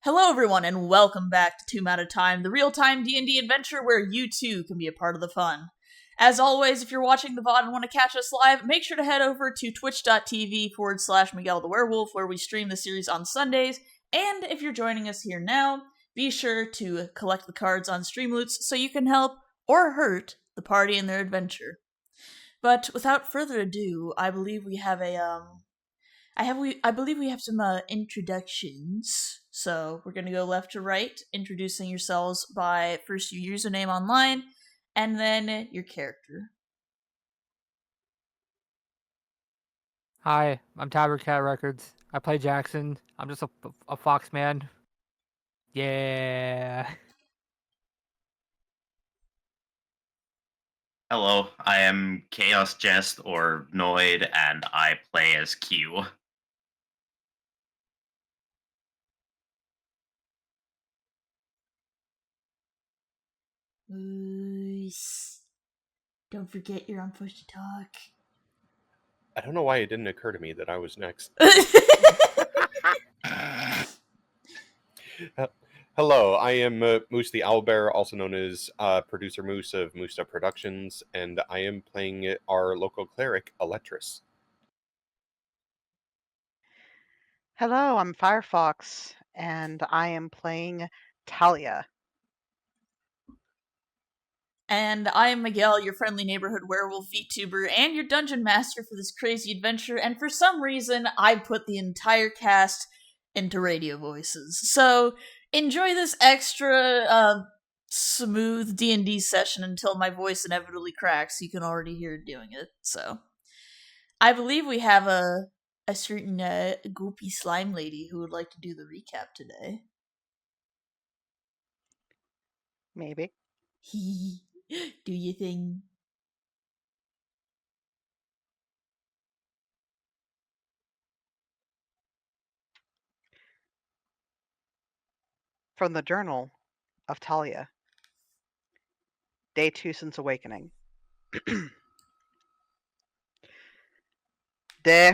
Hello everyone and welcome back to Tomb at a Time, the real-time D&D adventure where you too can be a part of the fun. As always, if you're watching the VOD and want to catch us live, make sure to head over to twitch.tv/Miguel the Werewolf where we stream the series on Sundays, and if you're joining us here now, be sure to collect the cards on Streamloots so you can help or hurt the party in their adventure. But without further ado, I believe we have some introductions. So we're gonna go left to right, introducing yourselves by first your username online, and then your character. Hi, I'm Tabard Cat Records. I play Jackson. I'm just a fox man. Yeah. Hello, I am Chaos Jest or Noid, and I play as Q. Don't forget you're on push to talk. I don't know why it didn't occur to me that I was next. Hello, I am Moose the Owlbear, also known as Producer Moose of Moose Productions, and I am playing our local cleric, Electrus. Hello, I'm Firefox, and I am playing Talia. And I am Miguel, your friendly neighborhood werewolf VTuber, and your dungeon master for this crazy adventure, and for some reason, I put the entire cast into radio voices. So, enjoy this extra, smooth D&D session until my voice inevitably cracks. You can already hear it doing it, so. I believe we have a certain, goopy slime lady who would like to do the recap today. Maybe. Do your thing. From the Journal of Talia. Day 2 since awakening. Day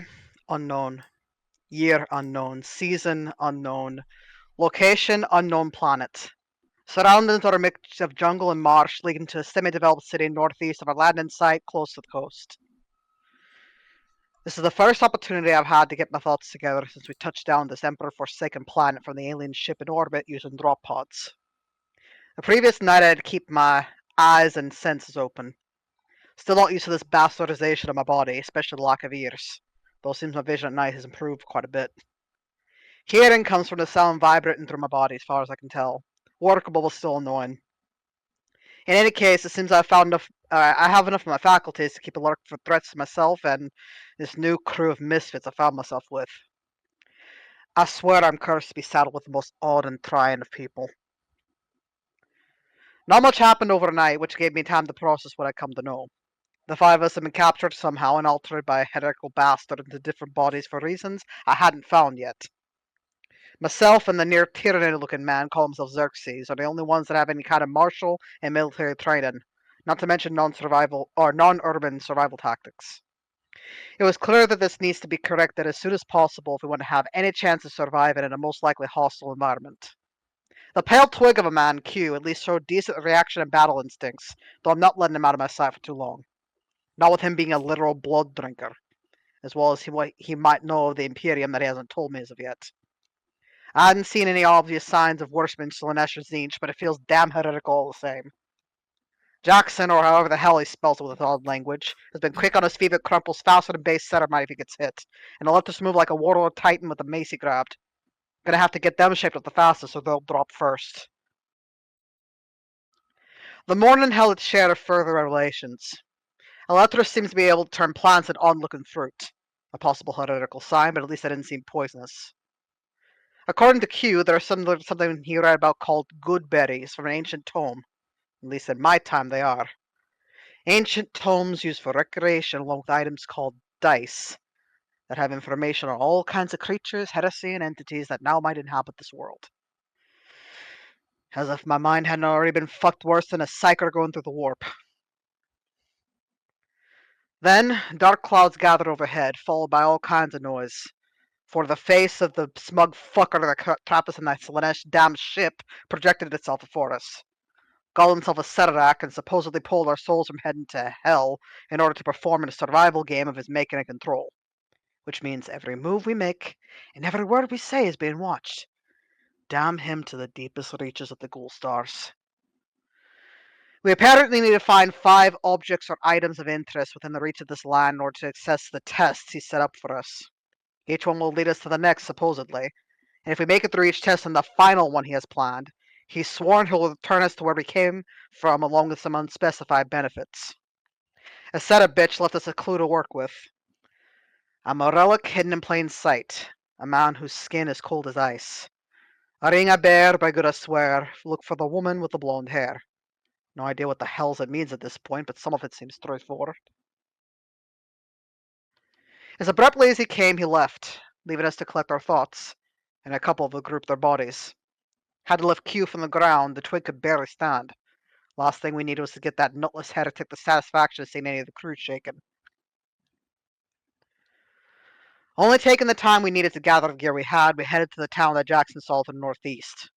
unknown. Year unknown. Season unknown. Location unknown planet. Surroundings are a mix of jungle and marsh leading to a semi-developed city northeast of our landing site close to the coast. This is the first opportunity I've had to get my thoughts together since we touched down this Emperor-forsaken planet from the alien ship in orbit using drop pods. The previous night I had to keep my eyes and senses open. Still not used to this bastardization of my body, especially the lack of ears, though it seems my vision at night has improved quite a bit. Hearing comes from the sound vibrating through my body as far as I can tell. Workable but still annoying. In any case, it seems I have enough of my faculties to keep alert for threats to myself and this new crew of misfits I found myself with. I swear I'm cursed to be saddled with the most odd and trying of people. Not much happened overnight, which gave me time to process what I'd come to know. The 5 of us had been captured somehow and altered by a heretical bastard into different bodies for reasons I hadn't found yet. Myself and the near tyranny-looking man call himself Xerxes are the only ones that have any kind of martial and military training, not to mention non-urban survival tactics. It was clear that this needs to be corrected as soon as possible if we want to have any chance of surviving in a most likely hostile environment. The pale twig of a man, Q, at least showed decent reaction and battle instincts, though I'm not letting him out of my sight for too long. Not with him being a literal blood drinker, as well as what he might know of the Imperium that he hasn't told me as of yet. I hadn't seen any obvious signs of workmanship in Escher Zinch, but it feels damn heretical all the same. Jackson, or however the hell he spells it with his odd language, has been quick on his feet but crumples faster than base Ceramite if he gets hit, and he'll let us move like a warlord titan with the mace he grabbed. Gonna have to get them shaped up the fastest, so they'll drop first. The morning held its share of further revelations. Electrus seems to be able to turn plants into odd-looking fruit. A possible heretical sign, but at least it didn't seem poisonous. According to Q, there is something he read about called good berries from an ancient tome. At least in my time they are. Ancient tomes used for recreation along with items called dice that have information on all kinds of creatures, heresy, and entities that now might inhabit this world. As if my mind hadn't already been fucked worse than a psyker going through the warp. Then, dark clouds gathered overhead, followed by all kinds of noise. for the face of the smug fucker that trapped us in that Slanesh damn ship projected itself before us. Called himself a Serarak and supposedly pulled our souls from heading to hell in order to perform in a survival game of his making and control. Which means every move we make and every word we say is being watched. Damn him to the deepest reaches of the Ghoul Stars. We apparently need to find 5 objects or items of interest within the reach of this land in order to access the tests he set up for us. Each one will lead us to the next, supposedly. And if we make it through each test and the final one he has planned, he's sworn he'll return us to where we came from along with some unspecified benefits. A setup bitch left us a clue to work with. I'm a relic hidden in plain sight, a man whose skin is cold as ice. A ring I bear, by good I swear, look for the woman with the blonde hair. No idea what the hell it means at this point, but some of it seems straightforward. As abruptly as he came, he left, leaving us to collect our thoughts, and a couple of them grouped their bodies. Had to lift Q from the ground, the twig could barely stand. Last thing we needed was to get that nutless heretic the satisfaction of seeing any of the crew shaken. Only taking the time we needed to gather the gear we had, we headed to the town that Jackson saw to the northeast.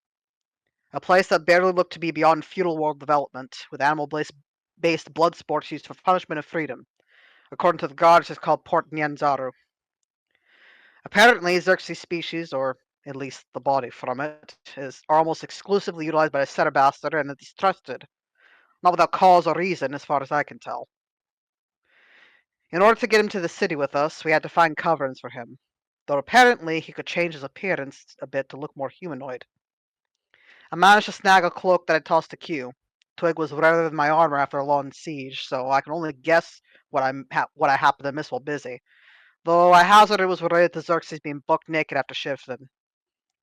A place that barely looked to be beyond feudal world development, with animal-based blood sports used for punishment of freedom. According to the gods, it's called Port Nyanzaru. Apparently, Xerxes' species, or at least the body from it, are almost exclusively utilized by the Setter Bastard and is trusted. Not without cause or reason, as far as I can tell. In order to get him to the city with us, we had to find coverings for him, though apparently he could change his appearance a bit to look more humanoid. I managed to snag a cloak that I tossed to Q. Twig was rarer than my armor after a long siege, so I can only guess what I happened to miss while busy, though I hazard it was related to Xerxes being buck naked after shifting.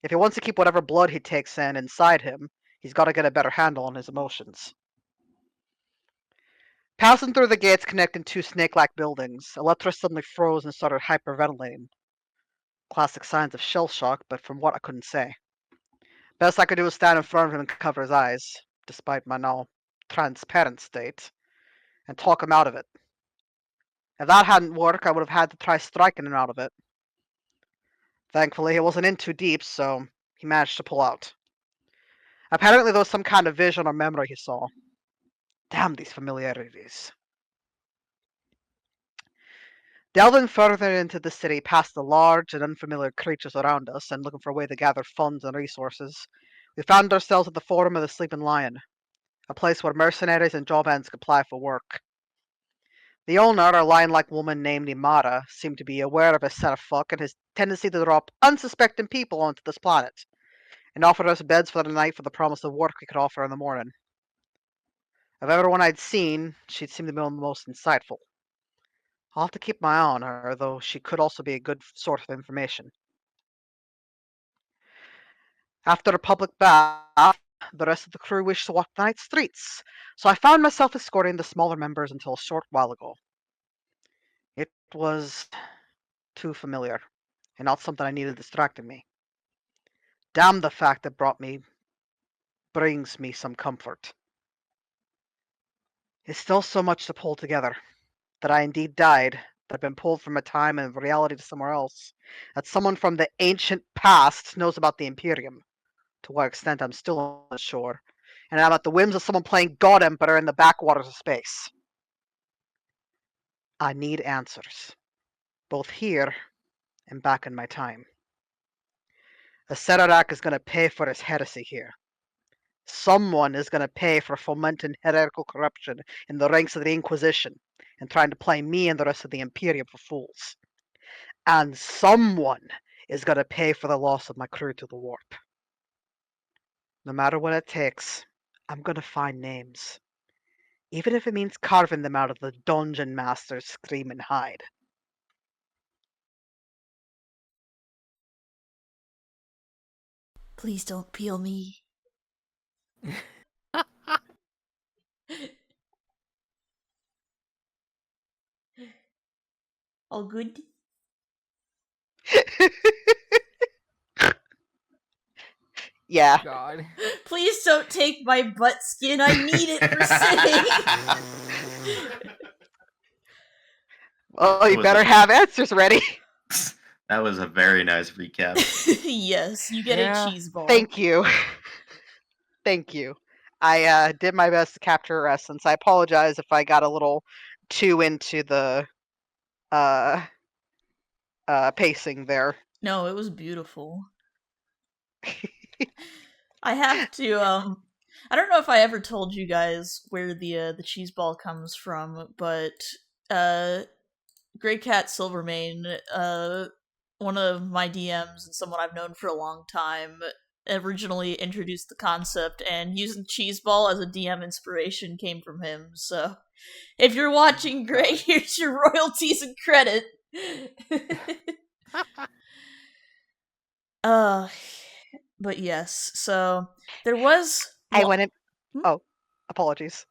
If he wants to keep whatever blood he takes in inside him, he's got to get a better handle on his emotions. Passing through the gates connecting 2 snake-like buildings, Electra suddenly froze and started hyperventilating. Classic signs of shell shock, but from what I couldn't say. Best I could do was stand in front of him and cover his eyes, despite my now transparent state, and talk him out of it. If that hadn't worked, I would have had to try striking him out of it. Thankfully, he wasn't in too deep, so he managed to pull out. Apparently, there was some kind of vision or memory he saw. Damn these familiarities. Delving further into the city past the large and unfamiliar creatures around us and looking for a way to gather funds and resources, we found ourselves at the Forum of the Sleeping Lion, a place where mercenaries and job hands could apply for work. The owner, a lion-like woman named Imara, seemed to be aware of his set of fuck and his tendency to drop unsuspecting people onto this planet, and offered us beds for the night for the promise of work we could offer in the morning. Of everyone I'd seen, she'd seemed to be the most insightful. I'll have to keep my eye on her, though she could also be a good source of information. After a public bath, the rest of the crew wished to walk the night streets, so I found myself escorting the smaller members until a short while ago. It was too familiar, and not something I needed distracting me. Damn the fact that brings me some comfort. It's still so much to pull together. That I indeed died, that I've been pulled from a time and reality to somewhere else, that someone from the ancient past knows about the Imperium, to what extent I'm still unsure, and I'm at the whims of someone playing God Emperor in the backwaters of space. I need answers, both here and back in my time. A Serarak is going to pay for his heresy here. Someone is going to pay for fomenting heretical corruption in the ranks of the Inquisition and trying to play me and the rest of the Imperium for fools. And someone is going to pay for the loss of my crew to the warp. No matter what it takes, I'm going to find names. Even if it means carving them out of the Dungeon Master's screaming hide. Please don't peel me. All good? Yeah. God. Please don't take my butt skin. I need it for sitting. Well, you Was better it- have answers ready. That was a very nice recap. Yes, you get Yeah. a cheese ball. Thank you. Thank you. I did my best to capture her essence. I apologize if I got a little too into the pacing there. No, it was beautiful. I have to I don't know if I ever told you guys where the cheese ball comes from, but Grey Cat Silvermane, one of my DMs and someone I've known for a long time, originally introduced the concept, and using cheese ball as a DM inspiration came from him. So, if you're watching, Grey, here's your royalties and credit. But yes, so there was I went in. Hmm? Oh, apologies.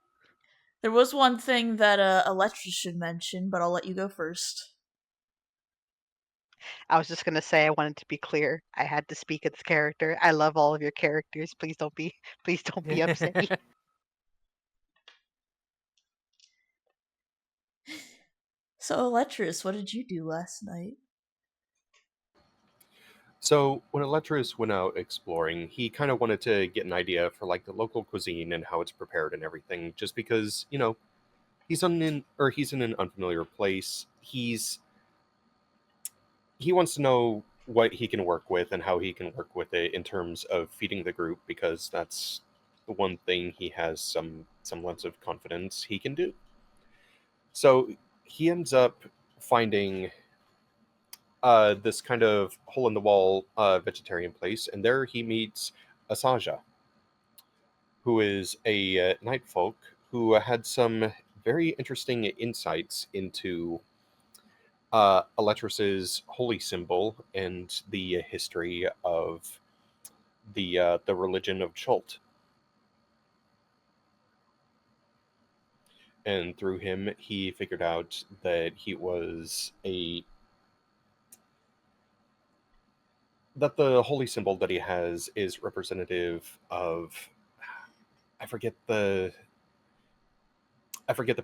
there was one thing that Electra should mention, but I'll let you go first. I was just gonna say I wanted to be clear. I had to speak its character. I love all of your characters. Please don't be upset. So, Electris, what did you do last night? So when Eletris went out exploring, he kind of wanted to get an idea for like the local cuisine and how it's prepared and everything. Just because he's in an unfamiliar place. He wants to know what he can work with and how he can work with it in terms of feeding the group, because that's the one thing he has some semblance of confidence he can do. So he ends up finding this kind of hole in the wall vegetarian place, and there he meets Asaja, who is a night folk who had some very interesting insights into Eletris's holy symbol and the history of the religion of Chult. And through him, he figured out that that the holy symbol that he has is representative of, I forget the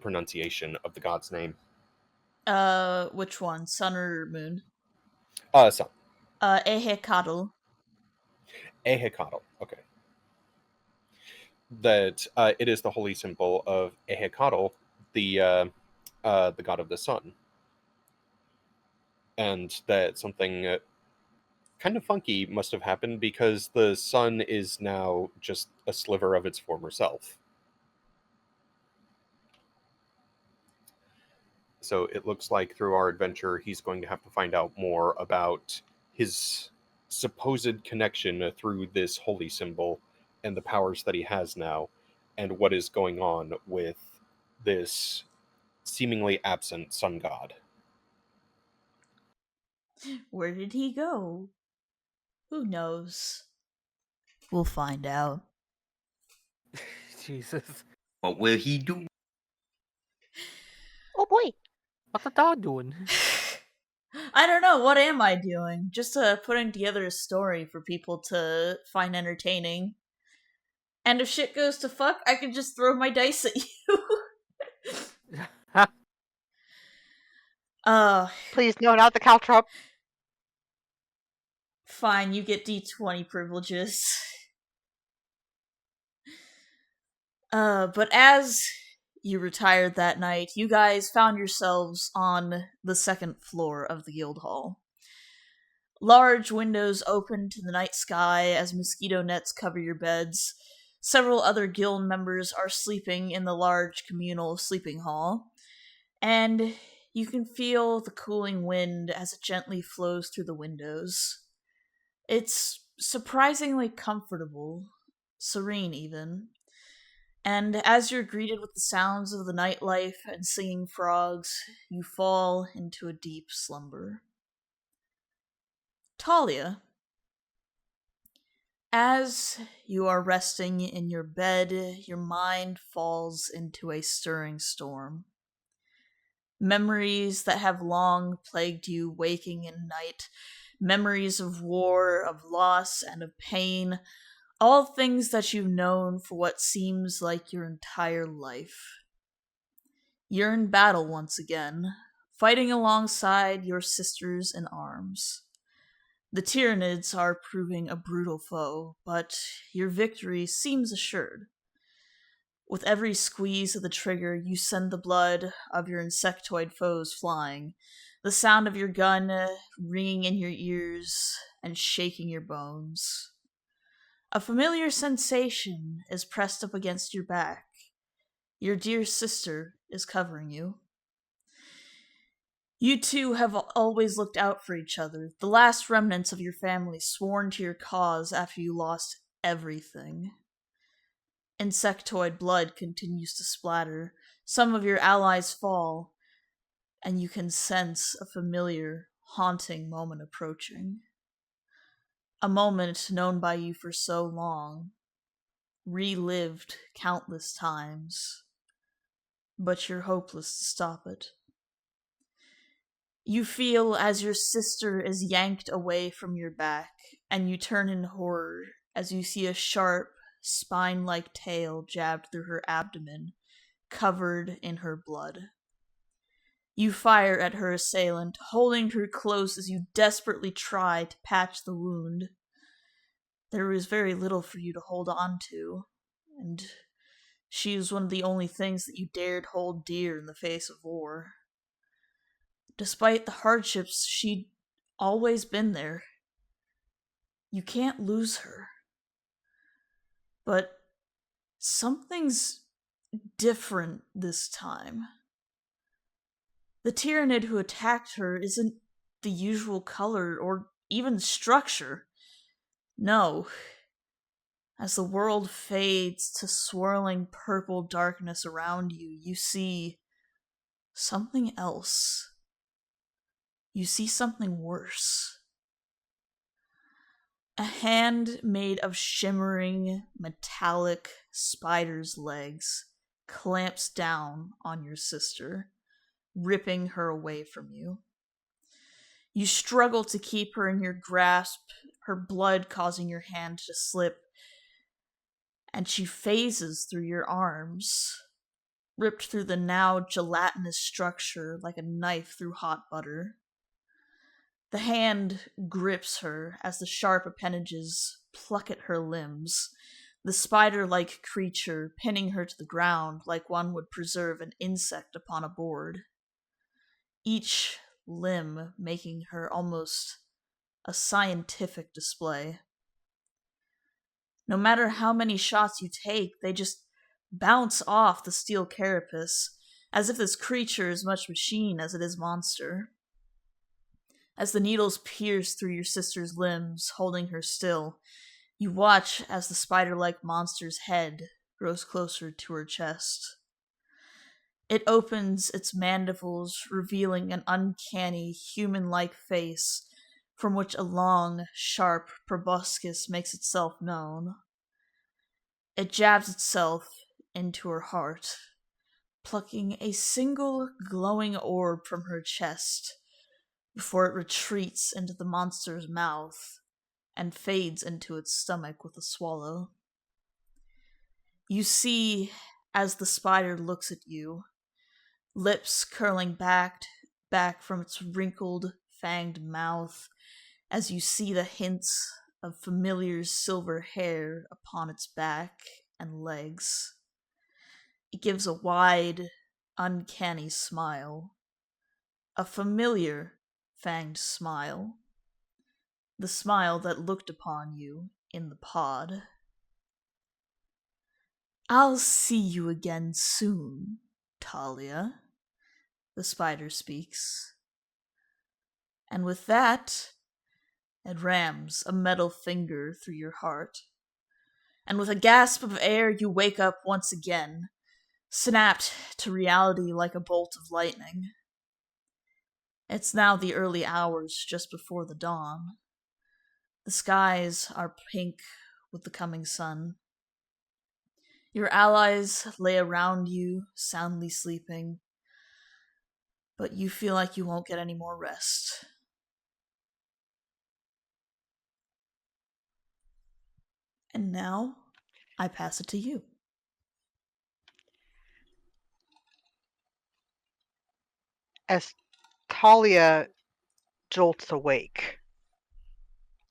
pronunciation of the god's name. Which one? Sun or moon? Sun. Ehekatl. Ehekatl. Okay. That it is the holy symbol of Ehekatl, the god of the sun, and that something kind of funky must have happened because the sun is now just a sliver of its former self. So it looks like through our adventure, he's going to have to find out more about his supposed connection through this holy symbol and the powers that he has now, and what is going on with this seemingly absent sun god. Where did he go? Who knows? We'll find out. Jesus. What will he do? Oh boy. What's the dog doing? I don't know, what am I doing? Just putting together a story for people to find entertaining. And if shit goes to fuck, I can just throw my dice at you. Please no, not the caltrop. Fine, you get D20 privileges. But as you retired that night, you guys found yourselves on the second floor of the guild hall. Large windows open to the night sky as mosquito nets cover your beds. Several other guild members are sleeping in the large communal sleeping hall, and you can feel the cooling wind as it gently flows through the windows. It's surprisingly comfortable, serene even. And as you're greeted with the sounds of the nightlife and singing frogs, you fall into a deep slumber. Talia, as you are resting in your bed, your mind falls into a stirring storm. Memories that have long plagued you waking in night, memories of war, of loss, and of pain, all things that you've known for what seems like your entire life. You're in battle once again, fighting alongside your sisters in arms. The Tyranids are proving a brutal foe, but your victory seems assured. With every squeeze of the trigger, you send the blood of your insectoid foes flying, the sound of your gun ringing in your ears and shaking your bones. A familiar sensation is pressed up against your back. Your dear sister is covering you. You two have always looked out for each other, the last remnants of your family sworn to your cause after you lost everything. Insectoid blood continues to splatter. Some of your allies fall, and you can sense a familiar, haunting moment approaching. A moment known by you for so long, relived countless times, but you're hopeless to stop it. You feel as your sister is yanked away from your back, and you turn in horror as you see a sharp, spine-like tail jabbed through her abdomen, covered in her blood. You fire at her assailant, holding her close as you desperately try to patch the wound. There is very little for you to hold on to, and she is one of the only things that you dared hold dear in the face of war. Despite the hardships, she'd always been there. You can't lose her. But something's different this time. The Tyranid who attacked her isn't the usual color or even structure. No. As the world fades to swirling purple darkness around you, you see something else. You see something worse. A hand made of shimmering, metallic spider's legs clamps down on your sister, ripping her away from you. You struggle to keep her in your grasp, her blood causing your hand to slip, and she phases through your arms, ripped through the now gelatinous structure like a knife through hot butter. The hand grips her as the sharp appendages pluck at her limbs, the spider-like creature pinning her to the ground like one would preserve an insect upon a board. Each limb making her almost a scientific display. No matter how many shots you take, they just bounce off the steel carapace, as if this creature is much machine as it is monster. As the needles pierce through your sister's limbs, holding her still, you watch as the spider-like monster's head grows closer to her chest. It opens its mandibles, revealing an uncanny, human-like face from which a long, sharp proboscis makes itself known. It jabs itself into her heart, plucking a single glowing orb from her chest before it retreats into the monster's mouth and fades into its stomach with a swallow. You see, as the spider looks at you, lips curling back from its wrinkled, fanged mouth, as you see the hints of familiar silver hair upon its back and legs. It gives a wide, uncanny smile. A familiar, fanged smile. The smile that looked upon you in the pod. "I'll see you again soon, Talia," the spider speaks. And with that, it rams a metal finger through your heart. And with a gasp of air, you wake up once again, snapped to reality like a bolt of lightning. It's now the early hours just before the dawn. The skies are pink with the coming sun. Your allies lay around you, soundly sleeping, but you feel like you won't get any more rest. And now, I pass it to you. As Talia jolts awake.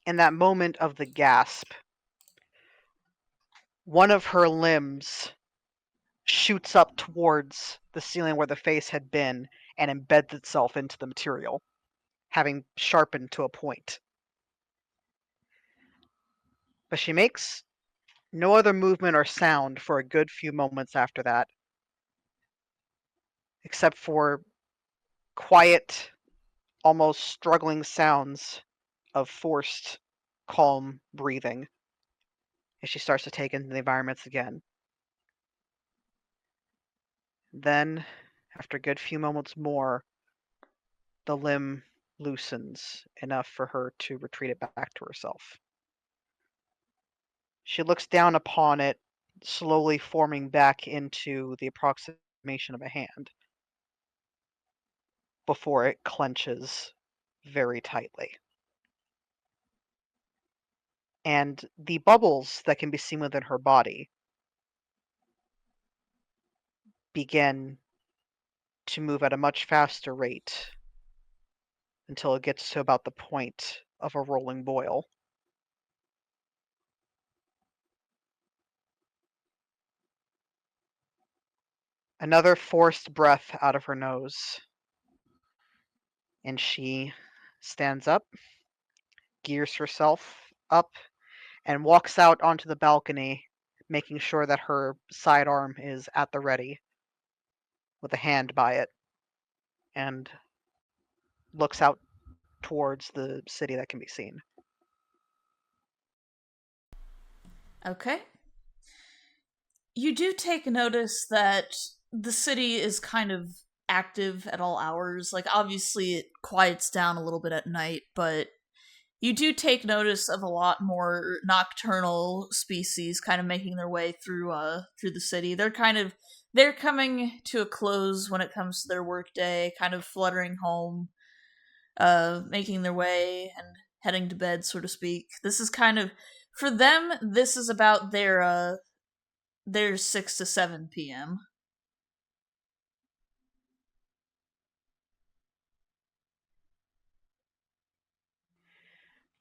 In that moment of the gasp, one of her limbs shoots up towards the ceiling where the face had been and embeds itself into the material, having sharpened to a point. But she makes no other movement or sound for a good few moments after that, except for quiet, almost struggling sounds of forced, calm breathing as she starts to take in the environments again. Then, after a good few moments more, the limb loosens enough for her to retreat it back to herself. She looks down upon it, slowly forming back into the approximation of a hand before it clenches very tightly. And the bubbles that can be seen within her body begin to move at a much faster rate until it gets to about the point of a rolling boil. Another forced breath out of her nose, and she stands up, gears herself up, and walks out onto the balcony, making sure that her sidearm is at the ready with a hand by it, and looks out towards the city that can be seen. Okay. You do take notice that the city is kind of active at all hours. Like, obviously, it quiets down a little bit at night, but you do take notice of a lot more nocturnal species kind of making their way through the city. They're coming to a close when it comes to their workday, kind of fluttering home, making their way and heading to bed, so to speak. This is kind of, for them, this is about their 6 to 7 p.m.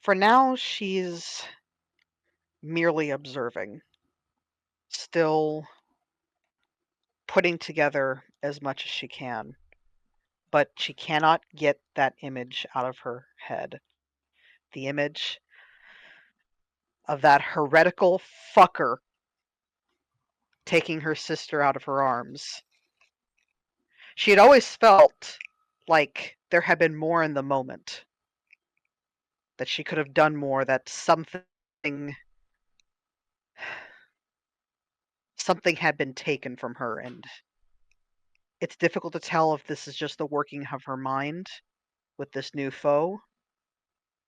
For now, she's merely observing, still putting together as much as she can, but she cannot get that image out of her head. The image of that heretical fucker taking her sister out of her arms. She had always felt like there had been more in the moment, that she could have done more, that something had been taken from her, and it's difficult to tell if this is just the working of her mind with this new foe,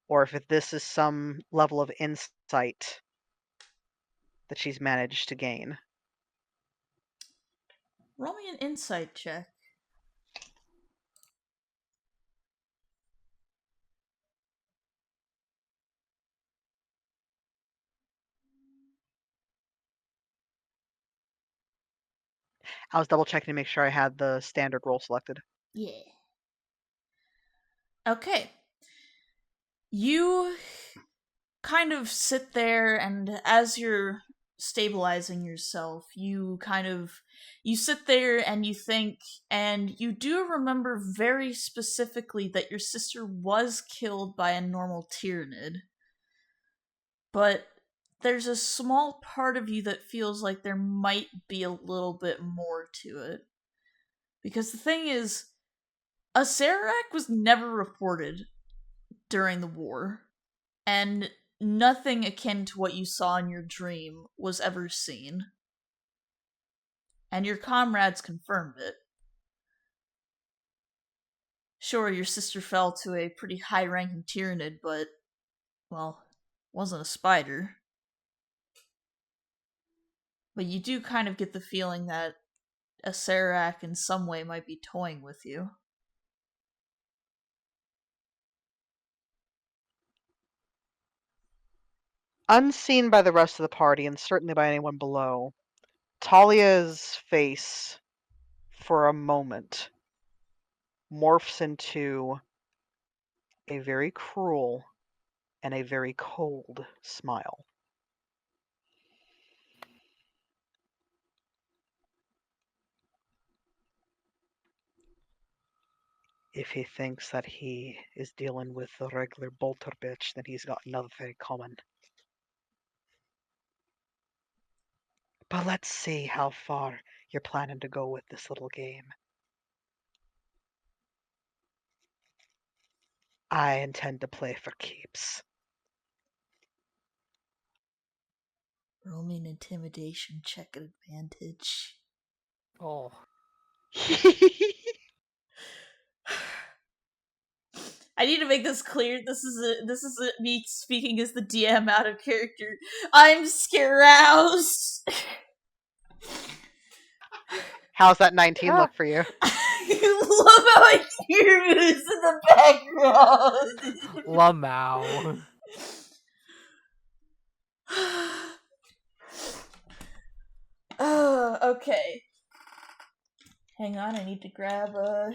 or if this is some level of insight that she's managed to gain. Roll me an insight check. I was double checking to make sure I had the standard roll selected. Yeah. Okay. You kind of sit there, and as you're stabilizing yourself, you sit there and you think, and you do remember very specifically that your sister was killed by a normal Tyrannid. But there's a small part of you that feels like there might be a little bit more to it. Because the thing is, a Sarac was never reported during the war, and nothing akin to what you saw in your dream was ever seen. And your comrades confirmed it. Sure, your sister fell to a pretty high-ranking Tyrannid, but, well, wasn't a spider. But you do kind of get the feeling that a Sarac in some way might be toying with you. Unseen by the rest of the party, and certainly by anyone below, Talia's face, for a moment, morphs into a very cruel and a very cold smile. If he thinks that he is dealing with the regular bolter bitch, then he's got nothing coming. But let's see how far you're planning to go with this little game. I intend to play for keeps. Roll me an intimidation check at advantage. Oh. I need to make this clear. This is me speaking as the DM out of character. I'm scaroused. How's that 19 look for you? I love how I hear moves in the background. Lamau. Oh, okay. Hang on, I need to grab a...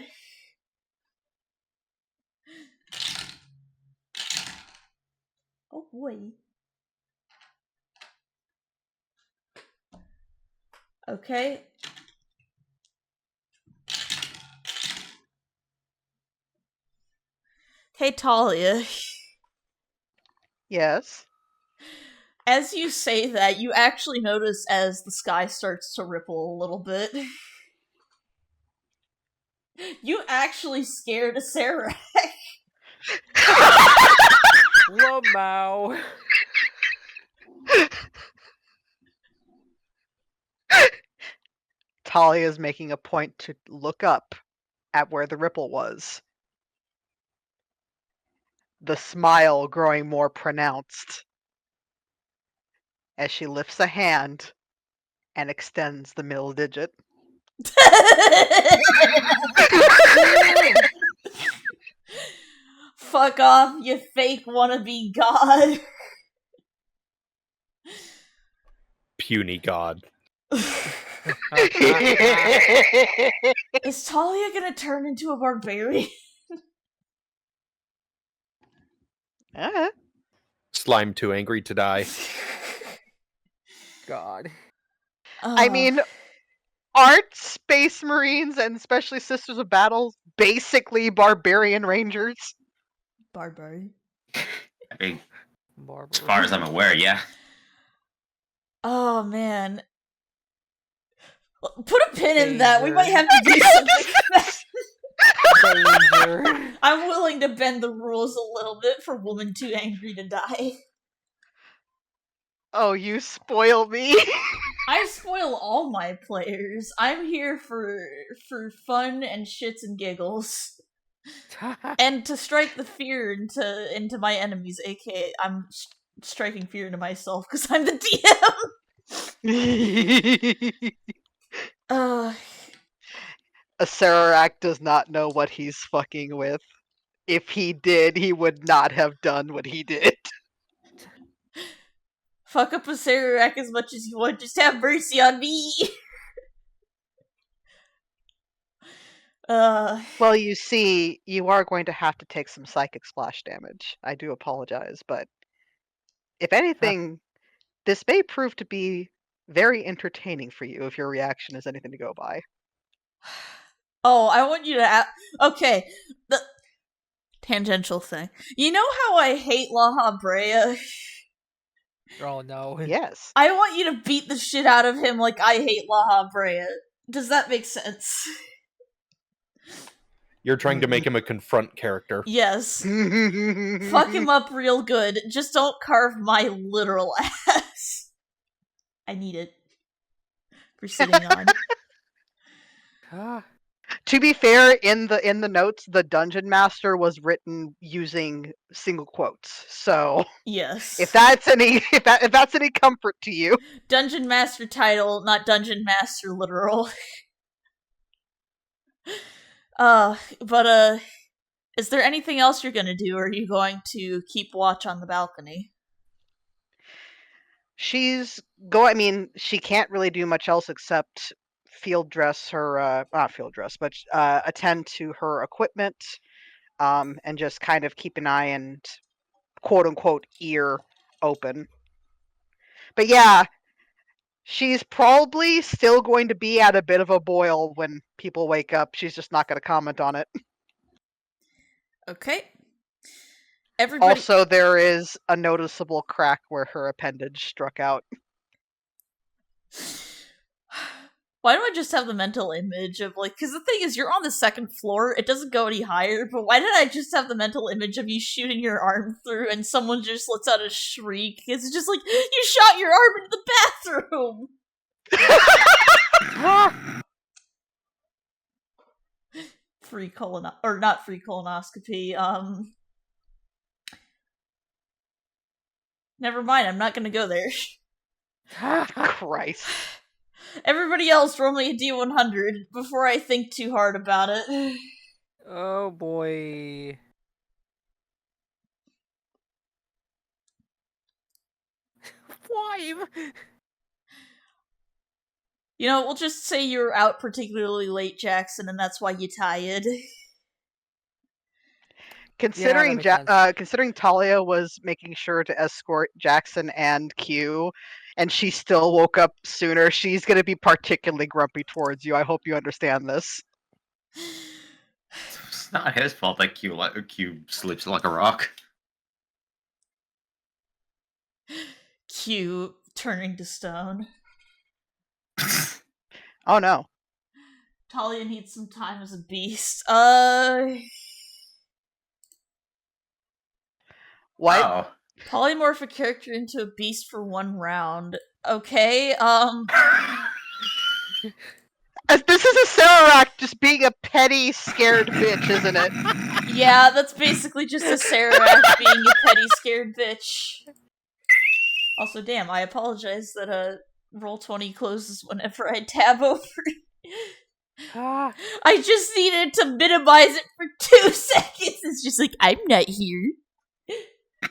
Oh boy. Okay. Hey, Talia. Yes. As you say that, you actually notice as the sky starts to ripple a little bit. You actually scared a Sarah. Lamau. Talia is making a point to look up at where the ripple was. The smile growing more pronounced as she lifts a hand and extends the middle digit. Fuck off, you fake wannabe god. Puny god. Is Talia gonna turn into a barbarian? Slime too angry to die. God. I mean, aren't Space Marines and especially Sisters of Battle basically barbarian rangers? Barbarian. I mean, Barbara. as far as I'm aware, yeah. Oh man. Put a pin in that. We might Danger. have to do something. Danger. I'm willing to bend the rules a little bit for woman too angry to die. Oh, you spoil me. I spoil all my players. I'm here for fun and shits and giggles, and to strike the fear into my enemies. AKA, I'm striking fear into myself because I'm the DM. Acererak does not know what he's fucking with. If he did, he would not have done what he did. Fuck up a Sararak as much as you want. Just have mercy on me. Well, you see, you are going to have to take some psychic splash damage. I do apologize, but if anything, this may prove to be very entertaining for you if your reaction is anything to go by. Oh, I want you to okay, the tangential thing. You know how I hate La Habrea? Oh no. Yes. I want you to beat the shit out of him like I hate La Habrea. Does that make sense? You're trying to make him a confront character. Yes. Fuck him up real good. Just don't carve my literal ass. I need it. For sitting on. To be fair, in the notes, the dungeon master was written using single quotes. So Yes. if that's any if that's any comfort to you, Dungeon master title, not dungeon master literal. But is there anything else you're gonna do, or are you going to keep watch on the balcony? she's go. I mean, she can't really do much else except field dress her, not field dress, but attend to her equipment, and just kind of keep an eye and quote unquote ear open. But yeah, she's probably still going to be at a bit of a boil when people wake up. She's just not going to comment on it. Okay. Everybody. Also, there is a noticeable crack where her appendage struck out. Why don't I just have the mental image of, like, because the thing is, you're on the second floor, it doesn't go any higher, but why did I just have the mental image of you shooting your arm through and someone just lets out a shriek? It's just like, you shot your arm into the bathroom! Free or not free colonoscopy, never mind, I'm not gonna go there. Christ. Everybody else, roll me a D100 before I think too hard about it. Oh boy. Five. You know, we'll just say you're out particularly late, Jackson, and that's why you're tired. Considering makes sense. considering Talia was making sure to escort Jackson and Q, and she still woke up sooner, she's going to be particularly grumpy towards you. I hope you understand this. It's not his fault that Q sleeps like a rock. Q turning to stone. Oh no. Talia needs some time as a beast. What? Oh. Polymorph a character into a beast for 1 round. Okay, This is a Sararak just being a petty, scared bitch, isn't it? yeah, that's basically just a Sararak being a petty, scared bitch. Also, damn, I apologize that, Roll20 closes whenever I tab over. I just needed to minimize it for 2 seconds. It's just like, I'm not here.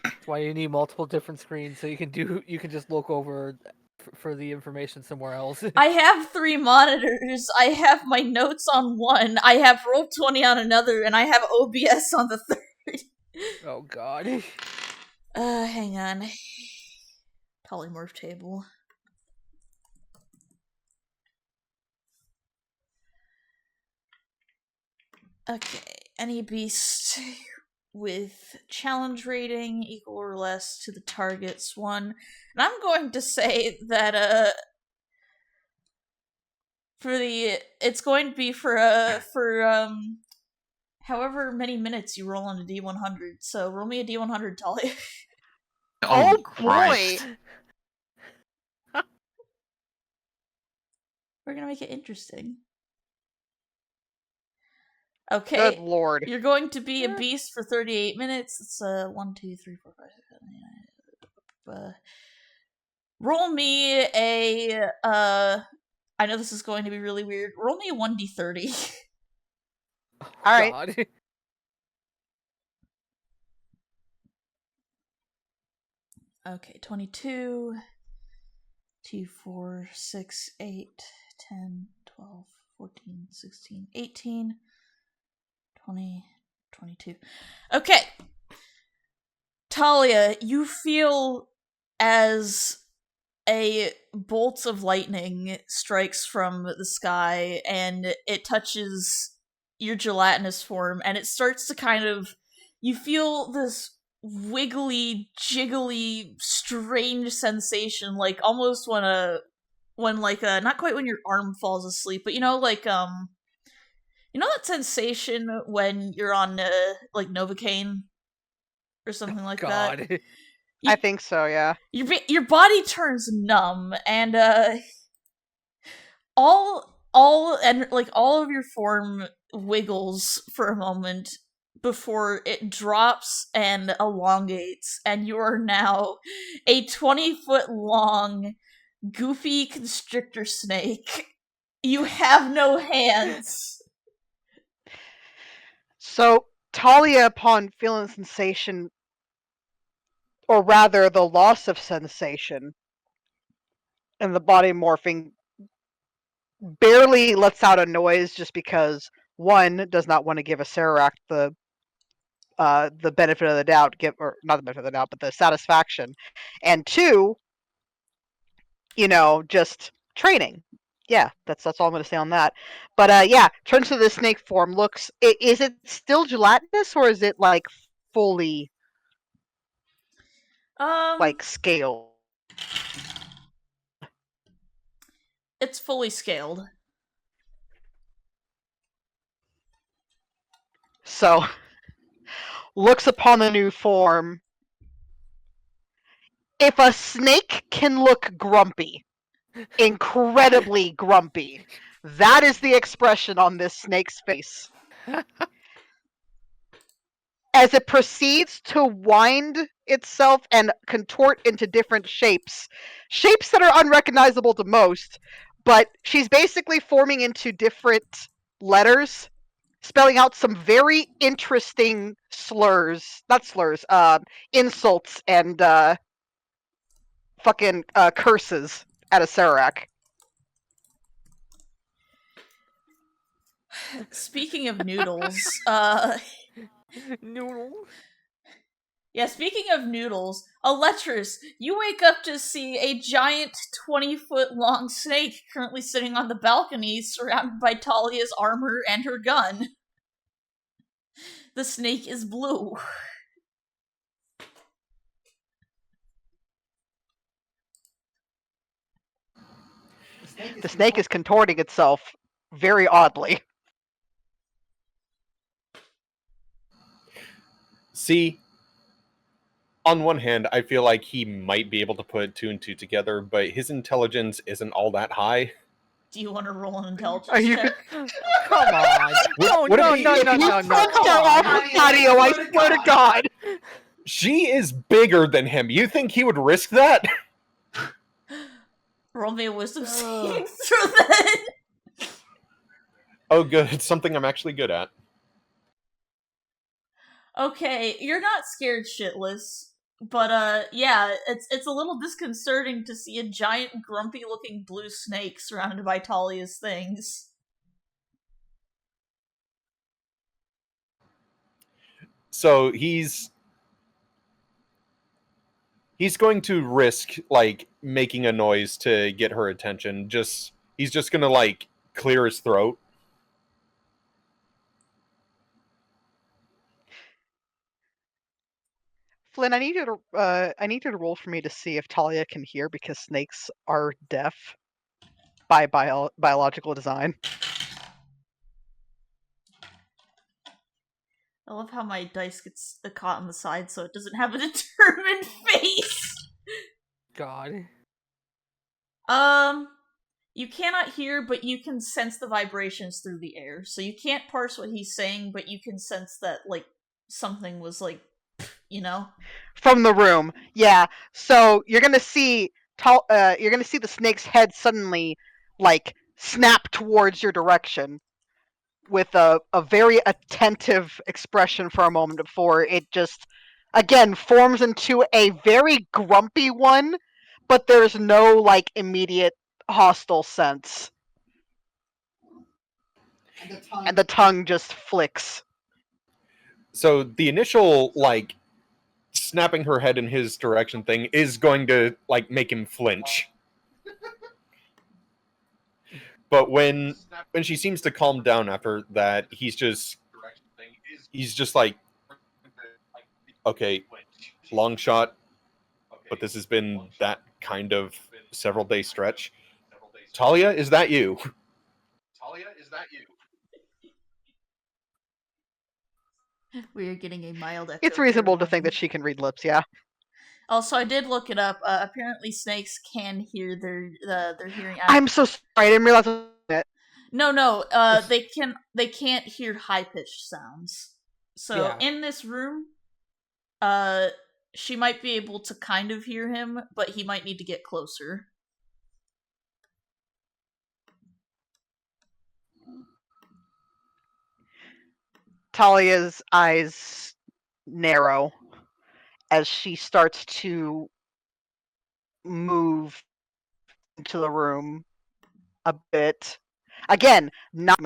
That's why you need multiple different screens so you can just look over for the information somewhere else. I have 3 monitors. I have my notes on one. I have Roll20 on another, and I have OBS on the third. Oh god. Hang on. Polymorph table. Okay, any beast with challenge rating equal or less to the target's one. And I'm going to say that, it's going to be for however many minutes you roll on a D100. So roll me a D100, Talia. Oh, Christ. boy! We're gonna make it interesting. Okay. Good lord. You're going to be a beast for 38 minutes. It's 1, 2, 3, 4, 5, 6, 7, 8, 9. Roll me a I know this is going to be really weird. Roll me a 1d30. Alright. God. Okay, 22, 2, 4, 6, 8, 10, 12, 14, 16, 18, 20, 22. Okay. Talia, you feel as a bolt of lightning strikes from the sky and it touches your gelatinous form and it starts to kind of, you feel this wiggly, jiggly, strange sensation, like almost when not quite when your arm falls asleep, but you know that sensation when you're on like Novocaine or something like that? God. I think so, yeah. Your body turns numb, and all of your form wiggles for a moment before it drops and elongates, and you are now a 20-foot long, goofy constrictor snake. You have no hands. So, Talia, upon feeling sensation, or rather the loss of sensation, and the body morphing, barely lets out a noise just because one does not want to give a Serac the benefit of the doubt, or not the benefit of the doubt, but the satisfaction, and two, just training. Yeah, that's all I'm going to say on that. But yeah, turns to the snake form. Is it still gelatinous or is it like fully like scaled? It's fully scaled. So looks upon the new form. If a snake can look grumpy, incredibly grumpy, that is the expression on this snake's face. As it proceeds to wind itself and contort into different shapes that are unrecognizable to most, but she's basically forming into different letters, spelling out some very interesting insults and fucking curses at a Serac. Speaking of noodles, Noodle. yeah, speaking of noodles, Electrus, you wake up to see a giant 20-foot long snake currently sitting on the balcony surrounded by Talia's armor and her gun. The snake is blue. The snake is contorting itself very oddly. See, on one hand, I feel like he might be able to put two and two together, but his intelligence isn't all that high. Do you want to roll an intelligence Are you check? Come on. No, Would it no, be- no, if no, you no, no. punch Come her off on. with patio, I swear to God. She is bigger than him. You think he would risk that? Roll me a wisdom saving throw then. Oh, good. It's something I'm actually good at. Okay, you're not scared shitless, but yeah, it's a little disconcerting to see a giant, grumpy-looking blue snake surrounded by Talia's things. So he's going to risk like making a noise to get her attention. He's just gonna like clear his throat. Flynn, I need you to roll for me to see if Talia can hear because snakes are deaf by biological design. I love how my dice gets caught on the side so it doesn't have a determined face. God. You cannot hear, but you can sense the vibrations through the air. So you can't parse what he's saying, but you can sense that, like, something was, like, From the room, yeah. So you're gonna see the snake's head suddenly, like, snap towards your direction with a very attentive expression for a moment before it just, again, forms into a very grumpy one, but there's no, like, immediate hostile sense. And the tongue just flicks. So the initial like snapping her head in his direction thing is going to like make him flinch. But when she seems to calm down after that, he's just like, okay, long shot, but this has been that kind of several day stretch. Talia, is that you? We are getting a mild echo. It's reasonable to think that she can read lips, yeah. Also, I did look it up. Apparently, snakes can hear their hearing. I'm so sorry, I didn't realize it. No. They can't hear high pitched sounds. So Yeah. in this room, she might be able to kind of hear him, but he might need to get closer. Talia's eyes narrow as she starts to move into the room a bit Again, not.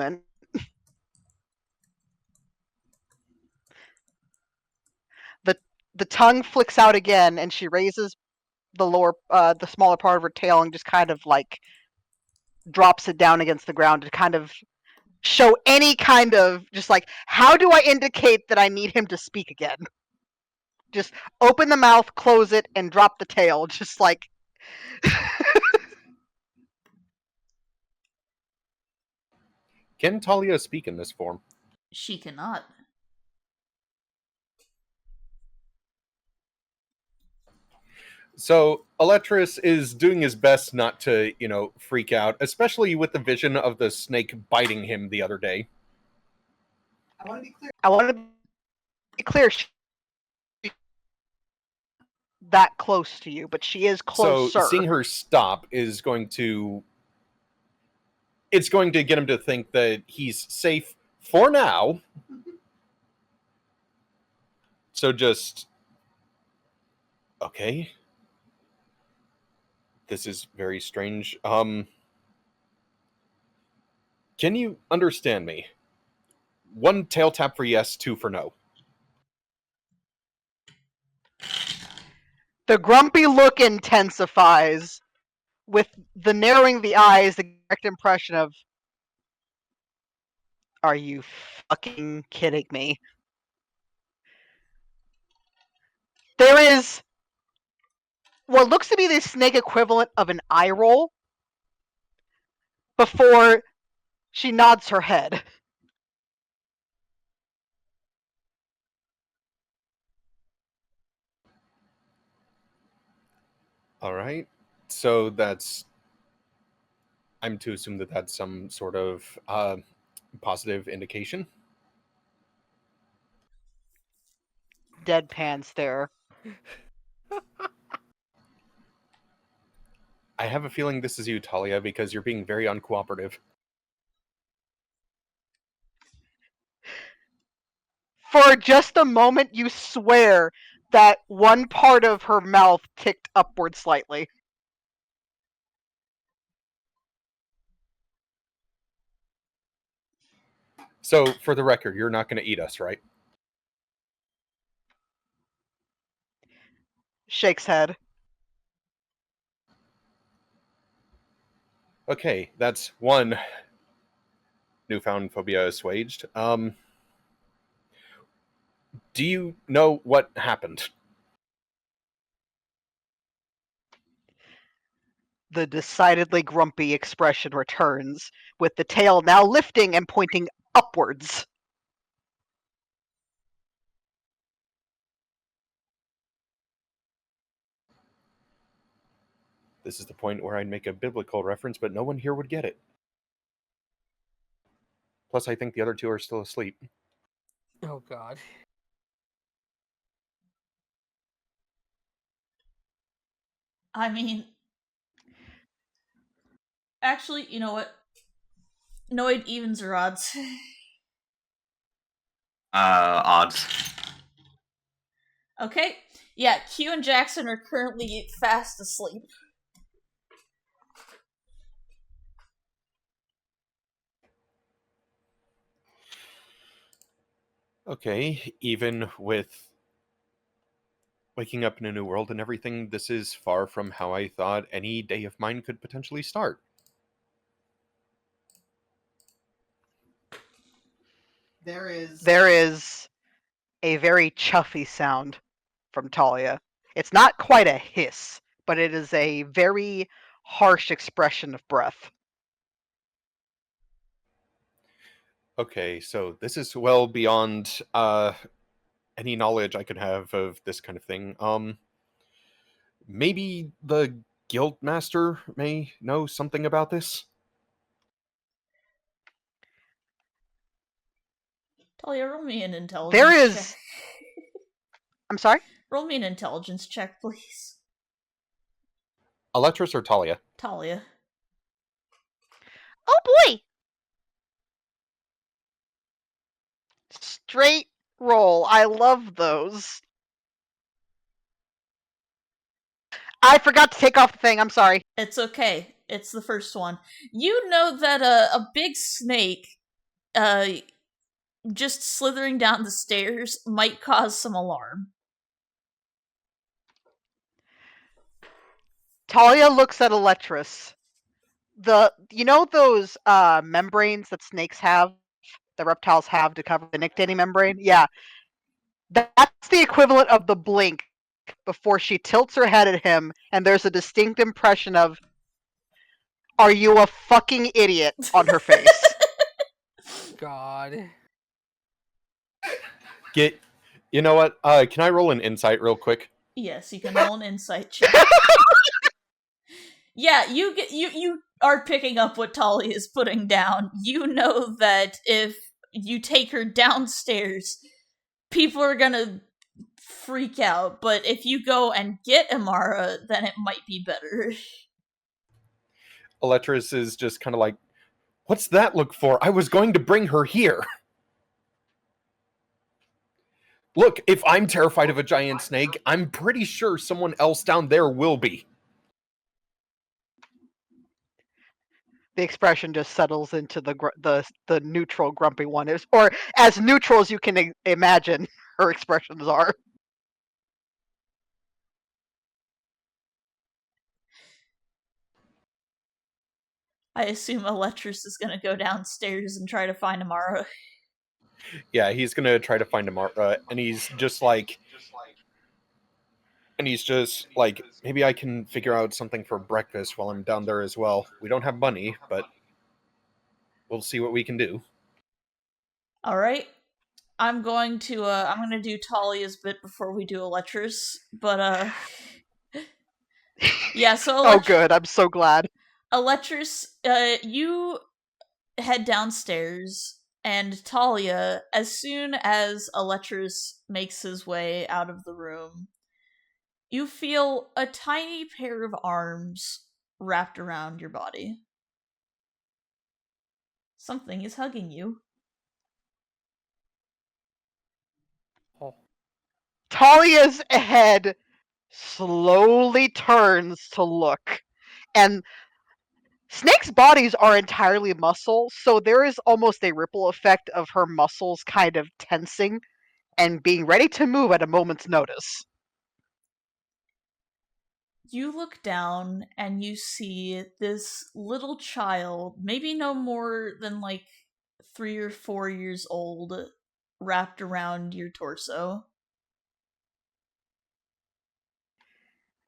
The tongue flicks out again, and she raises the smaller part of her tail and just kind of like drops it down against the ground to kind of show any kind of just like, how do I indicate that I need him to speak again? Just open the mouth, close it, and drop the tail. Just like. Can Talia speak in this form? She cannot. So Eletris is doing his best not to, freak out, especially with the vision of the snake biting him the other day. I want to be clear. She's that close to you, but she is closer. So seeing her stop is going to... It's going to get him to think that he's safe for now. So just... Okay. This is very strange. Can you understand me? 1 tail tap for yes, 2 for no. The grumpy look intensifies with the narrowing the eyes, the direct impression of, are you fucking kidding me? There is what looks to be the snake equivalent of an eye roll before she nods her head. All right. So that's... I'm to assume that that's some sort of positive indication. Deadpan stare. I have a feeling this is you, Talia, because you're being very uncooperative. For just a moment, you swear that one part of her mouth ticked upward slightly. So, for the record, you're not going to eat us, right? Shakes head. Okay, that's 1 newfound phobia assuaged. Do you know what happened? The decidedly grumpy expression returns, with the tail now lifting and pointing upwards. This is the point where I'd make a biblical reference, but no one here would get it. Plus, I think the other 2 are still asleep. Oh god. I mean, actually, you know what? Noid evens or odds? Odds. Okay. Yeah, Q and Jackson are currently fast asleep. Okay, even with waking up in a new world and everything, this is far from how I thought any day of mine could potentially start. There is a very chuffy sound from Talia. It's not quite a hiss, but it is a very harsh expression of breath. Okay, so this is well beyond any knowledge I could have of this kind of thing. Maybe the guild master may know something about this? Talia, roll me an intelligence There is... check. I'm sorry? Roll me an intelligence check, please. Eletris or Talia? Talia. Oh boy! Straight roll. I love those. I forgot to take off the thing. I'm sorry. It's okay. it's the first one. You know that a big snake just slithering down the stairs might cause some alarm. Talia looks at Electrus. You know those membranes that snakes have, that reptiles have to cover the nictitating membrane? Yeah. That's the equivalent of the blink before she tilts her head at him, and there's a distinct impression of, "Are you a fucking idiot?" on her face. God. You know what? Can I roll an insight real quick? Yes, you can roll an insight check. Yeah, you are picking up what Talia is putting down. You know that if you take her downstairs, people are gonna freak out, but if you go and get Amara, then it might be better. Electrus is just kind of like, what's that look for? I was going to bring her here. Look, if I'm terrified of a giant snake, I'm pretty sure someone else down there will be. The expression just settles into the neutral grumpy one, or as neutral as you can imagine her expressions are. I assume Electrus is gonna go downstairs and try to find Amara. Yeah, he's gonna try to find Amara, and he's just like, maybe I can figure out something for breakfast while I'm down there as well. We don't have money, but we'll see what we can do. Alright. I'm gonna do Talia's bit before we do Electrus, but yeah, so Oh good, I'm so glad. Electrus, you head downstairs, and Talia, as soon as Electrus makes his way out of the room, you feel a tiny pair of arms wrapped around your body. Something is hugging you. Oh. Talia's head slowly turns to look, and snakes' bodies are entirely muscle, so there is almost a ripple effect of her muscles kind of tensing and being ready to move at a moment's notice. You look down and you see this little child, maybe no more than like 3 or 4 years old, wrapped around your torso.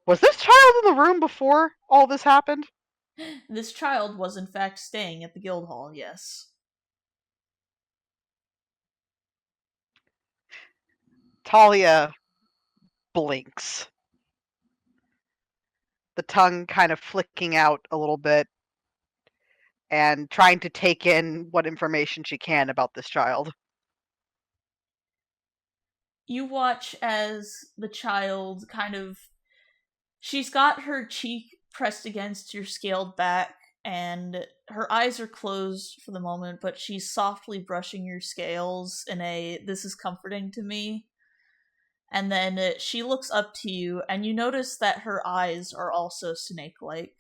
Was this child in the room before all this happened? This child was in fact staying at the guild hall, yes. Talia blinks, the tongue kind of flicking out a little bit and trying to take in what information she can about this child. You watch as the child she's got her cheek pressed against your scaled back, and her eyes are closed for the moment, but she's softly brushing your scales in a "this is comforting to me." And then she looks up to you, and you notice that her eyes are also snake-like.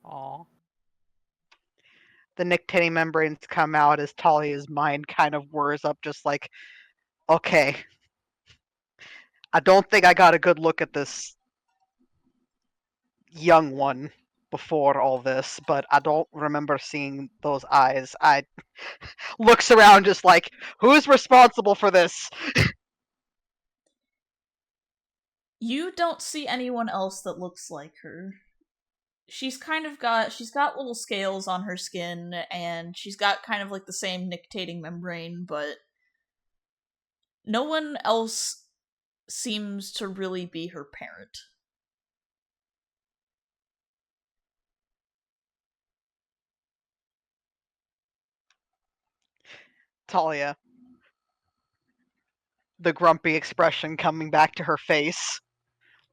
Aw. The nictitating membranes come out as Talia's mind kind of whirs up, just like, okay, I don't think I got a good look at this young one before all this, but I don't remember seeing those eyes. I looks around just like, who's responsible for this? You don't see anyone else that looks like her. She's got little scales on her skin, and she's got kind of like the same nictating membrane, but no one else seems to really be her parent. Talia, the grumpy expression coming back to her face,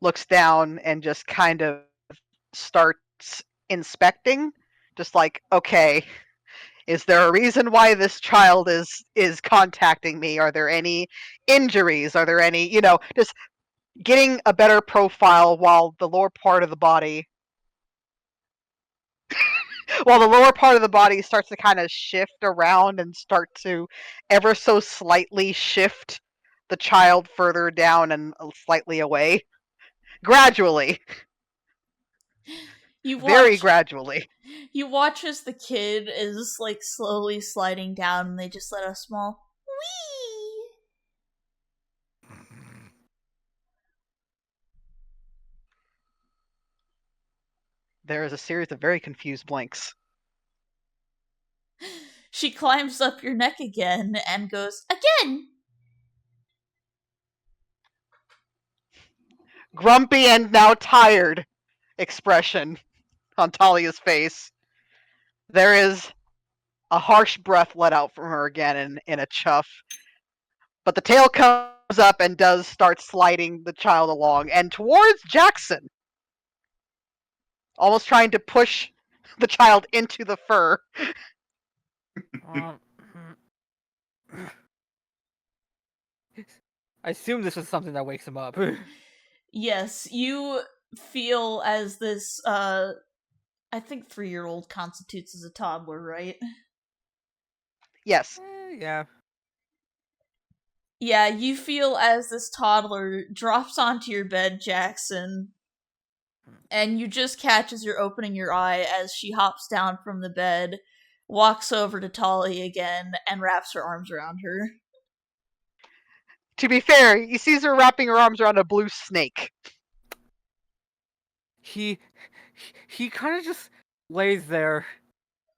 looks down and just kind of starts inspecting, just like, okay, is there a reason why this child is contacting me? Are there any injuries? Are there any, just getting a better profile while the lower part of the body starts to kind of shift around and start to ever so slightly shift the child further down and slightly away. Gradually. Very gradually. You watch as the kid is like slowly sliding down and they just let a small wee. There is a series of very confused blinks. She climbs up your neck again and goes, again! Grumpy and now tired expression on Talia's face. There is a harsh breath let out from her again in a chuff. But the tail comes up and does start sliding the child along and towards Jackson. Almost trying to push the child into the fur. I assume this is something that wakes him up. Yes, you feel as this, I think 3-year-old constitutes as a toddler, right? Yes. Yeah. Yeah, you feel as this toddler drops onto your bed, Jackson, and you just catch as you're opening your eye as she hops down from the bed, walks over to Talia again, and wraps her arms around her. To be fair, he sees her wrapping her arms around a blue snake. He kind of just lays there,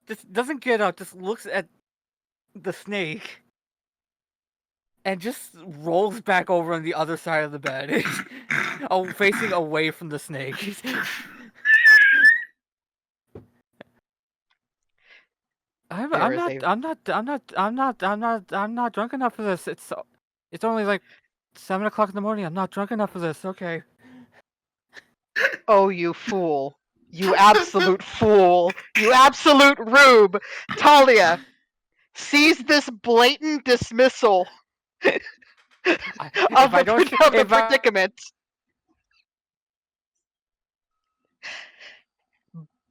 just doesn't get up, just looks at the snake, and just rolls back over on the other side of the bed, facing away from the snake. I'm not drunk enough for this. It's only like 7 o'clock in the morning. I'm not drunk enough for this. Okay. Oh, you fool. You absolute fool. You absolute rube. Talia sees this blatant dismissal of the predicament.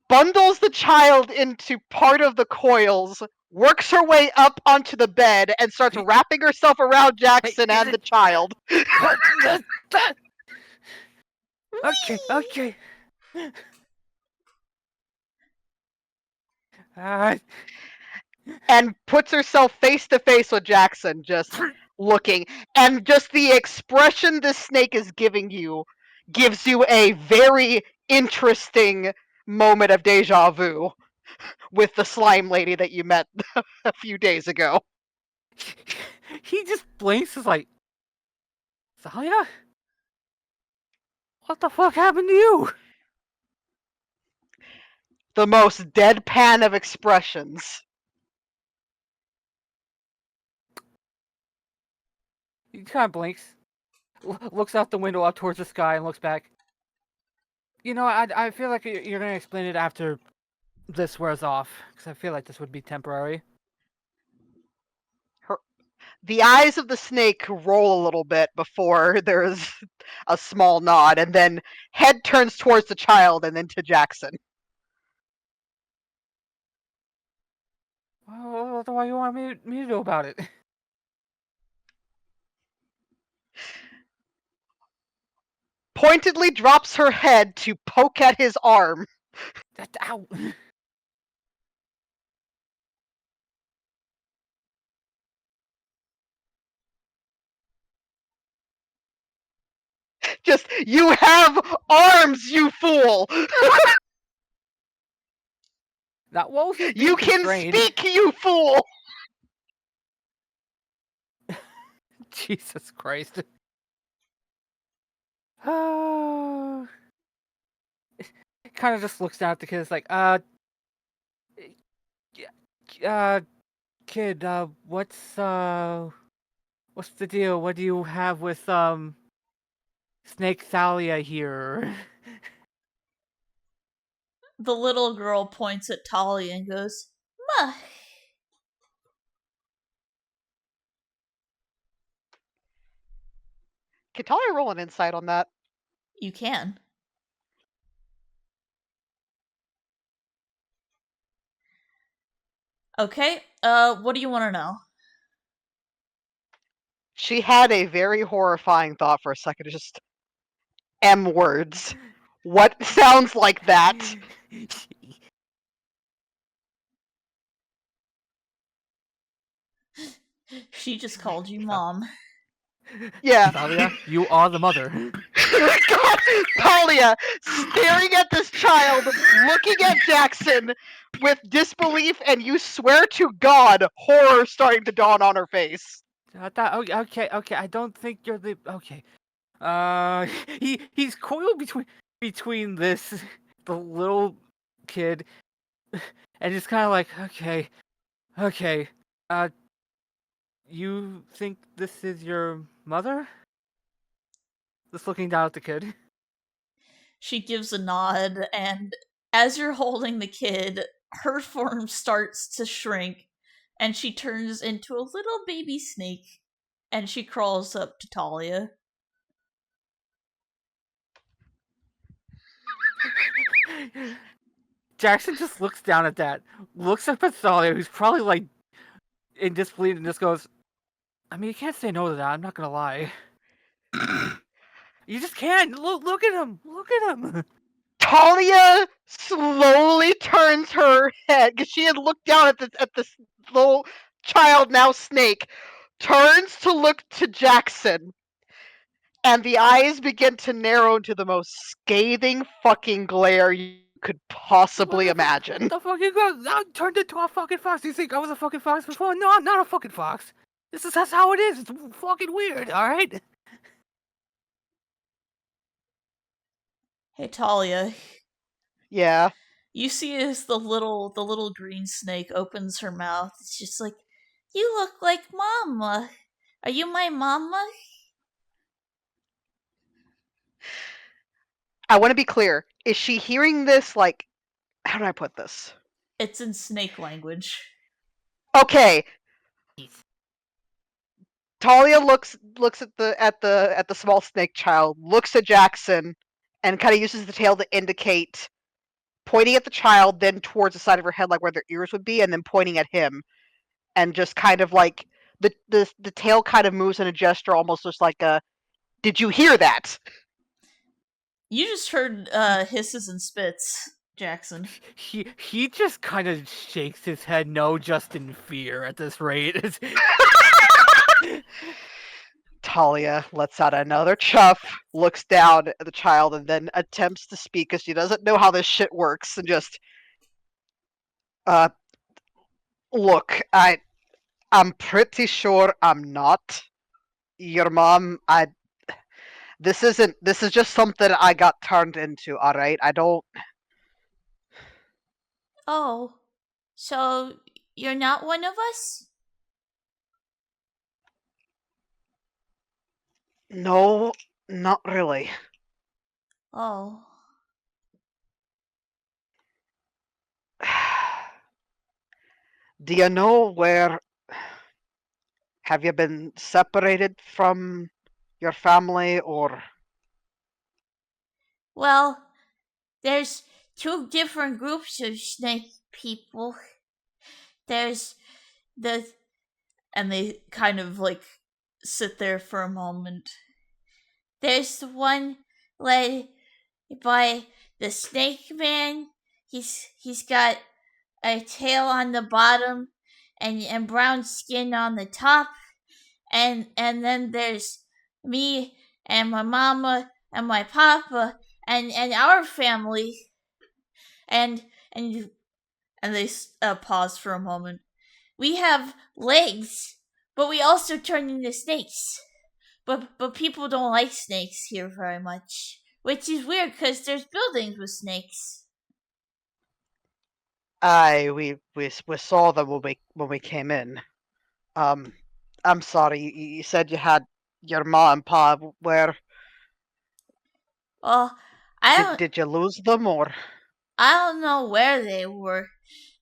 Bundles the child into part of the coils, works her way up onto the bed, and starts wrapping herself around Jackson and the child. Okay. And puts herself face to face with Jackson, just looking. And just the expression this snake is giving you gives you a very interesting moment of deja vu with the slime lady that you met a few days ago. He just blinks, is like, Thalia? What the fuck happened to you? The most deadpan of expressions. He kind of blinks, looks out the window up towards the sky, and looks back. You know, I feel like you're going to explain it after this wears off, because I feel like this would be temporary. The eyes of the snake roll a little bit before there is a small nod, and then head turns towards the child and then to Jackson. What do you want me to do about it? Pointedly drops her head to poke at his arm. Ow! Just, you have arms, you fool! That wolf is You can constrained. speak, you fool! Jesus Christ. Kind of just looks down at the kid. It's like, kid, what's the deal? What do you have with Snake Thalia here? The little girl points at Talia and goes, "Muh." Can Talia roll an insight on that? You can. Okay, what do you want to know? She had a very horrifying thought for a second. Just M words. What sounds like that? She just called you mom. Yeah. Talia, you are the mother. Talia staring at this child, looking at Jackson with disbelief, and you swear to God, horror starting to dawn on her face. Okay. I don't think you're the okay. He's coiled between this the little kid, and just kind of like okay. You think this is your mother? Just looking down at the kid. She gives a nod, and as you're holding the kid, her form starts to shrink, and she turns into a little baby snake, and she crawls up to Talia. Jackson just looks down at that, looks up at Talia, who's probably like in disbelief, and just goes, I mean, you can't say no to that. I'm not gonna lie. You just can't. Look at him. Look at him. Talia slowly turns her head because she had looked down at this little child, now snake, turns to look to Jackson, and the eyes begin to narrow into the most scathing fucking glare you could possibly imagine. What the fuck you got? I turned into a fucking fox. You think I was a fucking fox before? No, I'm not a fucking fox. That's how it is. It's fucking weird. All right. Hey Talia, Yeah. you see as the little green snake opens her mouth. It's just like, you look like Mama. Are you my mama? I want to be clear. Is she hearing this like how do I put this? It's in snake language. Okay. Talia looks at the small snake child, looks at Jackson, and kind of uses the tail to indicate, pointing at the child, then towards the side of her head, like where their ears would be, and then pointing at him, and just kind of like the tail kind of moves in a gesture, almost just like a, "Did you hear that?" You just heard hisses and spits, Jackson. He just kind of shakes his head no, just in fear at this rate. Talia lets out another chuff, looks down at the child, and then attempts to speak because she doesn't know how this shit works, and just, look, I'm pretty sure I'm not your mom. This is just something I got turned into, alright? I don't. Oh, so you're not one of us? No, not really. Oh. Do you know where. Have you been separated from your family, or. Well, there's two different groups of snake people. There's the. And they kind of like sit there for a moment. There's the one led by the snake man. He's got a tail on the bottom and brown skin on the top. And then there's me and my mama and my papa and our family. And they pause for a moment. We have legs, but we also turn into snakes. But people don't like snakes here very much, which is weird because there's buildings with snakes. Aye, we saw them when we came in. I'm sorry. You said you had your mom and pa. Where Well, I did you lose them, or? don't know where they were.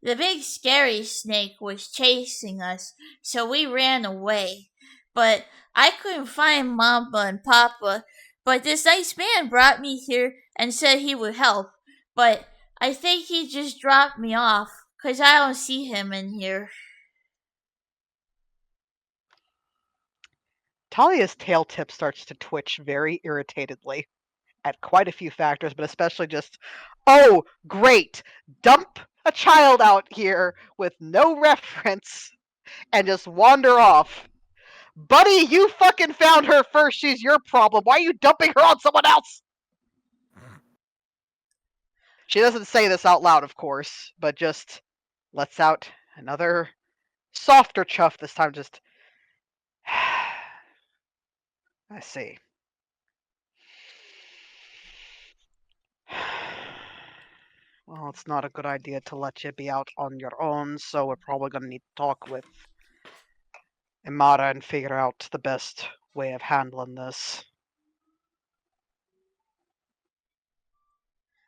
The big scary snake was chasing us, so we ran away. But I couldn't find Mama and Papa, but this nice man brought me here and said he would help. But I think he just dropped me off, 'cause I don't see him in here. Talia's tail tip starts to twitch very irritatedly at quite a few factors, but especially just, oh, great, dump a child out here with no reference and just wander off. Buddy, you fucking found her first. She's your problem. Why are you dumping her on someone else? She doesn't say this out loud, of course, but just lets out another softer chuff this time. Just, I see. Well, it's not a good idea to let you be out on your own, so we're probably going to need to talk with Imara and figure out the best way of handling this.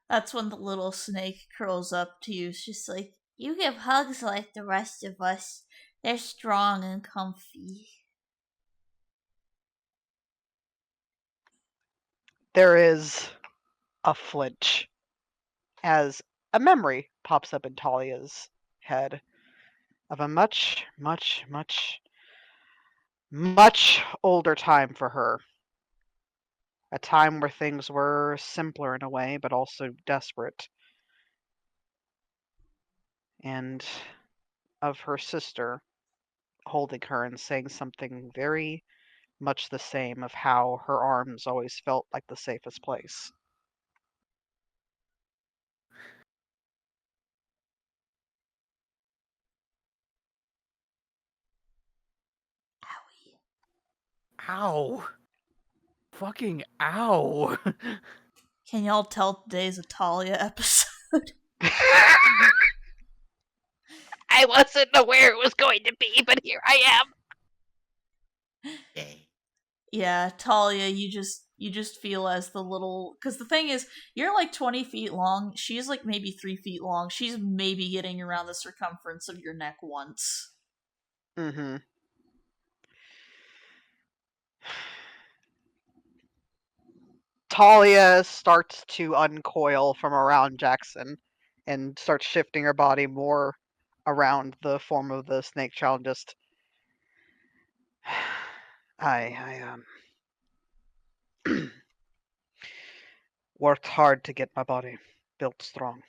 That's when the little snake curls up to you. It's just like, you give hugs like the rest of us. They're strong and comfy. There is a flinch as a memory pops up in Talia's head of a much, much, much, much older time for her. A time where things were simpler in a way, but also desperate. And of her sister holding her and saying something very much the same of how her arms always felt like the safest place. Owie. Ow. Fucking ow. Can y'all tell today's a Talia episode? I wasn't aware it was going to be, but here I am. Yay. Yeah, Talia, you just feel as the little, because the thing is, you're like 20 feet long. She's like maybe 3 feet long. She's maybe getting around the circumference of your neck once. Mm-hmm. Talia starts to uncoil from around Jackson and starts shifting her body more around the form of the snake child. And just, I worked hard to get my body built strong,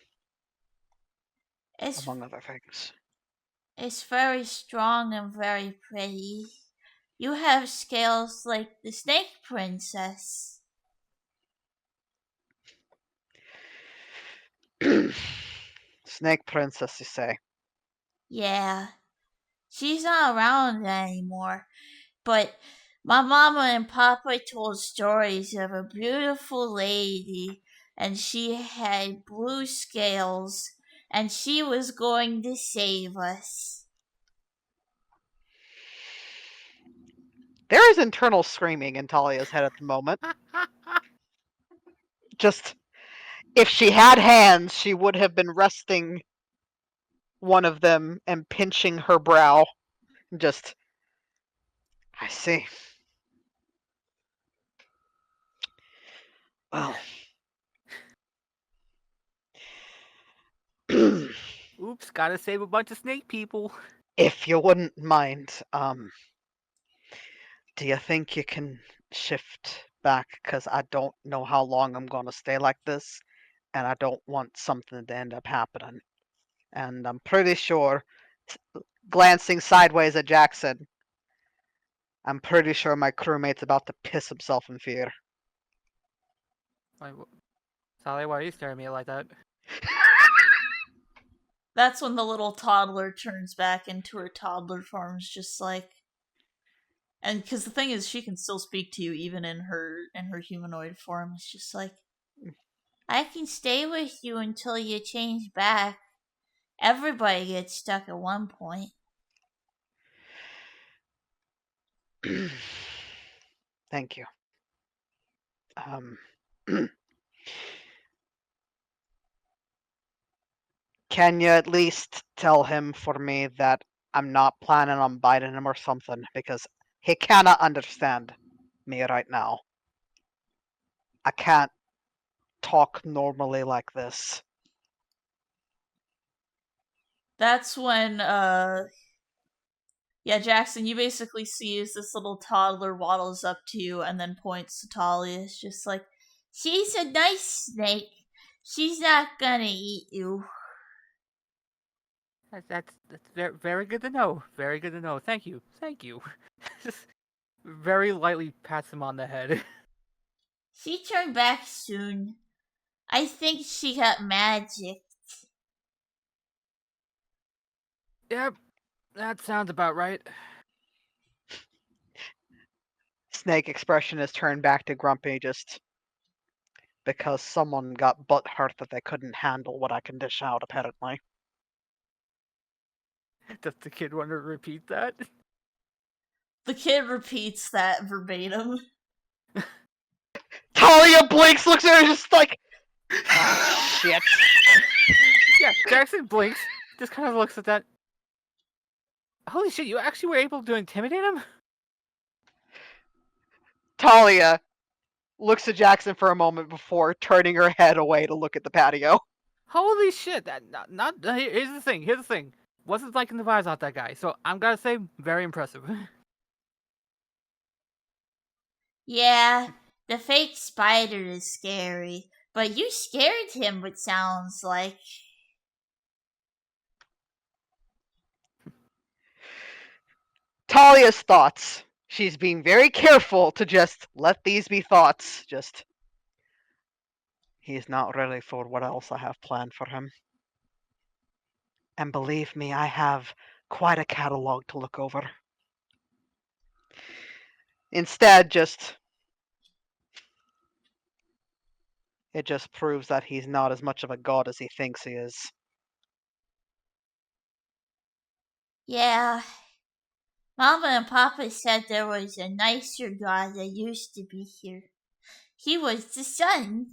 It's among other things. it's very strong and very pretty. You have scales like the snake princess. Snake princess, you say? Yeah, she's not around anymore, but my mama and papa told stories of a beautiful lady, and she had blue scales, and she was going to save us. There is internal screaming in Talia's head at the moment. Just, if she had hands, she would have been resting one of them and pinching her brow. Just, I see. Well, Oops, gotta save a bunch of snake people. if you wouldn't mind, do you think you can shift back? Because I don't know how long I'm going to stay like this, and I don't want something to end up happening. And I'm pretty sure, glancing sideways at Jackson, I'm pretty sure my crewmate's about to piss himself in fear. Sally, why are you staring at me like that? That's when the little toddler turns back into her toddler form, is just like, and because the thing is, she can still speak to you even in her humanoid form. It's just like, I can stay with you until you change back. Everybody gets stuck at one point. Thank you. Can you at least tell him for me that I'm not planning on biting him or something? Because He cannot understand me right now. I can't talk normally like this. That's when, yeah, Jackson, you basically see as this little toddler waddles up to you and then points to Talia. It's just like, she's a nice snake. She's not gonna eat you. That's very, very good to know. Very good to know. Thank you. Just very lightly pats him on the head. She turned back soon. I think she got magic. Yep, that sounds about right. Snake expression is turned back to grumpy just because someone got butt hurt that they couldn't handle what I can dish out, apparently. Does the kid want to repeat that? The kid repeats that verbatim. Talia blinks, looks at her just like, ah, shit. Yeah, Jackson blinks, just kind of looks at that. Holy shit, you actually were able to intimidate him? Talia looks at Jackson for a moment before turning her head away to look at the patio. Holy shit, that not here's the thing. Wasn't liking the vibes off that guy, so I'm gonna say very impressive. Yeah, the fake spider is scary, but you scared him, it sounds like. Talia's thoughts. She's being very careful to just let these be thoughts. Just, he's not ready for what else I have planned for him. And believe me, I have quite a catalog to look over. Instead, it just proves that he's not as much of a god as he thinks he is. Yeah. Mama and Papa said there was a nicer god that used to be here. He was the sun.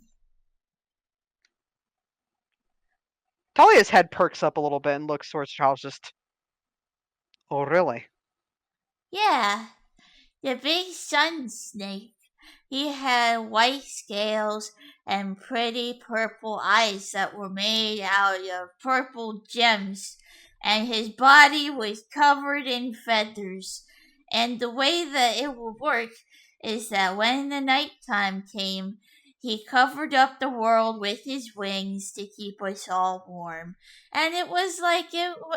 Talia's head perks up a little bit and looks towards Charles just, oh really? Yeah, the big sun snake. He had white scales and pretty purple eyes that were made out of purple gems, and his body was covered in feathers. And the way that it would work is that when the nighttime came, he covered up the world with his wings to keep us all warm. And it was like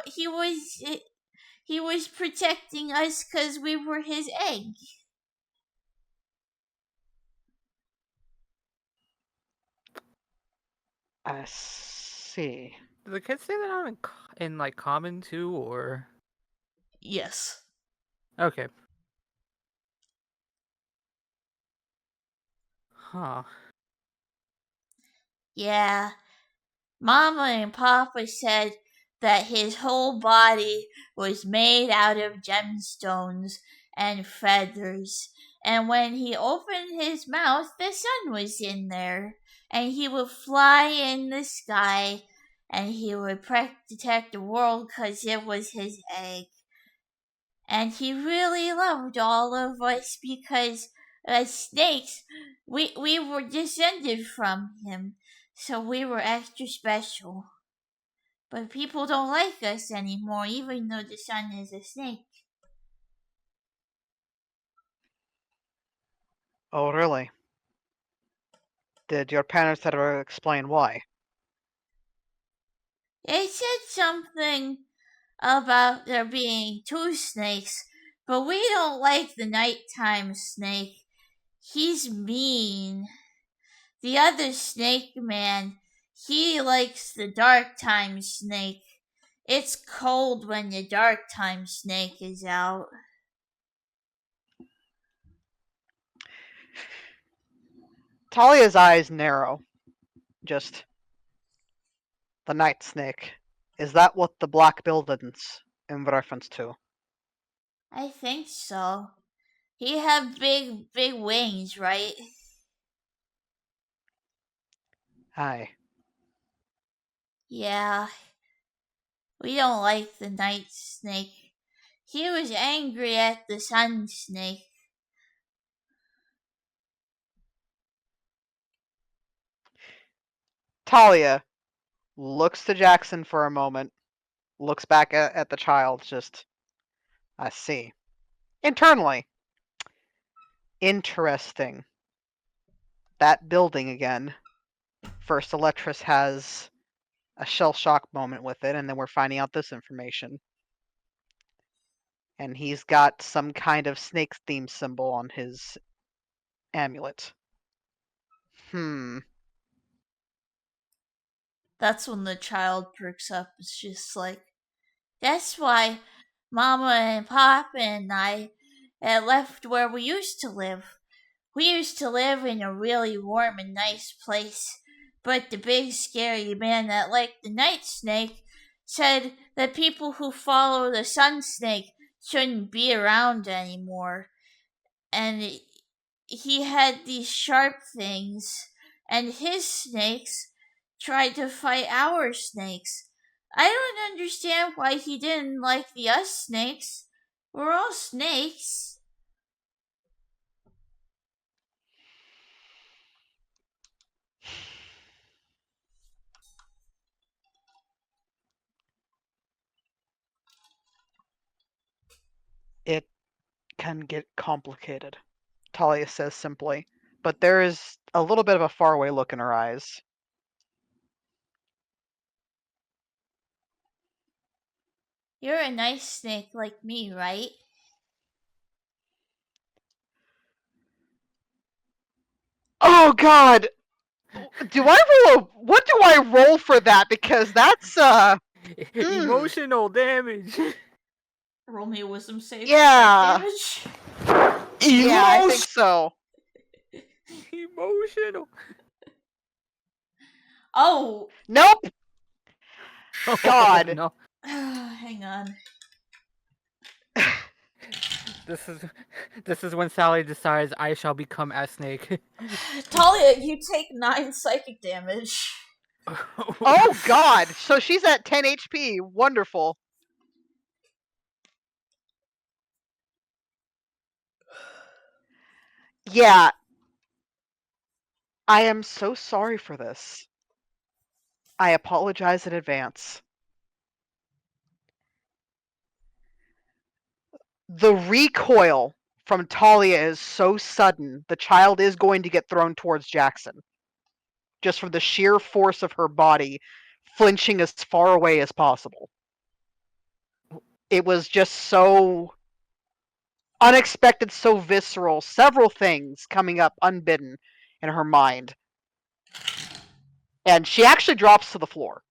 he was protecting us because we were his egg. I see. Did the kid say that out in like common too, or Yes. okay? Huh. Yeah. Mama and Papa said that his whole body was made out of gemstones and feathers. And when he opened his mouth, the sun was in there. And he would fly in the sky. And he would protect the world because it was his egg. And he really loved all of us because as snakes, we were descended from him. So we were extra special. But people don't like us anymore, even though the sun is a snake. Oh really? Did your parents ever explain why? They said something about there being two snakes, but we don't like the nighttime snake. He's mean. The other snake man, he likes the dark time snake. It's cold when the dark time snake is out. Talia's eyes narrow. Just, the night snake. Is that what the black buildings in reference to? I think so. He have big wings, right? Aye. Yeah. We don't like the night snake. He was angry at the sun snake. Talia looks to Jackson for a moment, looks back at the child, just, I see. Internally. Interesting. That building again. First, Electrus has a shell shock moment with it, and then we're finding out this information. And he's got some kind of snake theme symbol on his amulet. That's when the child perks up. It's just like, that's why Mama and Papa and I left where we used to live. We used to live in a really warm and nice place, but the big scary man that liked the night snake said that people who follow the sun snake shouldn't be around anymore. And he had these sharp things, and his snakes tried to fight our snakes. I don't understand why he didn't like the us snakes. We're all snakes. It can get complicated, Talia says simply, but there is a little bit of a faraway look in her eyes. You're a nice snake like me, right? Oh God! What do I roll for that? Because that's Emotional damage. Roll me a wisdom save Yeah. for psych damage. Yeah, I think so. Emotional. Oh, Nope. Oh, God. no. hang on. This is when Sally decides I shall become a snake. Talia, you take 9 psychic damage. Oh God! So she's at 10 HP. Wonderful. Yeah. I am so sorry for this. I apologize in advance. The recoil from Talia is so sudden, the child is going to get thrown towards Jackson. Just from the sheer force of her body flinching as far away as possible. It was just so unexpected, so visceral, several things coming up unbidden in her mind. And she actually drops to the floor.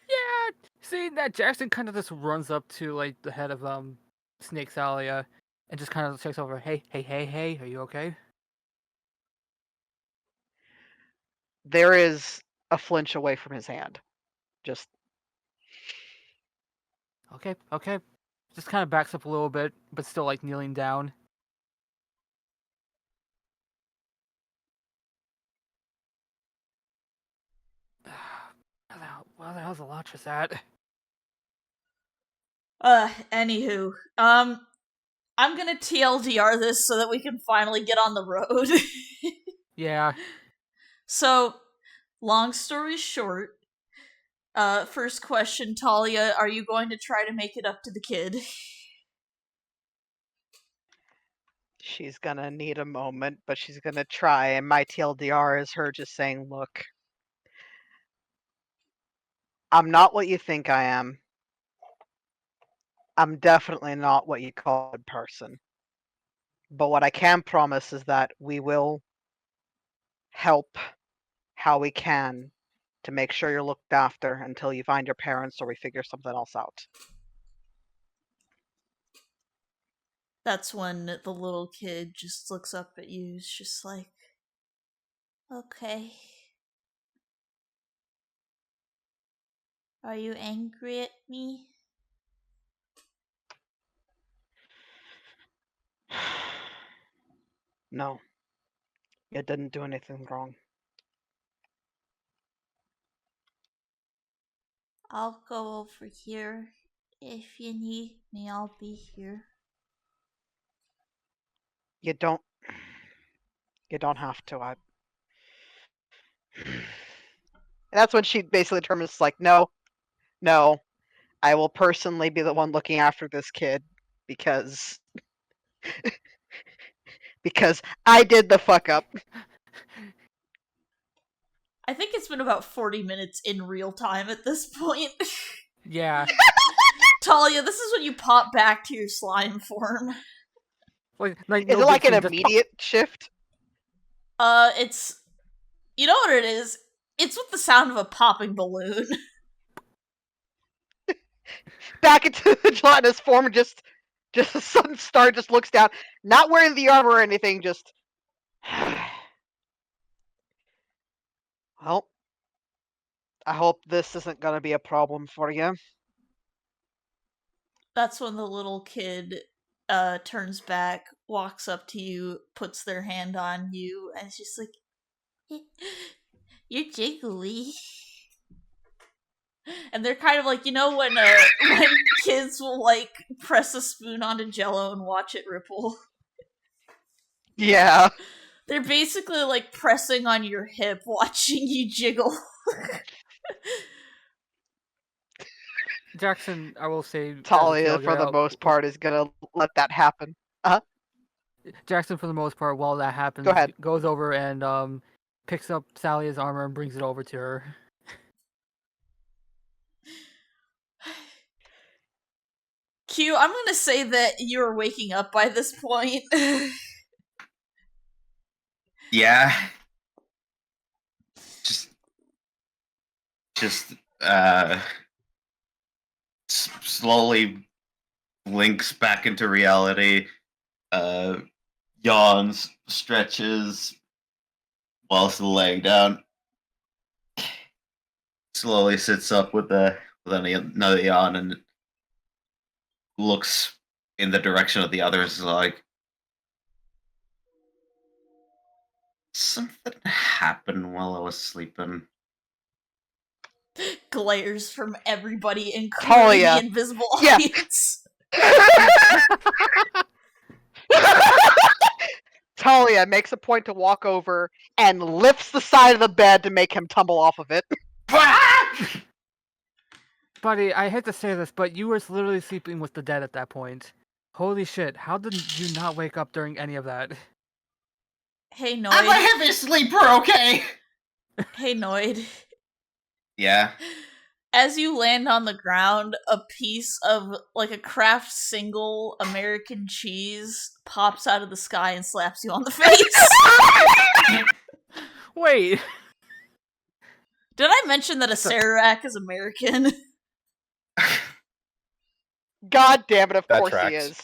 Yeah, seeing that Jackson kind of just runs up to like the head of Snake Salia and just kind of checks over. Hey, are you okay? There is a flinch away from his hand. Just Okay. Just kind of backs up a little bit, but still like kneeling down. Well, the hell's Elatris at? Anywho, I'm gonna TLDR this so that we can finally get on the road. Yeah. So, long story short, first question, Talia, are you going to try to make it up to the kid? she's gonna need a moment, but she's gonna try. And my TLDR is her just saying, "Look, I'm not what you think I am. I'm definitely not what you call a good person. But what I can promise is that we will help how we can to make sure you're looked after until you find your parents or we figure something else out." That's when the little kid just looks up at you, it's just like, okay. Are you angry at me? No, you didn't do anything wrong. I'll go over here. If you need me, I'll be here. You don't have to. And that's when she basically determines, like, no, I will personally be the one looking after this kid because I did the fuck up. I think it's been about 40 minutes in real time at this point. Yeah. Talia, this is when you pop back to your slime form. Like Is no it like big an thing, just immediate shift? It's... You know what it is? It's with the sound of a popping balloon. Back into the gelatinous form, just a sudden star just looks down, not wearing the armor or anything, just... Well, I hope this isn't gonna be a problem for you. That's when the little kid turns back, walks up to you, puts their hand on you, and it's just like, you're jiggly. And they're kind of like, you know when kids will like press a spoon onto Jello and watch it ripple? Yeah. They're basically like pressing on your hip, watching you jiggle. Jackson, I will say, as a Talia, for tailgater, the most part, is gonna let that happen. Jackson, for the most part, while that happens, Go ahead. goes over and picks up Sally's armor and brings it over to her. Q, I'm gonna say that you're waking up by this point. Yeah. Just slowly blinks back into reality, yawns, stretches while still laying down, slowly sits up with another yawn and looks in the direction of the others like, something happened while I was sleeping. Glares from everybody, including Talia. the invisible Yeah. audience. Talia makes a point to walk over and lifts the side of the bed to make him tumble off of it. Buddy, I hate to say this, but you were literally sleeping with the dead at that point. Holy shit, how did you not wake up during any of that? Hey, I'm a Noid. heavy sleeper, okay? Hey, Noid. Yeah. As you land on the ground, a piece of, like, a Kraft single American cheese pops out of the sky and slaps you on the face. Wait! Did I mention that a Sararak is American? God damn it, of That course he tracks. is.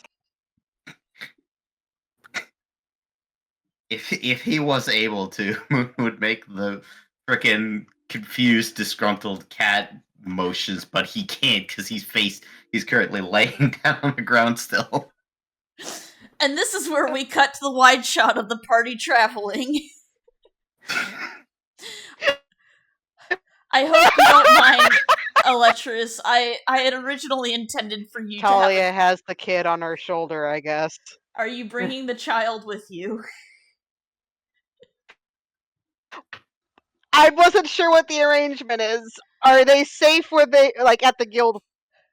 If he was able to, would make the frickin' confused, disgruntled cat motions, but he can't because he's currently laying down on the ground still. And this is where we cut to the wide shot of the party traveling. I hope you don't mind, Electrus. I had originally intended for you to Talia have... has the kid on her shoulder, I guess. Are you bringing the child with you? I wasn't sure what the arrangement is. Are they safe where they, like, at the guild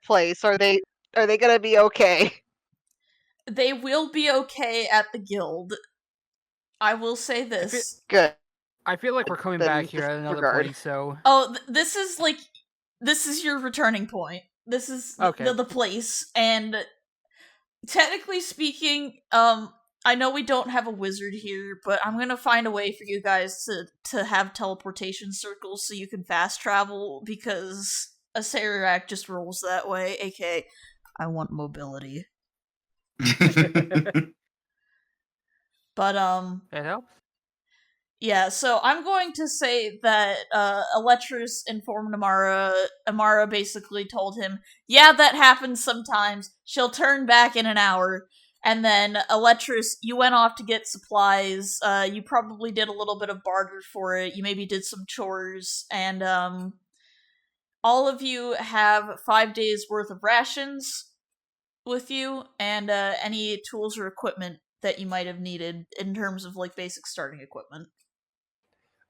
place? Are they gonna be okay? They will be okay at the guild. I will say this. Good. I feel like we're coming Then back here at another disregard. point, so... Oh, this is your returning point. This is Okay. the place, and technically speaking, I know we don't have a wizard here, but I'm gonna find a way for you guys to have teleportation circles so you can fast travel, because a Sararak just rolls that way, aka, I want mobility. But, It helps? yeah, so I'm going to say that Electrus informed Amara. Amara basically told him, yeah, that happens sometimes. She'll turn back in an hour. And then, Electrus, you went off to get supplies. You probably did a little bit of barter for it. You maybe did some chores. And all of you have 5 days worth of rations with you, and any tools or equipment that you might have needed in terms of like basic starting equipment.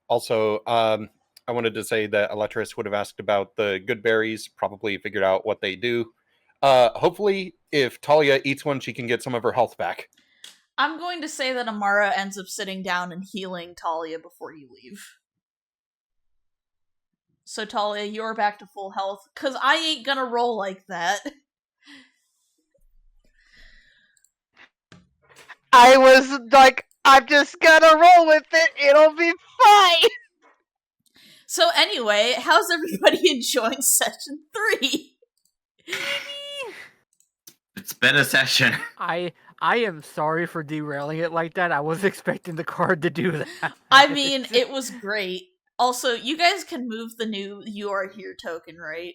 Also, I wanted to say that Electrus would have asked about the good berries, probably figured out what they do. Hopefully, if Talia eats one, she can get some of her health back. I'm going to say that Amara ends up sitting down and healing Talia before you leave. So Talia, you're back to full health, cause I ain't gonna roll like that. I was like, I'm just gonna roll with it. It'll be fine. So anyway, how's everybody enjoying session 3? It's been a session. I am sorry for derailing it like that. I was expecting the card to do that. I mean, it was great. Also, you guys can move the new "You Are Here" token, right?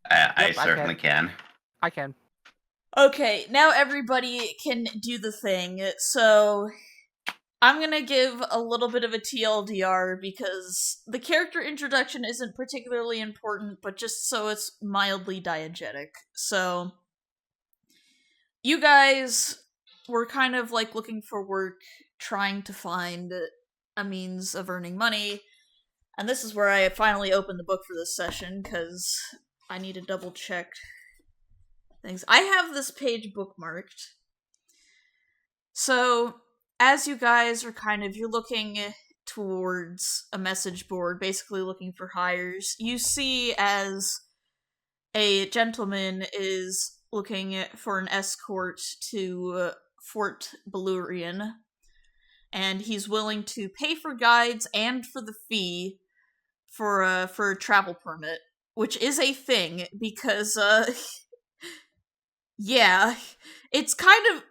I Yep, I certainly can. I can. Okay, now everybody can do the thing. So, I'm gonna give a little bit of a TLDR because the character introduction isn't particularly important, but just so it's mildly diegetic. So, you guys were kind of like looking for work, trying to find a means of earning money, and this is where I finally opened the book for this session because I need to double check things. I have this page bookmarked. So, as you guys are you're looking towards a message board, basically looking for hires, you see as a gentleman is looking for an escort to Fort Belurian, and he's willing to pay for guides and for the fee for a travel permit, which is a thing because yeah, it's kind of,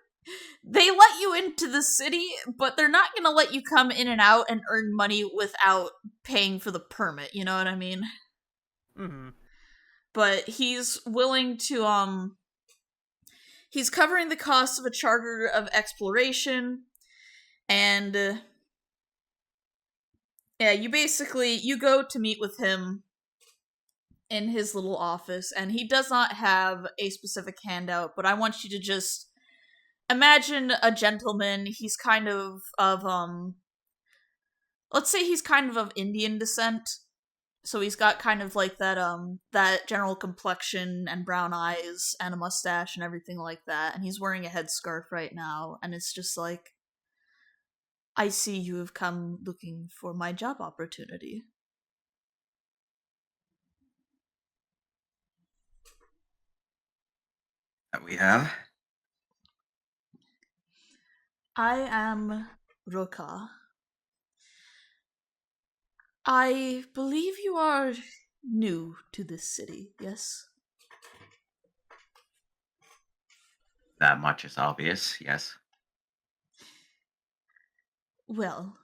they let you into the city, but they're not gonna let you come in and out and earn money without paying for the permit, you know what I mean? Mm-hmm. But he's willing to he's covering the cost of a charter of exploration, and yeah, you go to meet with him in his little office, and he does not have a specific handout, but I want you to just imagine a gentleman. He's kind of let's say he's kind of Indian descent. So he's got kind of like that general complexion and brown eyes and a mustache and everything like that, and he's wearing a headscarf right now, and it's just like, I see you have come looking for my job opportunity. That we have. I am Roka. I believe you are new to this city, yes? That much is obvious, yes. Well,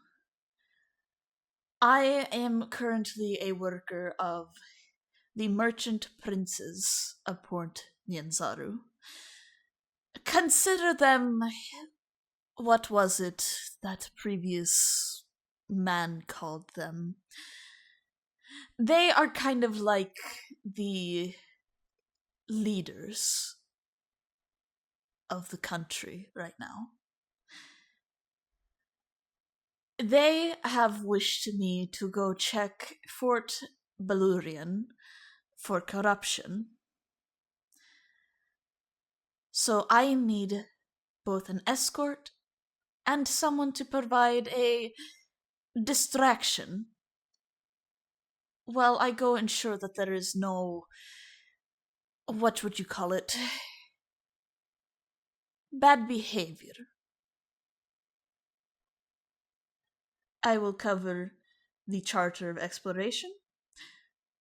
I am currently a worker of the merchant princes of Port Nyanzaru. Consider them, what was it that previous man called them? They are kind of like the leaders of the country right now. They have wished me to go check Fort Belurian for corruption. So I need both an escort and someone to provide a distraction while I go ensure that there is no, what would you call it, bad behavior. I will cover the charter of exploration,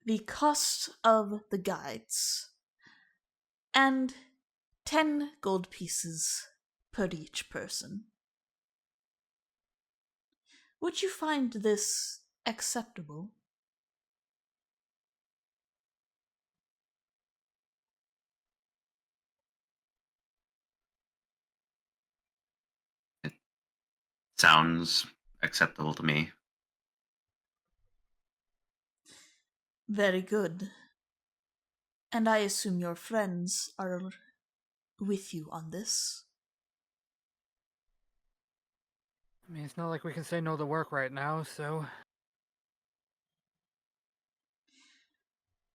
the cost of the guides, and 10 gold pieces per each person. Would you find this acceptable? Sounds acceptable to me. Very good. And I assume your friends are with you on this. I mean, it's not like we can say no to work right now, so...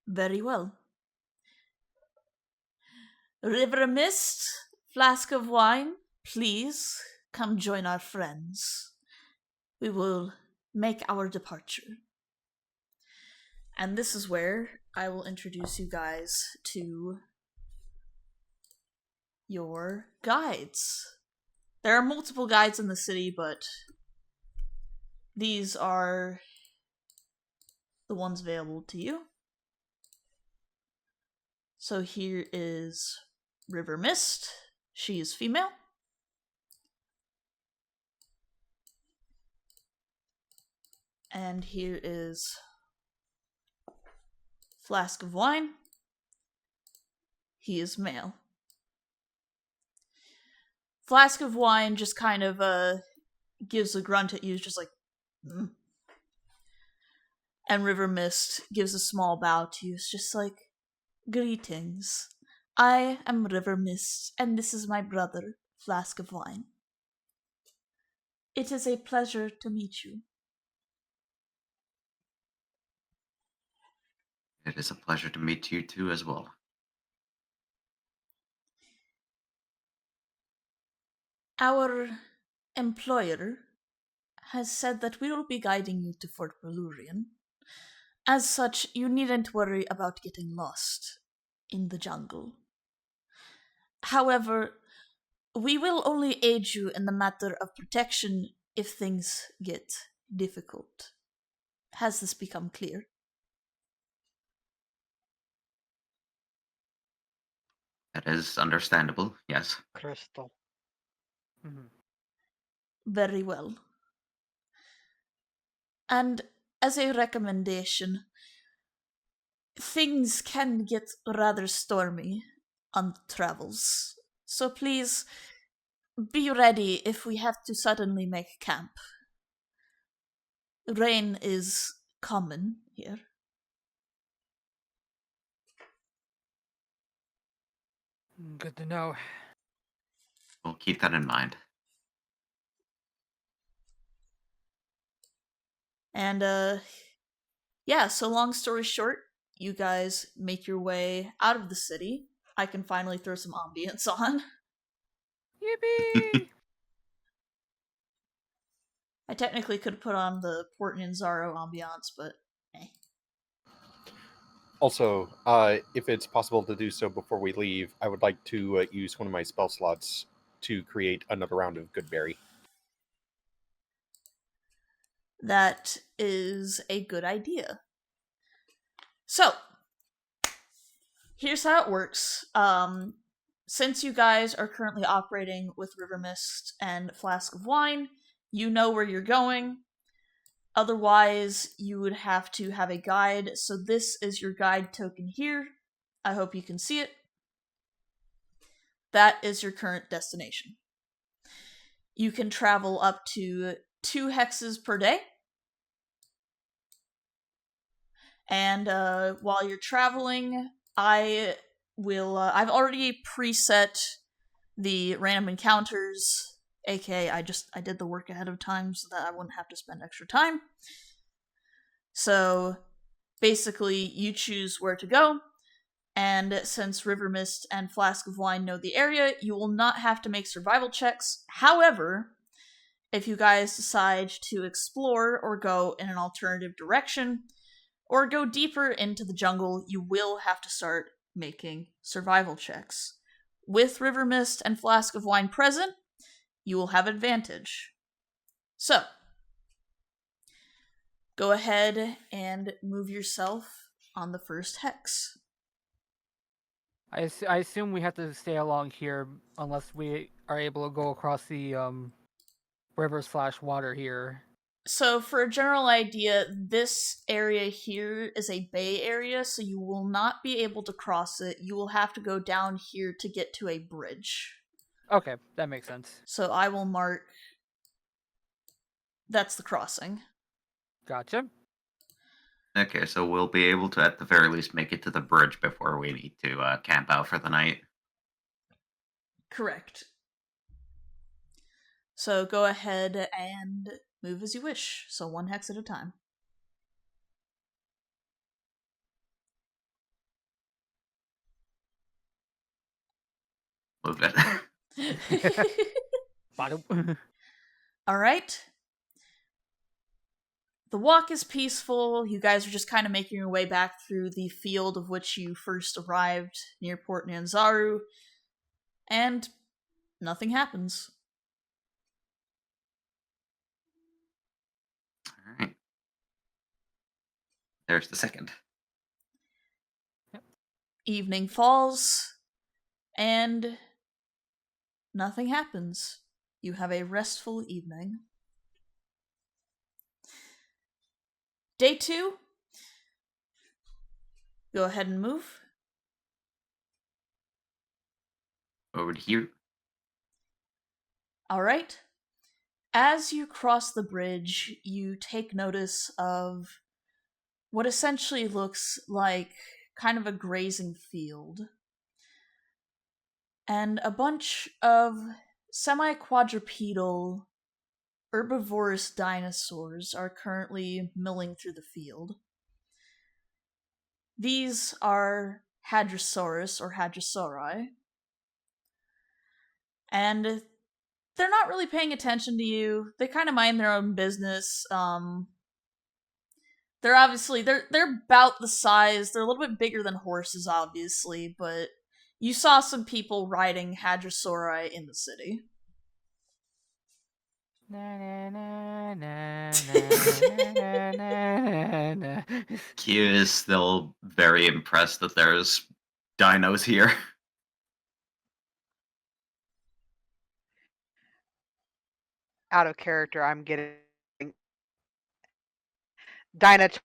Very well. River Mist, flask of wine, please come join our friends. We will make our departure. And this is where I will introduce you guys to your guides. There are multiple guides in the city, but these are the ones available to you. So here is River Mist. She is female. And here is Flask of Wine. He is male. Flask of Wine just kind of gives a grunt at you, just like, mm. And River Mist gives a small bow to you. It's just like, greetings. I am River Mist, and this is my brother, Flask of Wine. It is a pleasure to meet you. It is a pleasure to meet you too as well. Our employer has said that we will be guiding you to Fort Belurian. As such, you needn't worry about getting lost in the jungle. However, we will only aid you in the matter of protection if things get difficult. Has this become clear? That is understandable, yes. Crystal. Mhm. Very well. And as a recommendation, things can get rather stormy on travels. So please, be ready if we have to suddenly make camp. Rain is common here. Good to know. We'll keep that in mind. And, yeah, so long story short, you guys make your way out of the city. I can finally throw some ambience on. Yippee! I technically could put on the Port Ninzaro ambiance, but Also, if it's possible to do so before we leave, I would like to use one of my spell slots to create another round of Goodberry. that is a good idea. So, here's how it works. Since you guys are currently operating with River Mist and Flask of Wine, you know where you're going. Otherwise, you would have to have a guide. So this is your guide token here. I hope you can see it. That is your current destination. You can travel up to 2 hexes per day. And while you're traveling, I've already preset the random encounters, aka I did the work ahead of time so that I wouldn't have to spend extra time. So basically, you choose where to go, and since River Mist and Flask of Wine know the area, you will not have to make survival checks. However, if you guys decide to explore or go in an alternative direction, or go deeper into the jungle, you will have to start making survival checks. With River Mist and Flask of Wine present, you will have advantage. So, go ahead and move yourself on the first hex. I assume we have to stay along here unless we are able to go across the river/water here. So, for a general idea, this area here is a bay area, so you will not be able to cross it. You will have to go down here to get to a bridge. Okay, that makes sense. So, I will mark That's the crossing. Gotcha. Okay, so we'll be able to, at the very least, make it to the bridge before we need to camp out for the night. Correct. So go ahead and move as you wish. So 1 hex at a time. Move it. All right. The walk is peaceful. You guys are just kind of making your way back through the field of which you first arrived near Port Nanzaru, and nothing happens. All right. There's the second. Evening falls, and nothing happens. You have a restful evening. Day 2. Go ahead and move. Over to here. All right. As you cross the bridge, you take notice of what essentially looks like kind of a grazing field. And a bunch of semi-quadrupedal herbivorous dinosaurs are currently milling through the field. These are Hadrosaurus or Hadrosauri. And they're not really paying attention to you. They kind of mind their own business. They're obviously they're about the size. They're a little bit bigger than horses, obviously, but you saw some people riding Hadrosauri in the city. Q is still very impressed that there's dinos here. Out of character, I'm getting Dinotopia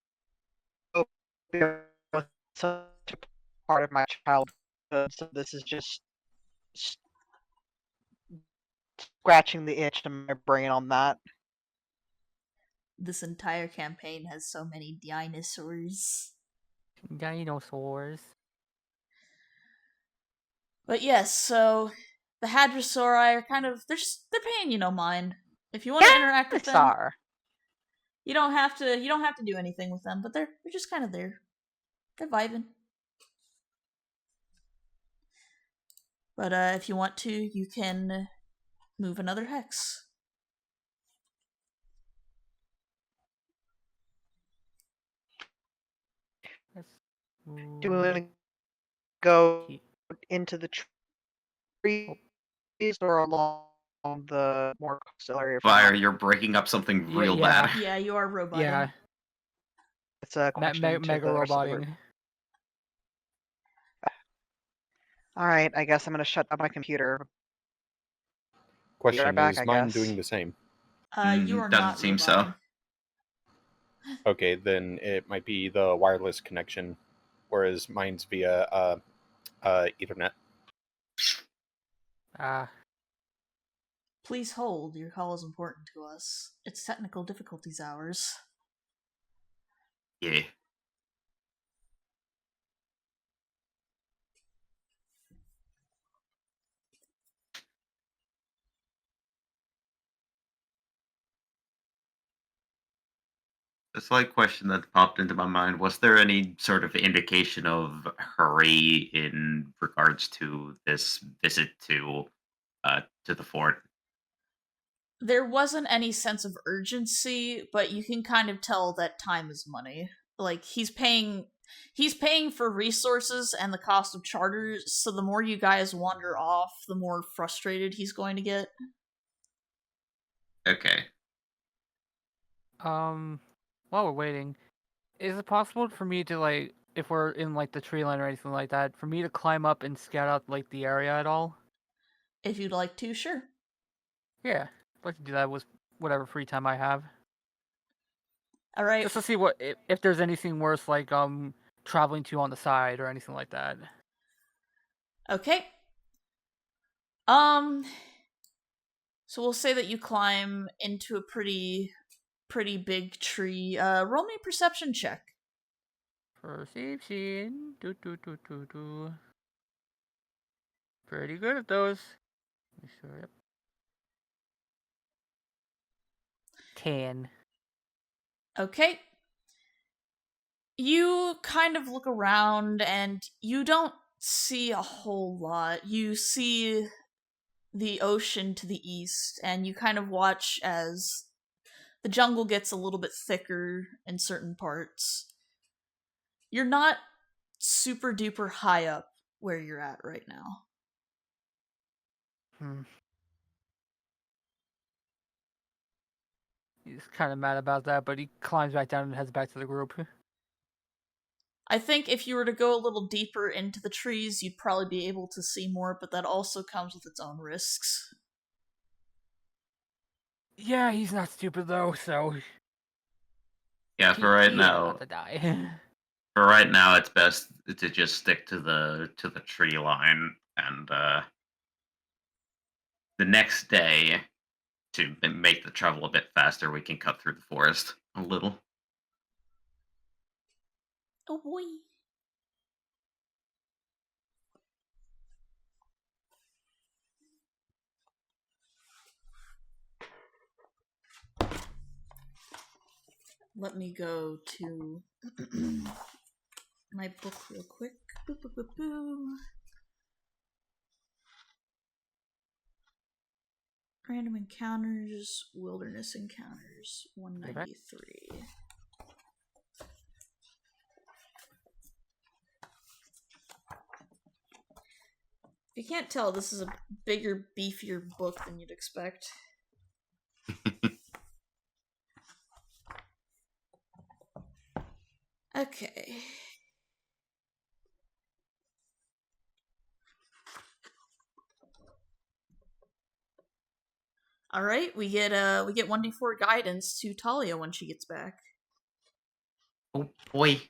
was such a part of my childhood, so this is just scratching the itch in my brain on that. This entire campaign has so many dinosaurs. Dinosaurs. But yes, so the Hadrosauri are kind of they're paying you no mind. If you want to interact with them, Dinosaur. you don't have to do anything with them, but they're just kind of there. They're vibing. But if you want to, you can move another hex. Do we want to go into the trees or along the more coastal area? Fire, you're breaking up something real Yeah. bad. Yeah, you are roboting. Yeah, It's a question to mega the rest of the roboting. group. All right, I guess I'm gonna shut down my computer. Question, right back, is I mine guess. doing the same? You are Doesn't not seem so. roboting. Okay, then it might be the wireless connection, whereas mine's via Ethernet. Please hold. Your call is important to us. It's technical difficulties hours. Yeah. A slight question that popped into my mind: was there any sort of indication of hurry in regards to this visit to the fort? There wasn't any sense of urgency, but you can kind of tell that time is money. Like he's paying for resources and the cost of charters, so the more you guys wander off, the more frustrated he's going to get. Okay. While we're waiting, is it possible for me to, like, if we're in, like, the tree line or anything like that, for me to climb up and scout out, like, the area at all? If you'd like to, sure. Yeah, I'd like to do that with whatever free time I have. All right. Just to see what if there's anything worth, like, traveling to on the side or anything like that. Okay. So we'll say that you climb into a pretty pretty big tree. Roll me a perception check. Perception. Do. Pretty good at those. Sure, yep. 10. Okay. You kind of look around and you don't see a whole lot. You see the ocean to the east, and you kind of watch as the jungle gets a little bit thicker in certain parts. You're not super duper high up where you're at right now. He's kind of mad about that, but he climbs back down and heads back to the group. I think if you were to go a little deeper into the trees, you'd probably be able to see more, but that also comes with its own risks. Yeah, he's not stupid though, so Yeah, for right he now, about to die. for right now, it's best to just stick to the tree line, and the next day, to make the travel a bit faster, we can cut through the forest a little. Oh boy. Let me go to my book real quick. Boo, boo, boo, boo. Random encounters, wilderness encounters, 193. If you can't tell, this is a bigger, beefier book than you'd expect. Okay. All right, we get 1d4 guidance to Talia when she gets back. Oh boy.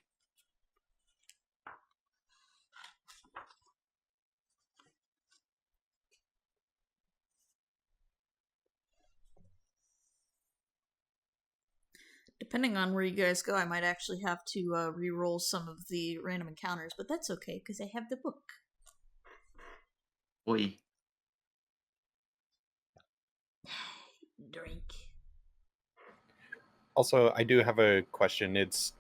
Depending on where you guys go, I might actually have to re-roll some of the random encounters, but that's okay because I have the book. Boy. Drink. Also, I do have a question. It's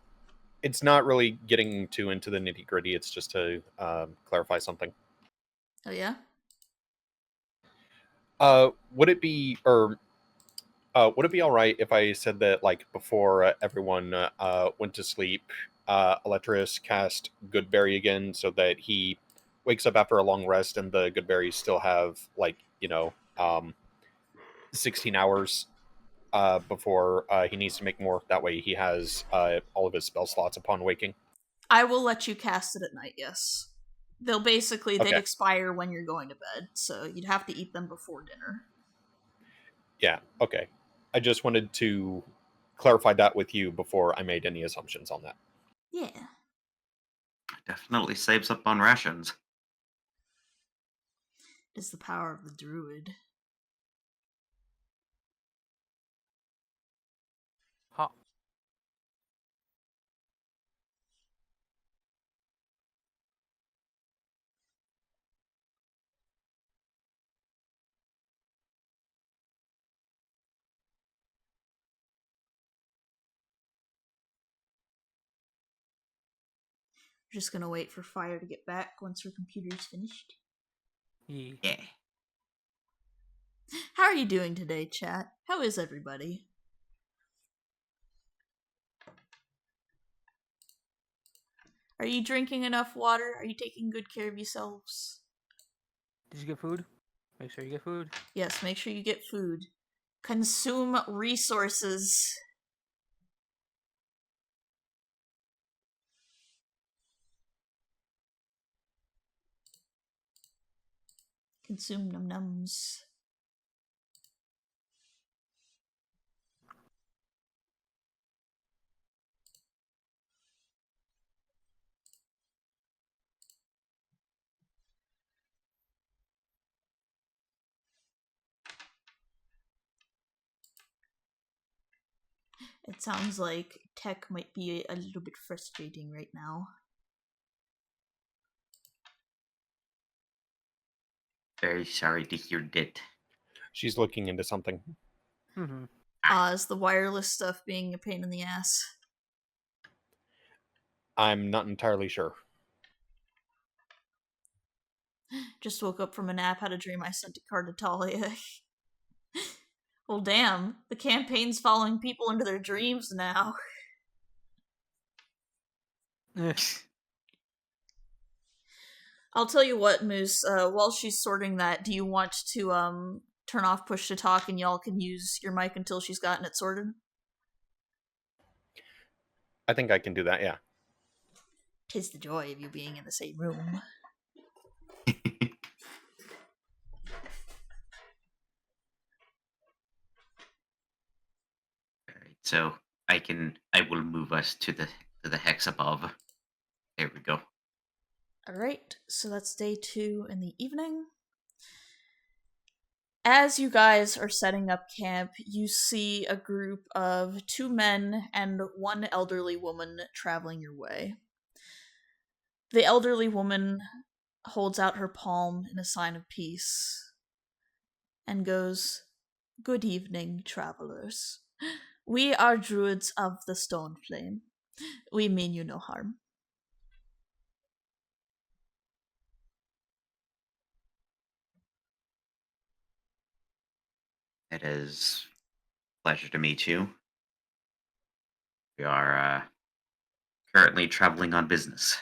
not really getting too into the nitty gritty. It's just to clarify something. Oh yeah. Would it be all right if I said that, like, before everyone went to sleep, Electrus cast Goodberry again, so that he wakes up after a long rest and the Goodberries still have, like, 16 hours before he needs to make more. That way he has all of his spell slots upon waking. I will let you cast it at night, yes. They'd Okay. expire when you're going to bed, so you'd have to eat them before dinner. Yeah, okay. I just wanted to clarify that with you before I made any assumptions on that. Yeah. Definitely saves up on rations. It's the power of the druid. Huh. We're just gonna wait for Fire to get back once her computer's finished. Yeah. How are you doing today, chat? How is everybody? Are you drinking enough water? Are you taking good care of yourselves? Did you get food? Make sure you get food. Yes, make sure you get food. Consume resources. Consume num-nums. It sounds like tech might be a little bit frustrating right now. Very sorry to hear that. She's looking into something. Mm-hmm. Is the wireless stuff being a pain in the ass? I'm not entirely sure. Just woke up from a nap, had a dream I sent a card to Talia. Well, damn, the campaign's following people into their dreams now. I'll tell you what, Moose, while she's sorting that, do you want to turn off push to talk and y'all can use your mic until she's gotten it sorted? I think I can do that, yeah. 'Tis the joy of you being in the same room. Alright, so I will move us to the hex above. There we go. Alright, so that's day 2 in the evening. As you guys are setting up camp, you see a group of 2 men and 1 elderly woman traveling your way. The elderly woman holds out her palm in a sign of peace and goes, "Good evening, travelers. We are Druids of the Stone Flame. We mean you no harm." It is a pleasure to meet you. We are currently traveling on business.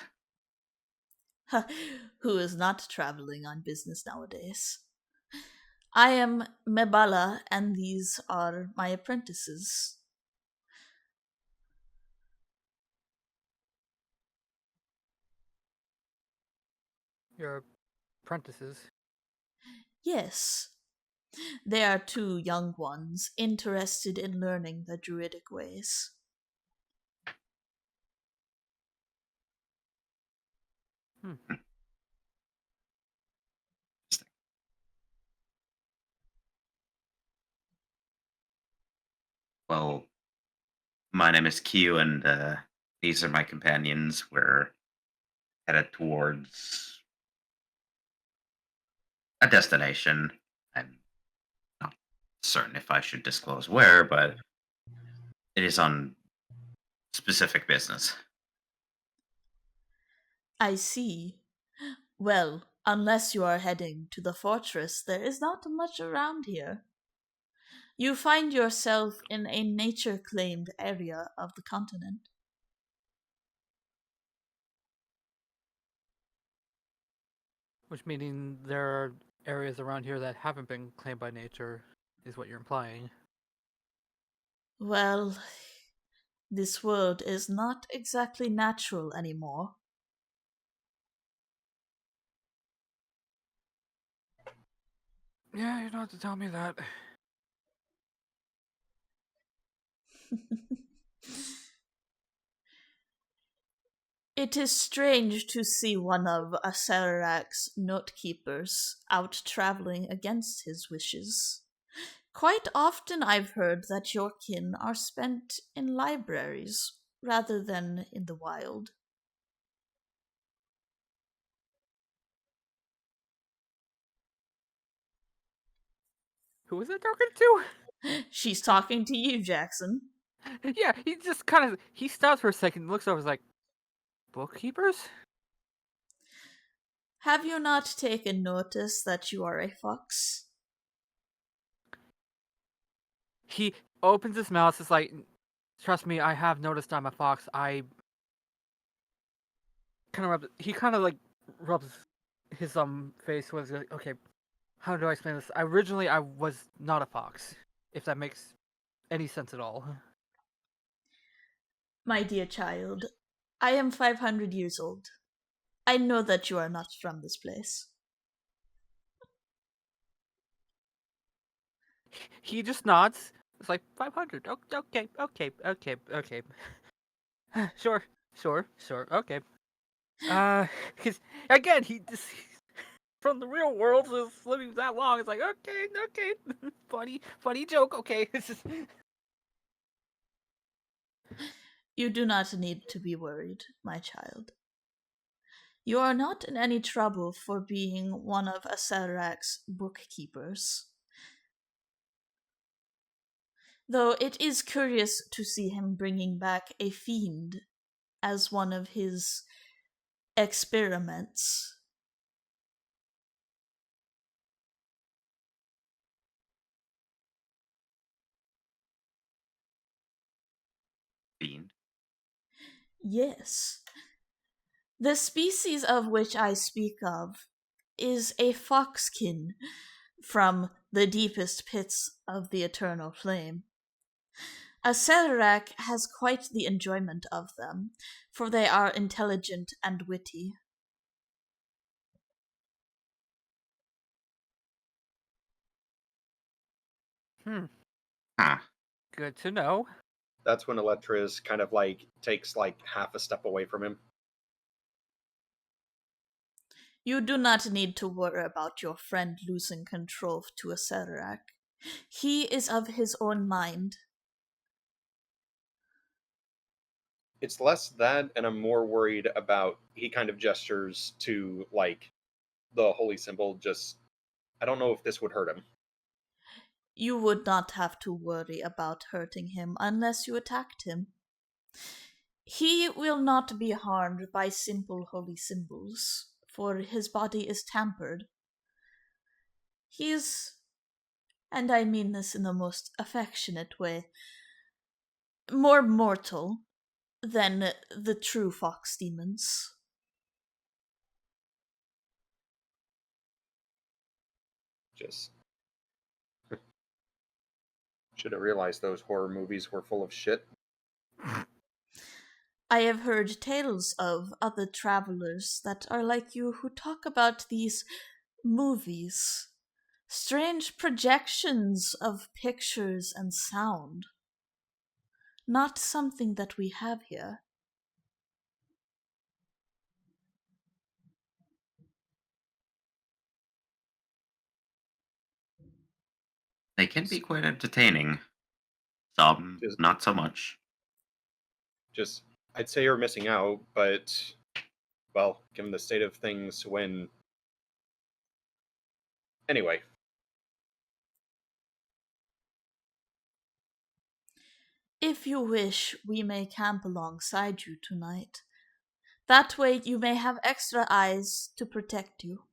Who is not traveling on business nowadays? I am Mebala, and these are my apprentices. Your apprentices. Yes, they are 2 young ones interested in learning the druidic ways. Well, my name is Q, and these are my companions. We're headed towards a destination. I'm not certain if I should disclose where, but it is on specific business. I see. Well, unless you are heading to the fortress, there is not much around here. You find yourself in a nature-claimed area of the continent. Which meaning there are areas around here that haven't been claimed by nature, is what you're implying. Well, this world is not exactly natural anymore. Yeah, you don't have to tell me that. It is strange to see one of Acerak's notekeepers out traveling against his wishes. Quite often I've heard that your kin are spent in libraries rather than in the wild. Who is it talking to? She's talking to you, Jackson. Yeah, he just kind of he stops for a second, looks over, is like, bookkeepers? Have you not taken notice that you are a fox? He opens his mouth, is like, trust me, I have noticed I'm a fox. I he kind of like rubs his face with like, okay, how do I explain this? Originally I was not a fox, if that makes any sense at all. My dear child, I am 500 years old. I know that you are not from this place. He just nods. It's like 500. Okay. Sure, okay. Because again, he just from the real world is living that long. It's like okay, funny joke. Okay, You do not need to be worried, my child. You are not in any trouble for being one of Acerak's bookkeepers. Though it is curious to see him bringing back a fiend as one of his experiments. Fiend. Yes. The species of which I speak of is a foxkin from the deepest pits of the eternal flame. Acerak has quite the enjoyment of them, for they are intelligent and witty. Huh. Good to know. That's when Eletris kind of like takes like half a step away from him. You do not need to worry about your friend losing control to Acerak. He is of his own mind. It's less that, and I'm more worried about. He kind of gestures to like the holy symbol. Just, I don't know if this would hurt him. You would not have to worry about hurting him unless you attacked him. He will not be harmed by simple holy symbols, for his body is tampered. He is, and I mean this in the most affectionate way, more mortal than the true fox demons. Just should have realized those horror movies were full of shit. I have heard tales of other travelers that are like you who talk about these movies, strange projections of pictures and sound. Not something that we have here. They can be quite entertaining. Some, Just- not so much. Just, I'd say you're missing out, but well, given the state of things when. Anyway, If you wish, we may camp alongside you tonight. That way you may have extra eyes to protect you.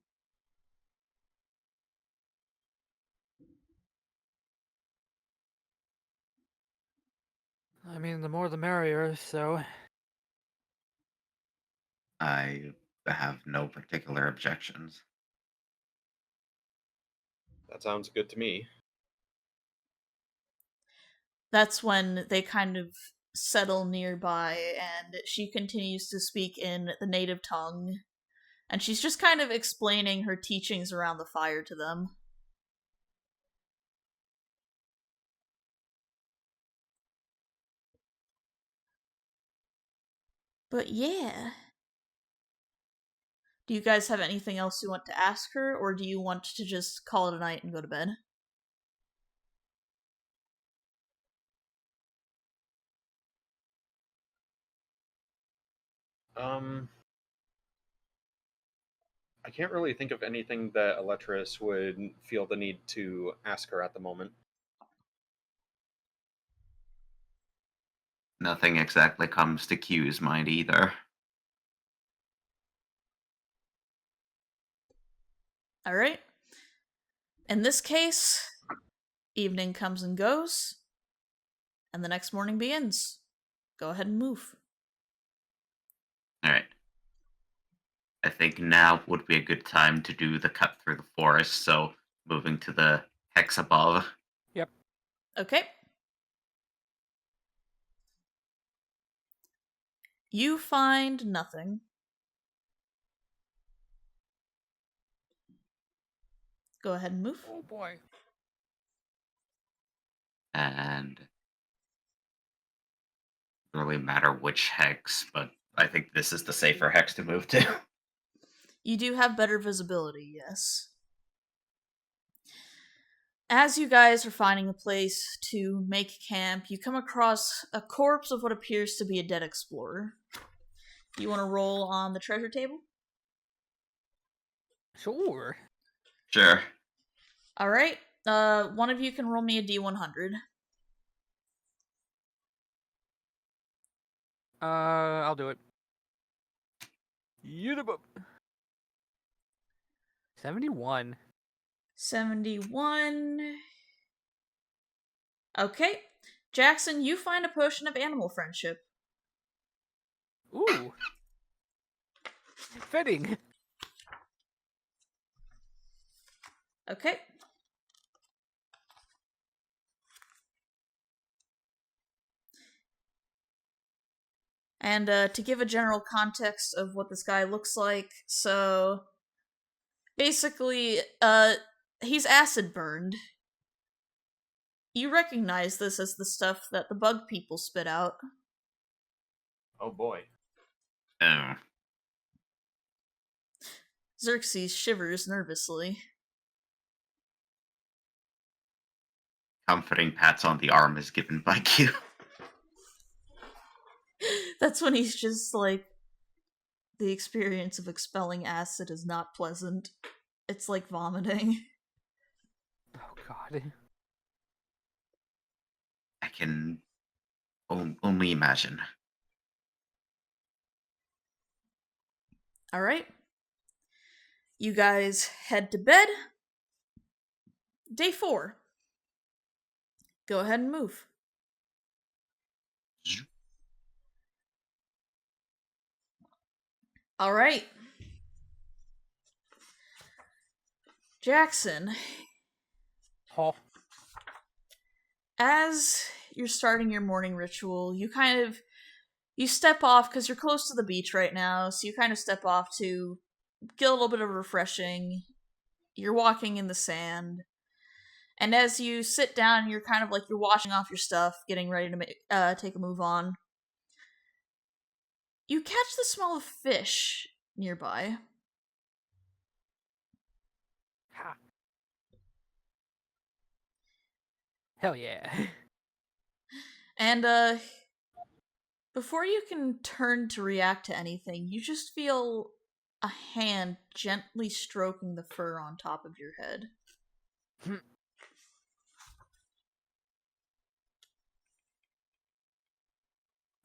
I mean, the more the merrier, so. I have no particular objections. that sounds good to me. That's when they kind of settle nearby, and she continues to speak in the native tongue. And she's just kind of explaining her teachings around the fire to them. But yeah. Do you guys have anything else you want to ask her, or do you want to just call it a night and go to bed? I can't really think of anything that Eletris would feel the need to ask her at the moment. Nothing exactly comes to Q's mind either. Alright. In this case, evening comes and goes, and the next morning begins. Go ahead and move. Alright. I think now would be a good time to do the cut through the forest, so moving to the hex above. Okay. You find nothing. Go ahead and move. Oh boy. And really matter which hex, but I think this is the safer hex to move to. You do have better visibility, yes. As you guys are finding a place to make camp, you come across a corpse of what appears to be a dead explorer. You want to roll on the treasure table? Sure. Sure. All right. One of you can roll me a D100. I'll do it. YouTube. 71. 71. Okay. Jackson, you find a potion of animal friendship. Ooh. Fitting. Okay. And to give a general context of what this guy looks like, so basically, he's acid burned. You recognize this as the stuff that the bug people spit out. Oh boy. Oh. Xerxes shivers nervously. Comforting pats on the arm is given by Q. That's when he's just like, the experience of expelling acid is not pleasant. It's like vomiting. Oh god. I can only imagine. Alright. You guys head to bed. Day 4. Go ahead and move. Alright. Jackson, Oh. as you're starting your morning ritual, you step off because you're close to the beach right now, so you kind of step off to get a little bit of refreshing. You're walking in the sand, and as you sit down, you're kind of like you're washing off your stuff, getting ready to take a move on. You catch the smell of fish nearby. Ha. Hell yeah. And before you can turn to react to anything, you just feel a hand gently stroking the fur on top of your head.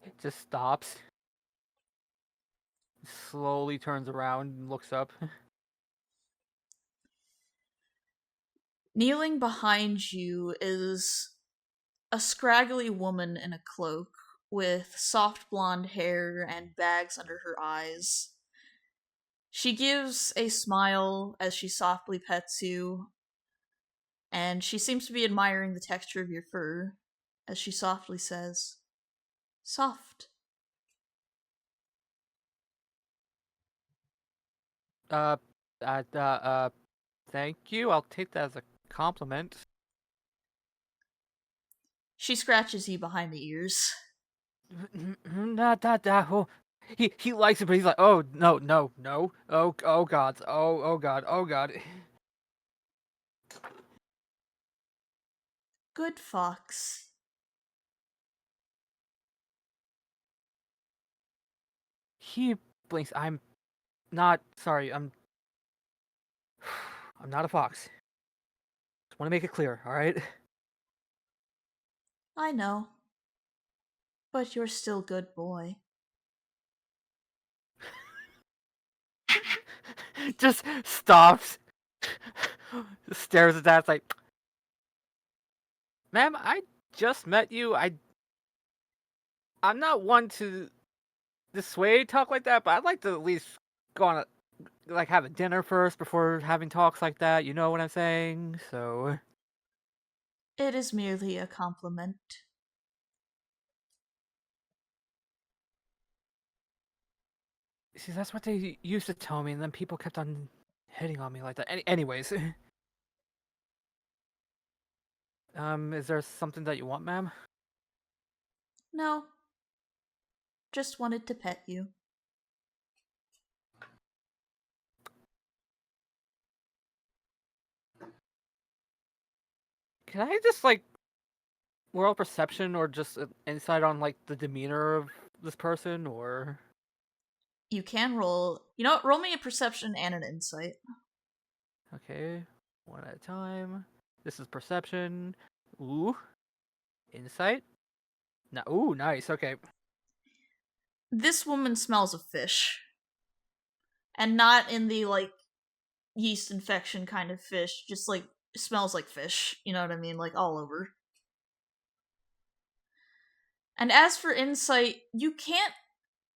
It just stops. Slowly turns around and looks up. Kneeling behind you is a scraggly woman in a cloak with soft blonde hair and bags under her eyes. She gives a smile as she softly pets you, and she seems to be admiring the texture of your fur as she softly says, "Soft." Uh, thank you. I'll take that as a compliment. She scratches you behind the ears. Oh. He likes it, but he's like, oh no. Oh god. Oh god. Good fox. He blinks. I'm not sorry. I'm not a fox. Just want to make it clear, all right? I know. But you're still good boy. Just stops. Just stares at that. It's like, ma'am, I just met you. I'm not one to dissuade talk like that, but I'd like to at least go on like have a dinner first before having talks like that. You know what I'm saying? So It is merely a compliment. see, that's what they used to tell me, and then people kept on hitting on me like that. Anyways, is there something that you want, ma'am? No. Just wanted to pet you. Can I just like roll perception or just insight on like the demeanor of this person, or You can roll. You know what? Roll me a perception and an insight. okay, one at a time. This is perception. Ooh, insight. No, ooh, nice. Okay. This woman smells of fish. And not in the, like, yeast infection kind of fish, just, like, smells like fish. You know what I mean? Like, all over. And as for insight, you can't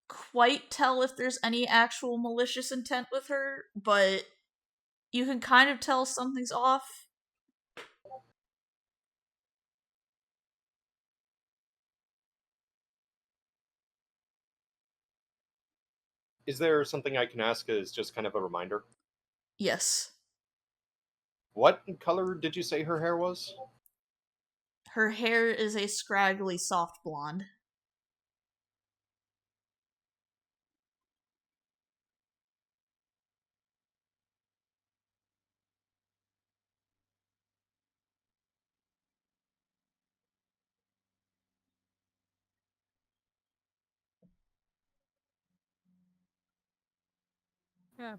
quite tell if there's any actual malicious intent with her, but you can kind of tell something's off. Is there something I can ask as just kind of a reminder? Yes. What color did you say her hair was? Her hair is a scraggly soft blonde. Yeah.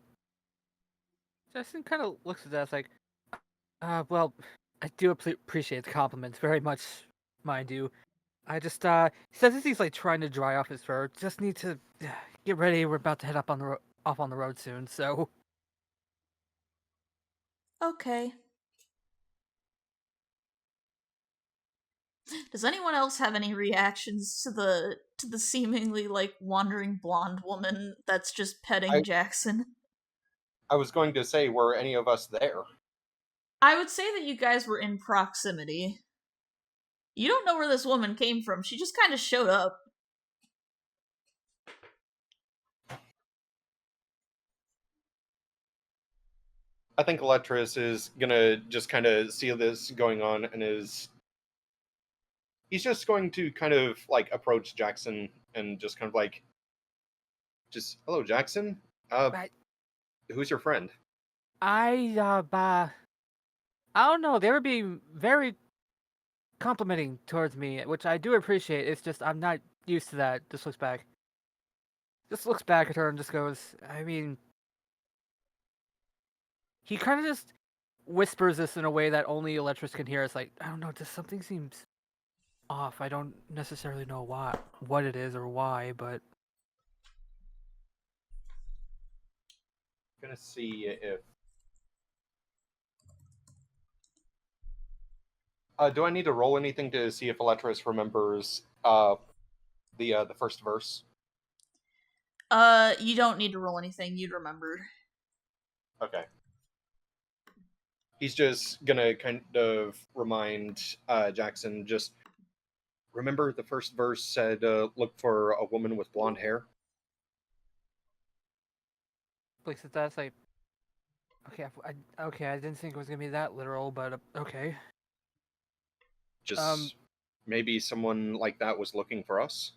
Justin kind of looks at that like, well, I do appreciate the compliments very much, mind you. I just, says as he's like trying to dry off his fur, just need to get ready. We're about to head up on the off on the road soon, so. Okay. Does anyone else have any reactions to the seemingly like wandering blonde woman that's just petting Jackson? I was going to say, were any of us there? I would say that you guys were in proximity. You don't know where this woman came from. She just kind of showed up. I think Electris is gonna just kind of see this going on and he's just going to kind of like approach Jackson and just kind of like, just hello, Jackson. Right. Who's your friend? I don't know. They were being very complimenting towards me, which I do appreciate. It's just I'm not used to that. Just looks back at her and just goes, I mean, he kind of just whispers this in a way that only Electris can hear. It's like, I don't know, just something seems off. I don't necessarily know what it is or why, but Gonna see if. Do I need to roll anything to see if Electris remembers the first verse? You don't need to roll anything. You'd remember. Okay. He's just gonna kind of remind Jackson, just remember the first verse said, look for a woman with blonde hair? looks at that. It's like, okay, I didn't think it was gonna be that literal, but okay. Just maybe someone like that was looking for us?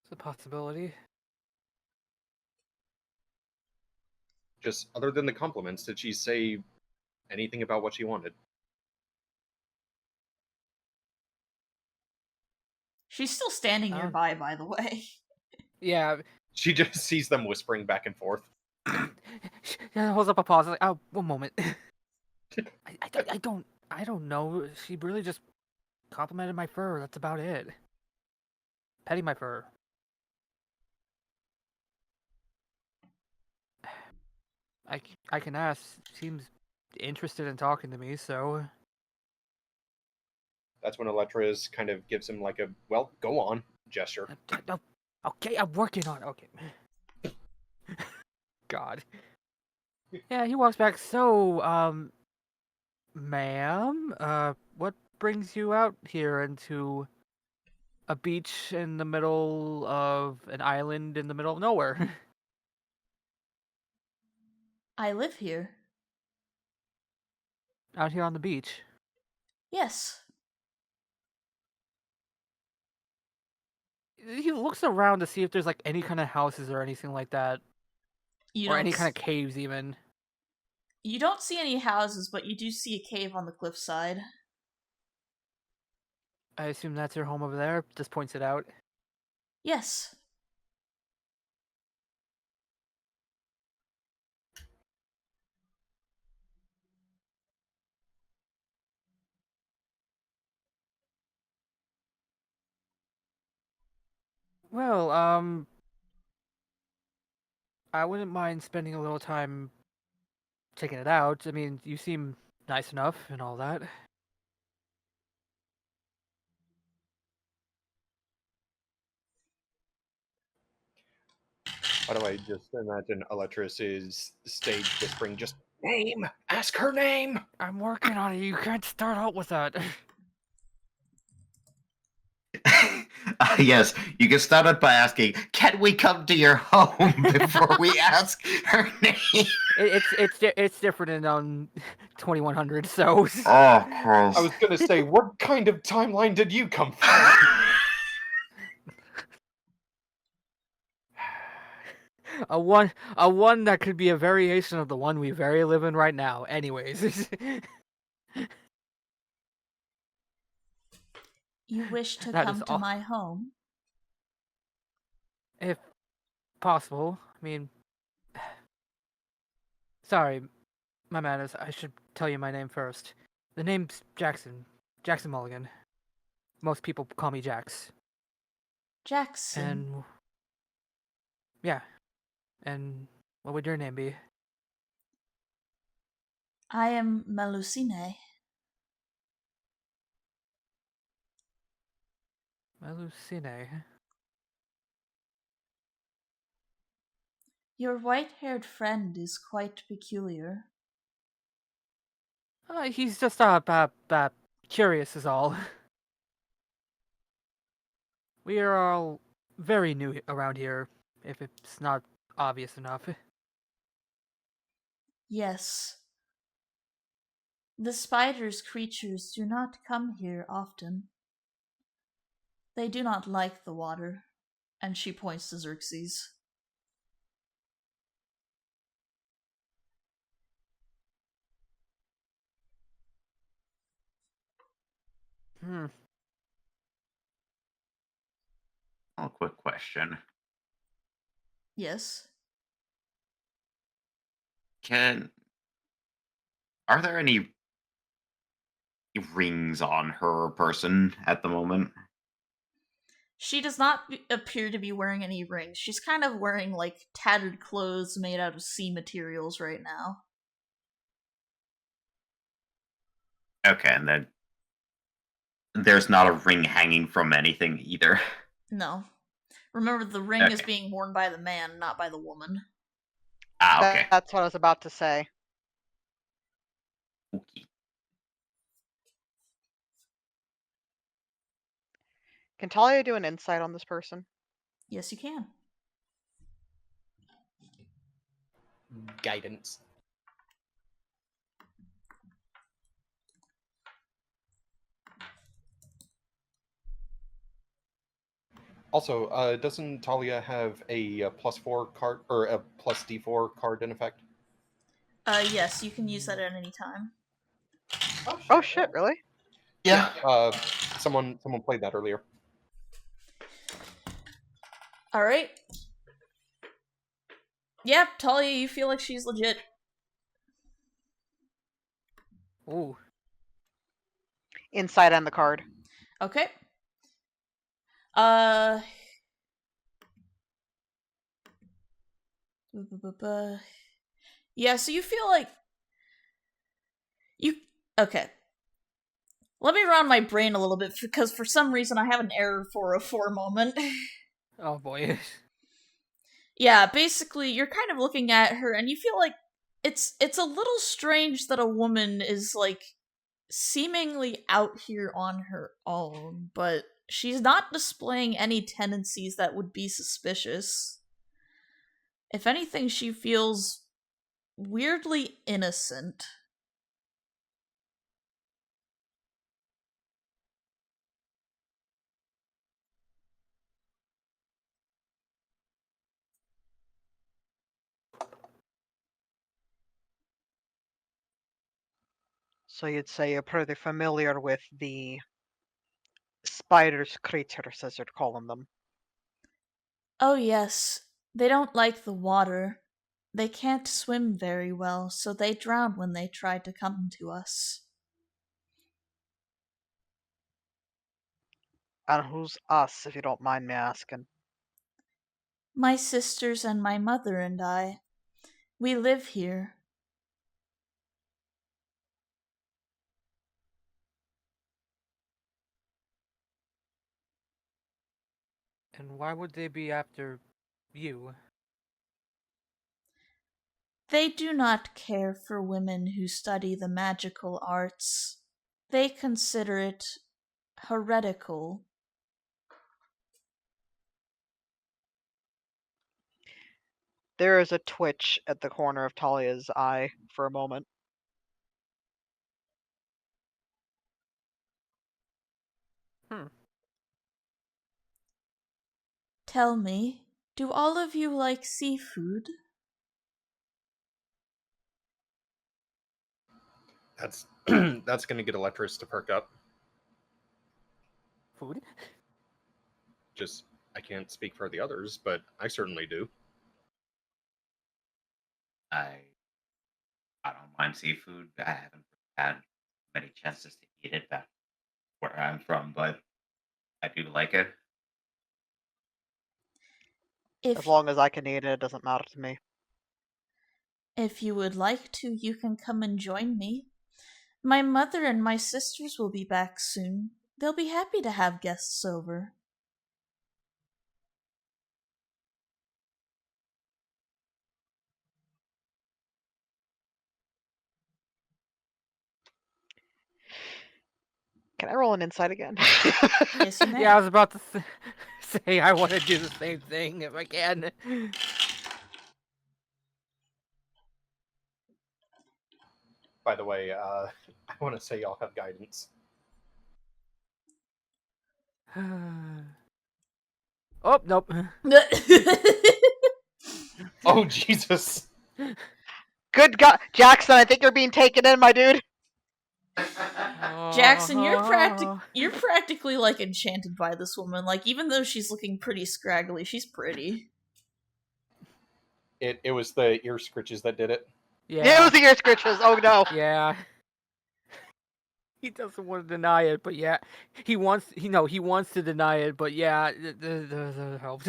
It's a possibility. Just other than the compliments, did she say anything about what she wanted? She's still standing nearby, by the way. Yeah. She just sees them whispering back and forth. Yeah, holds up a pause. Like, oh, one moment. I don't know. She really just complimented my fur. That's about it. Petting my fur. I can ask. Seems interested in talking to me, so. That's when Electris kind of gives him like a, well, go on gesture. Okay, I'm working on it. Okay. God. Yeah, he walks back. So, ma'am, what brings you out here into a beach in the middle of an island in the middle of nowhere? I live here. Out here on the beach. Yes. He looks around to see if there's like any kind of houses or anything like that, You or don't any kind of caves even. You don't see any houses, but you do see a cave on the cliffside. I assume that's your home over there. Just points it out. Yes. Well, I wouldn't mind spending a little time checking it out. I mean, you seem nice enough and all that. By the way, just imagine Electris' stage whispering, just name! Ask her name! I'm working on it. You can't start out with that. Yes, you can start out by asking, "Can we come to your home?" before we ask her name. It's different in 2100. So Oh, I Christ. was gonna say, what kind of timeline did you come from? a one that could be a variation of the one we very live in right now. Anyways. You wish to That is come to all. my home? If possible. I mean, sorry, my manners. I should tell you my name first. The name's Jackson. Jackson Mulligan. Most people call me Jax. Jackson. And yeah. And what would your name be? I am Melusine. Melusine. Your white-haired friend is quite peculiar. He's just curious is all. We are all very new around here, if it's not obvious enough. Yes. The spider's creatures do not come here often. They do not like the water. And she points to Xerxes. A quick question. Yes. Are there any rings on her person at the moment? She does not appear to be wearing any rings. She's kind of wearing, like, tattered clothes made out of sea materials right now. Okay, and then there's not a ring hanging from anything either. No. Remember, the ring is being worn by the man, not by the woman. Ah, okay. That's what I was about to say. Okay. Can Talia do an insight on this person? Yes, you can. Guidance. Also, doesn't Talia have a +4 card or a plus D4 card in effect? Yes, you can use that at any time. Oh shit, really? Yeah. Someone played that earlier. Alright. Yeah, Talia, you feel like she's legit. Ooh. Insight on the card. Okay. Yeah, so you feel like okay. Let me round my brain a little bit because for some reason I have an error for a moment. Oh boy. Yeah, basically you're kind of looking at her and you feel like it's a little strange that a woman is like seemingly out here on her own, but she's not displaying any tendencies that would be suspicious. If anything, she feels weirdly innocent. So you'd say you're pretty familiar with the spiders creatures, as you're calling them. Oh, yes. They don't like the water. They can't swim very well, so they drown when they try to come to us. And who's us, if you don't mind me asking? My sisters and my mother and I. We live here. And why would they be after you? They do not care for women who study the magical arts. They consider it heretical. There is a twitch at the corner of Talia's eye for a moment. Tell me, do all of you like seafood? That's that's gonna get Electris to perk up. Food? Just I can't speak for the others, but I certainly do. I don't mind seafood. I haven't had many chances to eat it back where I'm from, but I do like it. As long as I can eat it, it doesn't matter to me. If you would like to, you can come and join me. My mother and my sisters will be back soon. They'll be happy to have guests over. Can I roll an insight again? Yes, you may. Yeah, I was about to say I want to do the same thing if I can. By the way, I want to say y'all have guidance. Oh, nope. Oh Jesus! Good God, Jackson! I think you're being taken in, my dude. Jackson, you're practically like enchanted by this woman. Like, even though she's looking pretty scraggly, she's pretty. It was the ear scritches that did it. Yeah, it was the ear scritches. Oh no. Yeah. He doesn't want to deny it, but yeah, he wants to deny it, but yeah, the help.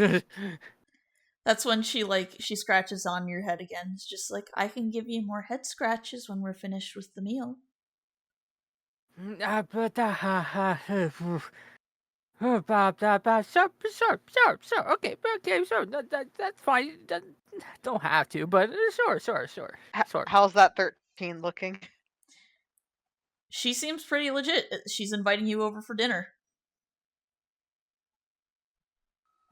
That's when she scratches on your head again. It's just like, I can give you more head scratches when we're finished with the meal. Sure. Okay, sure. That's fine. Don't have to, but sure. How's that 13 looking? She seems pretty legit. She's inviting you over for dinner.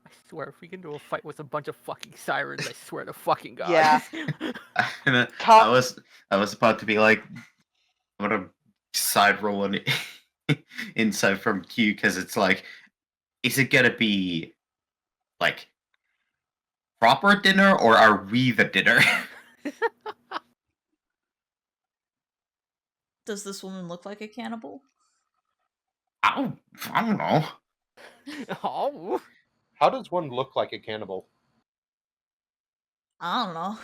I swear, if we can do a fight with a bunch of fucking sirens, I swear to fucking God. Yeah. I was about to be like, I'm gonna side roll an insight from Q because it's like, is it gonna be like proper dinner or are we the dinner? Does this woman look like a cannibal? I don't know. Oh. How does one look like a cannibal? I don't know.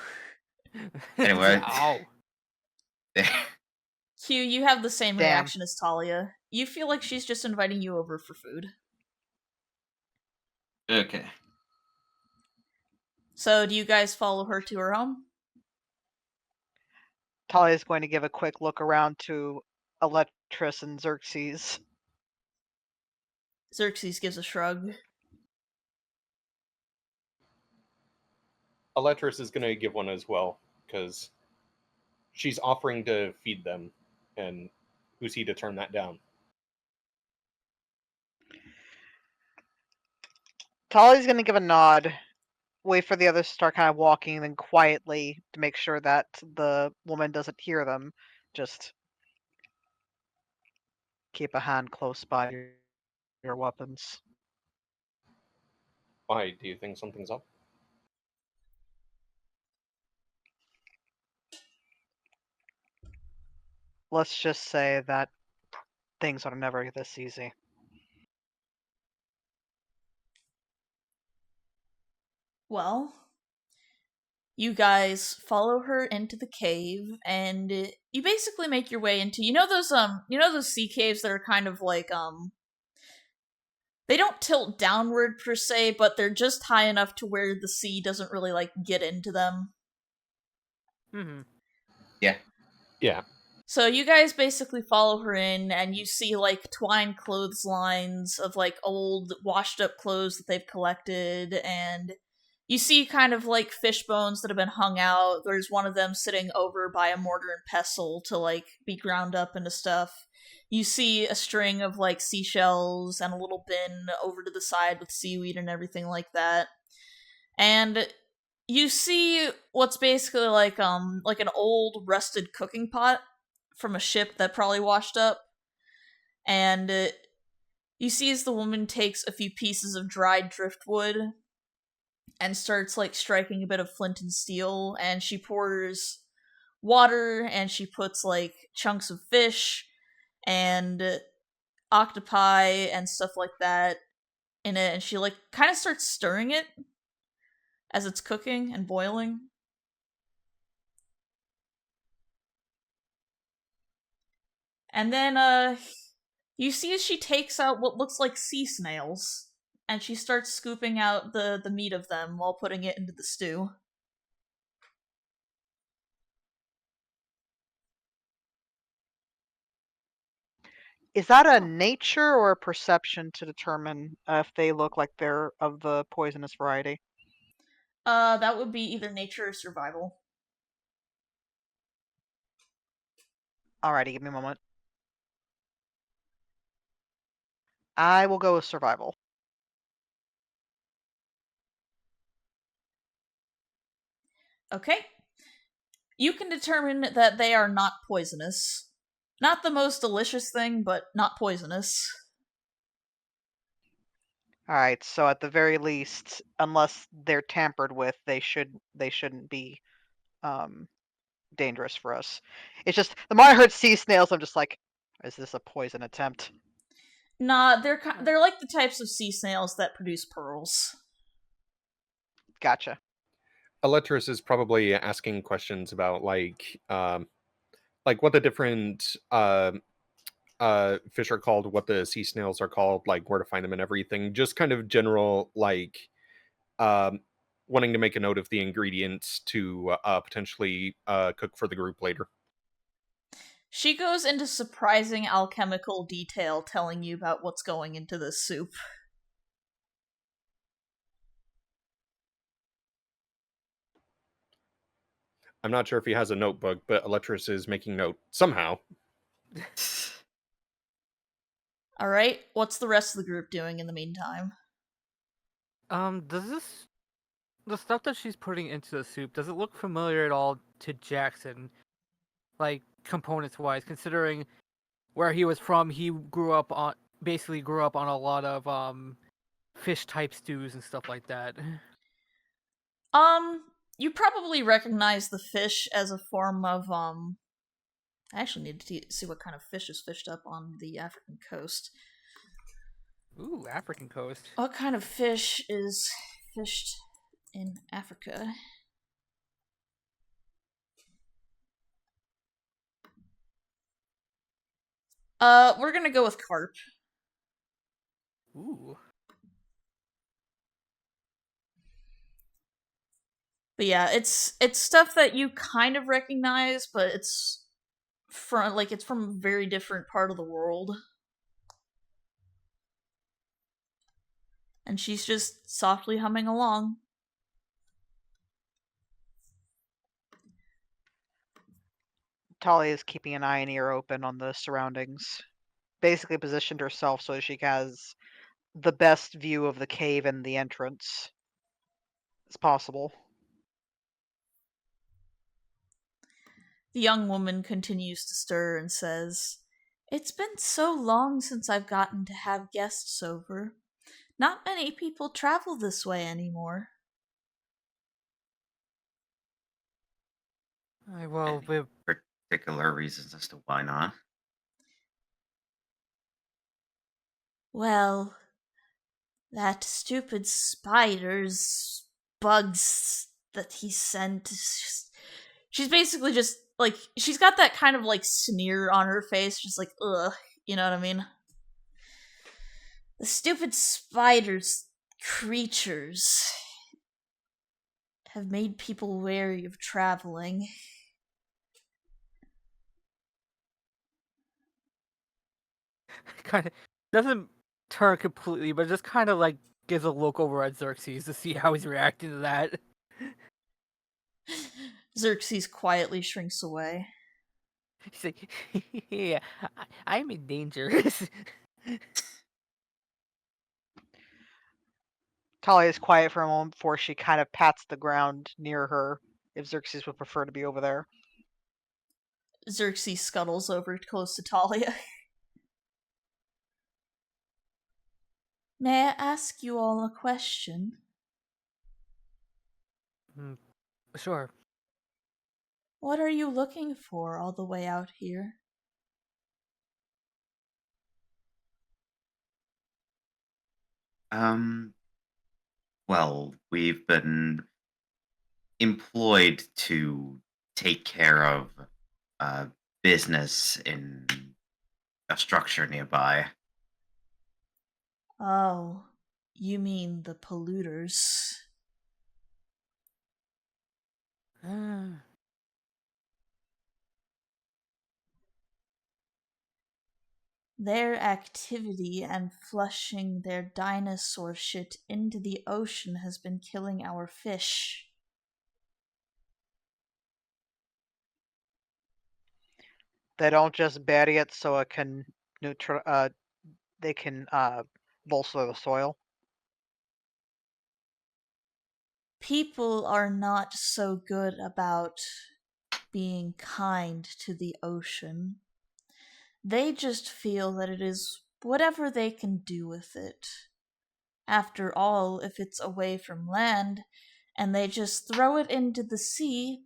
Anyway. Oh. Q, you have the same Damn. reaction as Talia. You feel like she's just inviting you over for food. Okay. So, do you guys follow her to her home? Talia's going to give a quick look around to Electris and Xerxes. Xerxes gives a shrug. Electris is going to give one as well, because she's offering to feed them, and who's he to turn that down? Talia's going to give a nod, wait for the others to start kind of walking, then quietly, to make sure that the woman doesn't hear them, just keep a hand close by your weapons. Why, do you think something's up? let's just say that things are never this easy. Well, you guys follow her into the cave, and you basically make your way into those sea caves that are kind of like they don't tilt downward per se, but they're just high enough to where the sea doesn't really like get into them. Mm-hmm. Yeah. So you guys basically follow her in, and you see like twine clotheslines of like old washed up clothes that they've collected, and you see kind of like fish bones that have been hung out. There's one of them sitting over by a mortar and pestle to like be ground up into stuff. You see a string of like seashells and a little bin over to the side with seaweed and everything like that. And you see what's basically like an old rusted cooking pot from a ship that probably washed up. And you see as the woman takes a few pieces of dried driftwood and starts like striking a bit of flint and steel, and she pours water and she puts like chunks of fish and octopi and stuff like that in it, and she like kind of starts stirring it as it's cooking and boiling. And then you see as she takes out what looks like sea snails, and she starts scooping out the meat of them while putting it into the stew. Is that a nature or a perception to determine if they look like they're of the poisonous variety? That would be either nature or survival. Alrighty, give me a moment. I will go with survival. Okay. You can determine that they are not poisonous. Not the most delicious thing, but not poisonous. Alright, so at the very least, unless they're tampered with, they shouldn't be dangerous for us. It's just the more I heard sea snails, I'm just like, is this a poison attempt? Nah, they're like the types of sea snails that produce pearls. Gotcha. Eletris is probably asking questions about what the different fish are called, what the sea snails are called, like where to find them and everything. Just kind of general um, wanting to make a note of the ingredients to potentially cook for the group later. She goes into surprising alchemical detail telling you about what's going into this soup. I'm not sure if he has a notebook, but Eletris is making note somehow. Alright, what's the rest of the group doing in the meantime? Does the stuff that she's putting into the soup, does it look familiar at all to Jackson? Like, components-wise, considering where he was from, he basically grew up on a lot of, fish-type stews and stuff like that. You probably recognize the fish as a form of, I actually need to see what kind of fish is fished up on the African coast. Ooh, African coast. What kind of fish is fished in Africa? We're gonna go with carp. Ooh. But yeah, it's stuff that you kind of recognize, but it's from a very different part of the world. And she's just softly humming along. Talia is keeping an eye and ear open on the surroundings. Basically positioned herself so she has the best view of the cave and the entrance as possible. The young woman continues to stir and says, "It's been so long since I've gotten to have guests over. Not many people travel this way anymore." Well, particular reasons as to why not. Well, that stupid spider's bugs that he sent. She's basically just like, she's got that kind of like sneer on her face, just like, ugh, you know what I mean? The stupid spiders, creatures, have made people wary of traveling. Kind of doesn't turn completely, but just kind of like gives a look over at Xerxes to see how he's reacting to that. Xerxes quietly shrinks away. He's like, "Yeah, I'm in danger." Talia is quiet for a moment before she kind of pats the ground near her, if Xerxes would prefer to be over there. Xerxes scuttles over close to Talia. May I ask you all a question? Sure. What are you looking for all the way out here? Well, we've been employed to take care of business in a structure nearby. Oh, you mean the polluters. Their activity and flushing their dinosaur shit into the ocean has been killing our fish. They don't just bury it so it can they can bolster the soil. People are not so good about being kind to the ocean. They just feel that it is whatever they can do with it. After all, if it's away from land and they just throw it into the sea,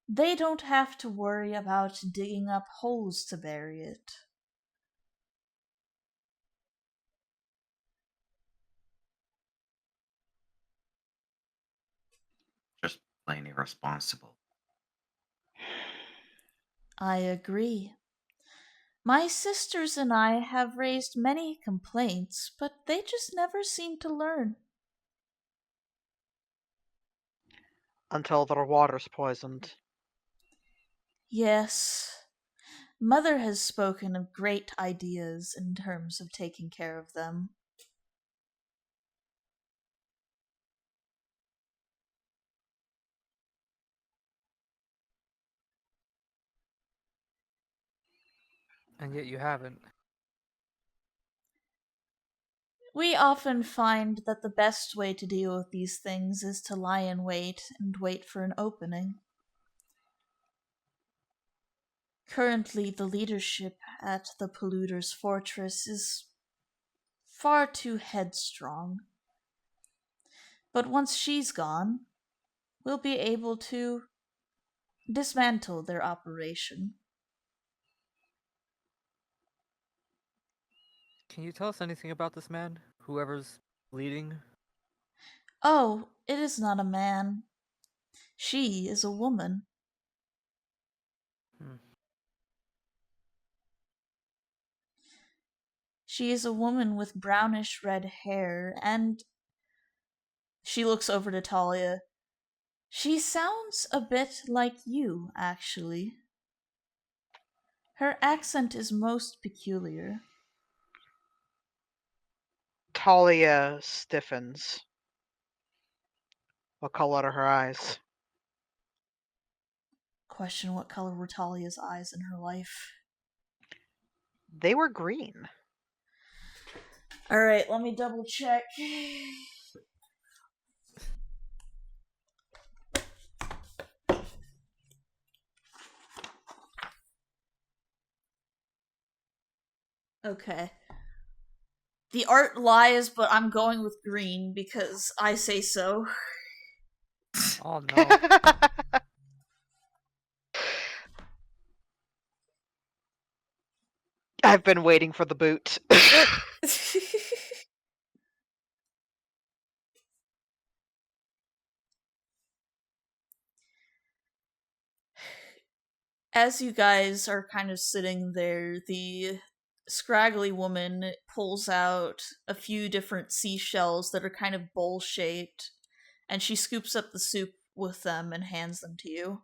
they don't have to worry about digging up holes to bury it. Just plain irresponsible. I agree. My sisters and I have raised many complaints, but they just never seem to learn. Until their water's poisoned. Yes, Mother has spoken of great ideas in terms of taking care of them. And yet you haven't. We often find that the best way to deal with these things is to lie in wait and wait for an opening. Currently, the leadership at the Polluter's Fortress is far too headstrong. But once she's gone, we'll be able to dismantle their operation. Can you tell us anything about this man? Whoever's leading? Oh, it is not a man. She is a woman. She is a woman with brownish red hair, and she looks over to Talia. She sounds a bit like you, actually. Her accent is most peculiar. Talia stiffens. What color are her eyes? Question, what color were Talia's eyes in her life? They were green. Alright, let me double check. Okay. The art lies, but I'm going with green because I say so. Oh no. I've been waiting for the boot. As you guys are kind of sitting there, the scraggly woman pulls out a few different seashells that are kind of bowl-shaped, and she scoops up the soup with them and hands them to you.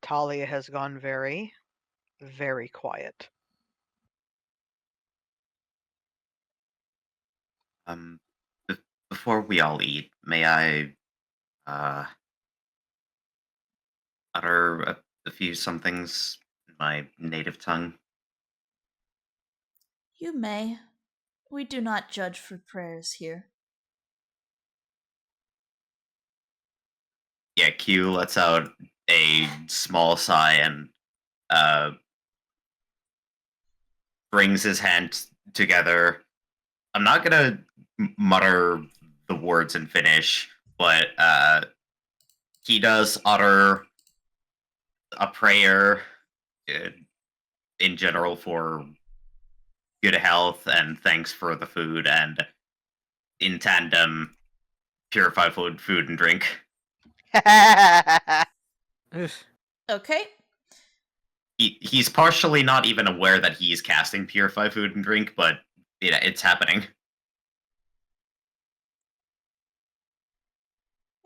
Talia has gone very, very quiet. Um, be- Before we all eat, may I utter a few somethings in my native tongue? You may. We do not judge for prayers here. Yeah, Q lets out a small sigh and uh, brings his hands together. I'm not gonna mutter the words in Finnish, but he does utter a prayer uh, in general for good health and thanks for the food, and in tandem, purify food and drink. Okay. He's partially not even aware that he's casting purify food and drink, but it's happening.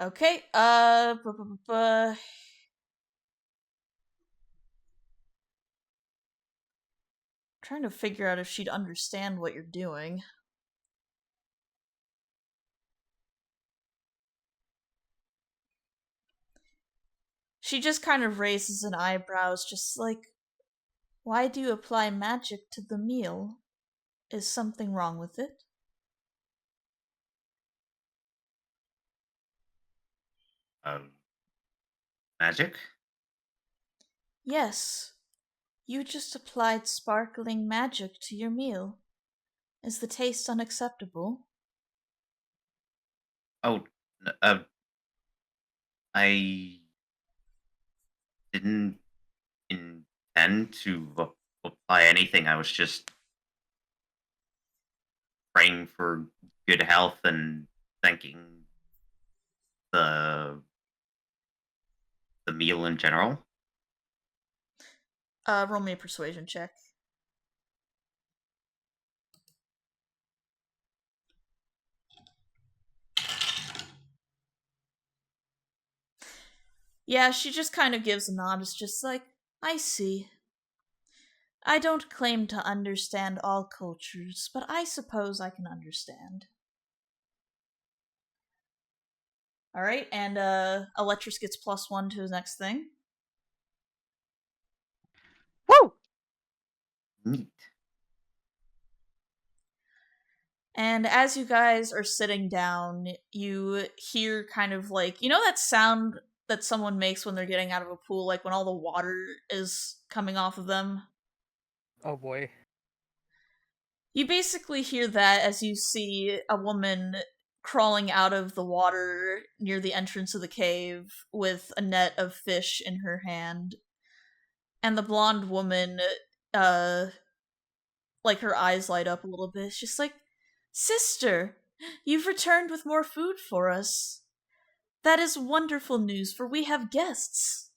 Okay, trying to figure out if she'd understand what you're doing. She just kind of raises an eyebrows, just like, why do you apply magic to the meal? Is something wrong with it? Magic? Yes. You just applied sparkling magic to your meal. Is the taste unacceptable? Oh, I didn't intend to apply anything. I was just praying for good health and thanking the the meal in general. Roll me a persuasion check. Yeah, she just kind of gives a nod. It's just like, I see. I don't claim to understand all cultures, but I suppose I can understand. Alright, and Electrus gets +1 to his next thing. Woo! Neat. And as you guys are sitting down, you hear kind of like, you know that sound that someone makes when they're getting out of a pool, like when all the water is coming off of them? Oh boy. You basically hear that as you see a woman crawling out of the water near the entrance of the cave with a net of fish in her hand. And the blonde woman, like her eyes light up a little bit. It's just like, Sister, you've returned with more food for us. That is wonderful news, for we have guests.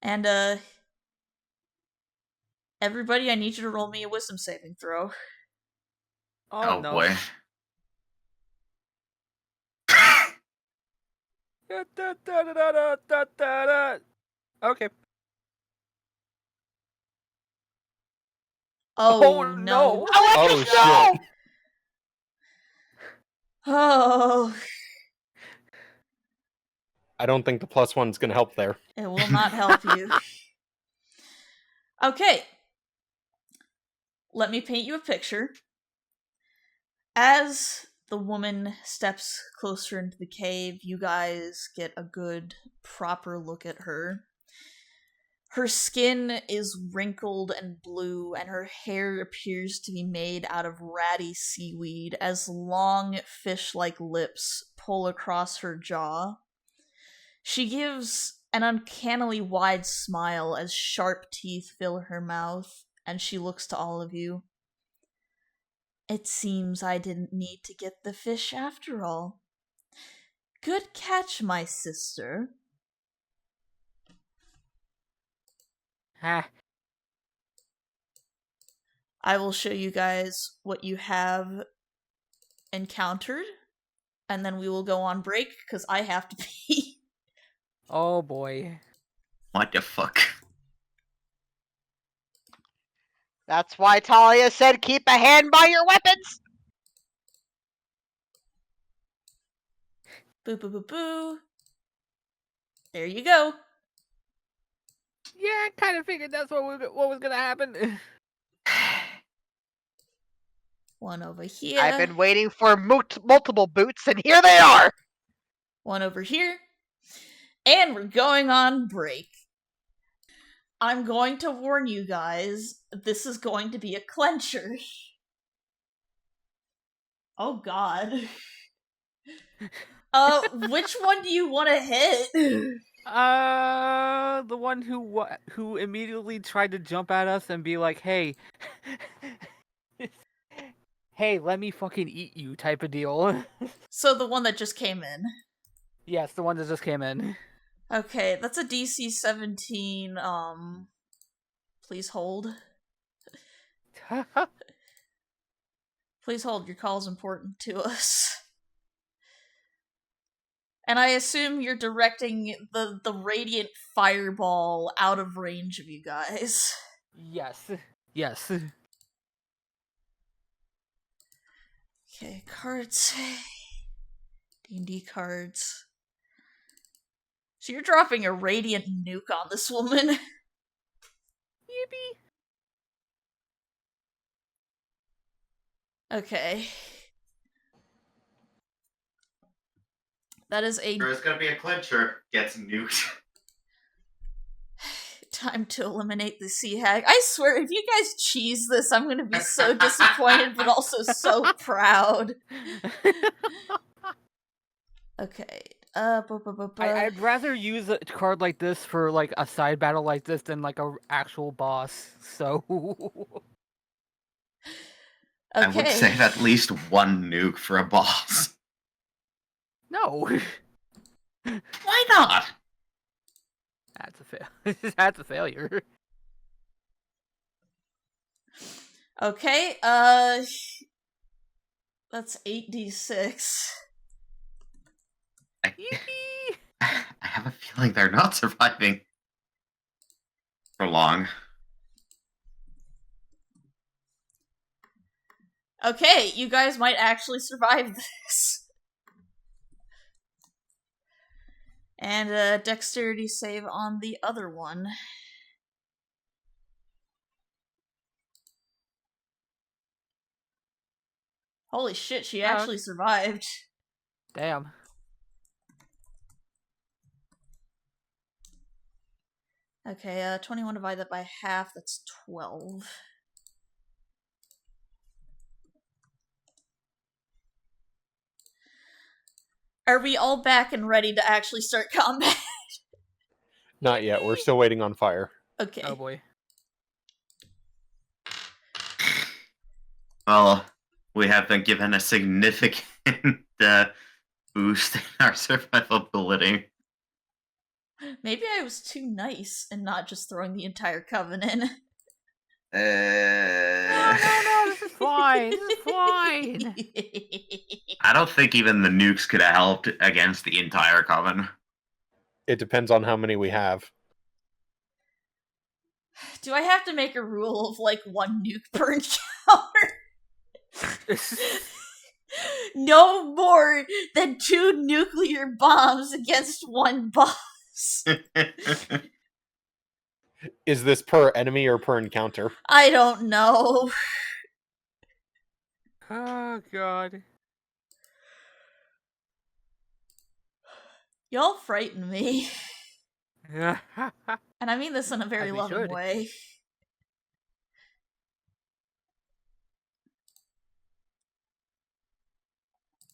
And, everybody, I need you to roll me a wisdom saving throw. Oh, Oh no. boy. Okay. Oh, no. Oh, shit. Oh, I don't think the +1's gonna help there. it will not help you. Okay. Let me paint you a picture. As the woman steps closer into the cave, you guys get a good, proper look at her. Her skin is wrinkled and blue, and her hair appears to be made out of ratty seaweed as long fish-like lips pull across her jaw. She gives an uncannily wide smile as sharp teeth fill her mouth, and she looks to all of you. It seems I didn't need to get the fish after all. Good catch, my sister. Ha. I will show you guys what you have encountered, and then we will go on break, because I have to pee. Oh boy. What the fuck? That's why Talia said keep a hand by your weapons! Boo boo boo boo. There you go. Yeah, I kind of figured that's what was gonna happen. One over here. I've been waiting for multiple boots, and here they are! One over here. And we're going on break. I'm going to warn you guys, this is going to be a clencher. Oh god. Which one do you want to hit? The one who immediately tried to jump at us and be like, "Hey, hey, let me fucking eat you," type of deal. So the one that just came in. Yes, the one that just came in. Okay, that's a DC 17, please hold. Please hold, your call is important to us. And I assume you're directing the radiant fireball out of range of you guys. Yes. Yes. Okay, cards. D&D cards. So you're dropping a radiant nuke on this woman. Yippee. Okay. That is a There's gonna be a clincher. Gets nuked. time to eliminate the sea hag. I swear, if you guys cheese this, I'm gonna be so disappointed, but also so proud. Okay. I'd rather use a card like this for like a side battle like this than like a actual boss. So. I would save at least one nuke for a boss. No. Why not? That's a That's a failure. Okay, that's 8d6. I have a feeling they're not surviving for long. Okay, you guys might actually survive this. And a dexterity save on the other one. Holy shit, she actually survived. Damn. Okay, 21 divided that by half, that's 12. Are we all back and ready to actually start combat? Not yet. We're still waiting on fire. Okay. Oh boy. Well, we have been given a significant boost in our survivability. Maybe I was too nice and not just throwing the entire coven in. No, this is fine. This is fine. I don't think even the nukes could have helped against the entire coven. It depends on how many we have. Do I have to make a rule of like one nuke per encounter? No more than 2 nuclear bombs against one boss. Is this per enemy or per encounter? I don't know. Oh god. Y'all frighten me. Yeah. And I mean this in a very As we loving should. way.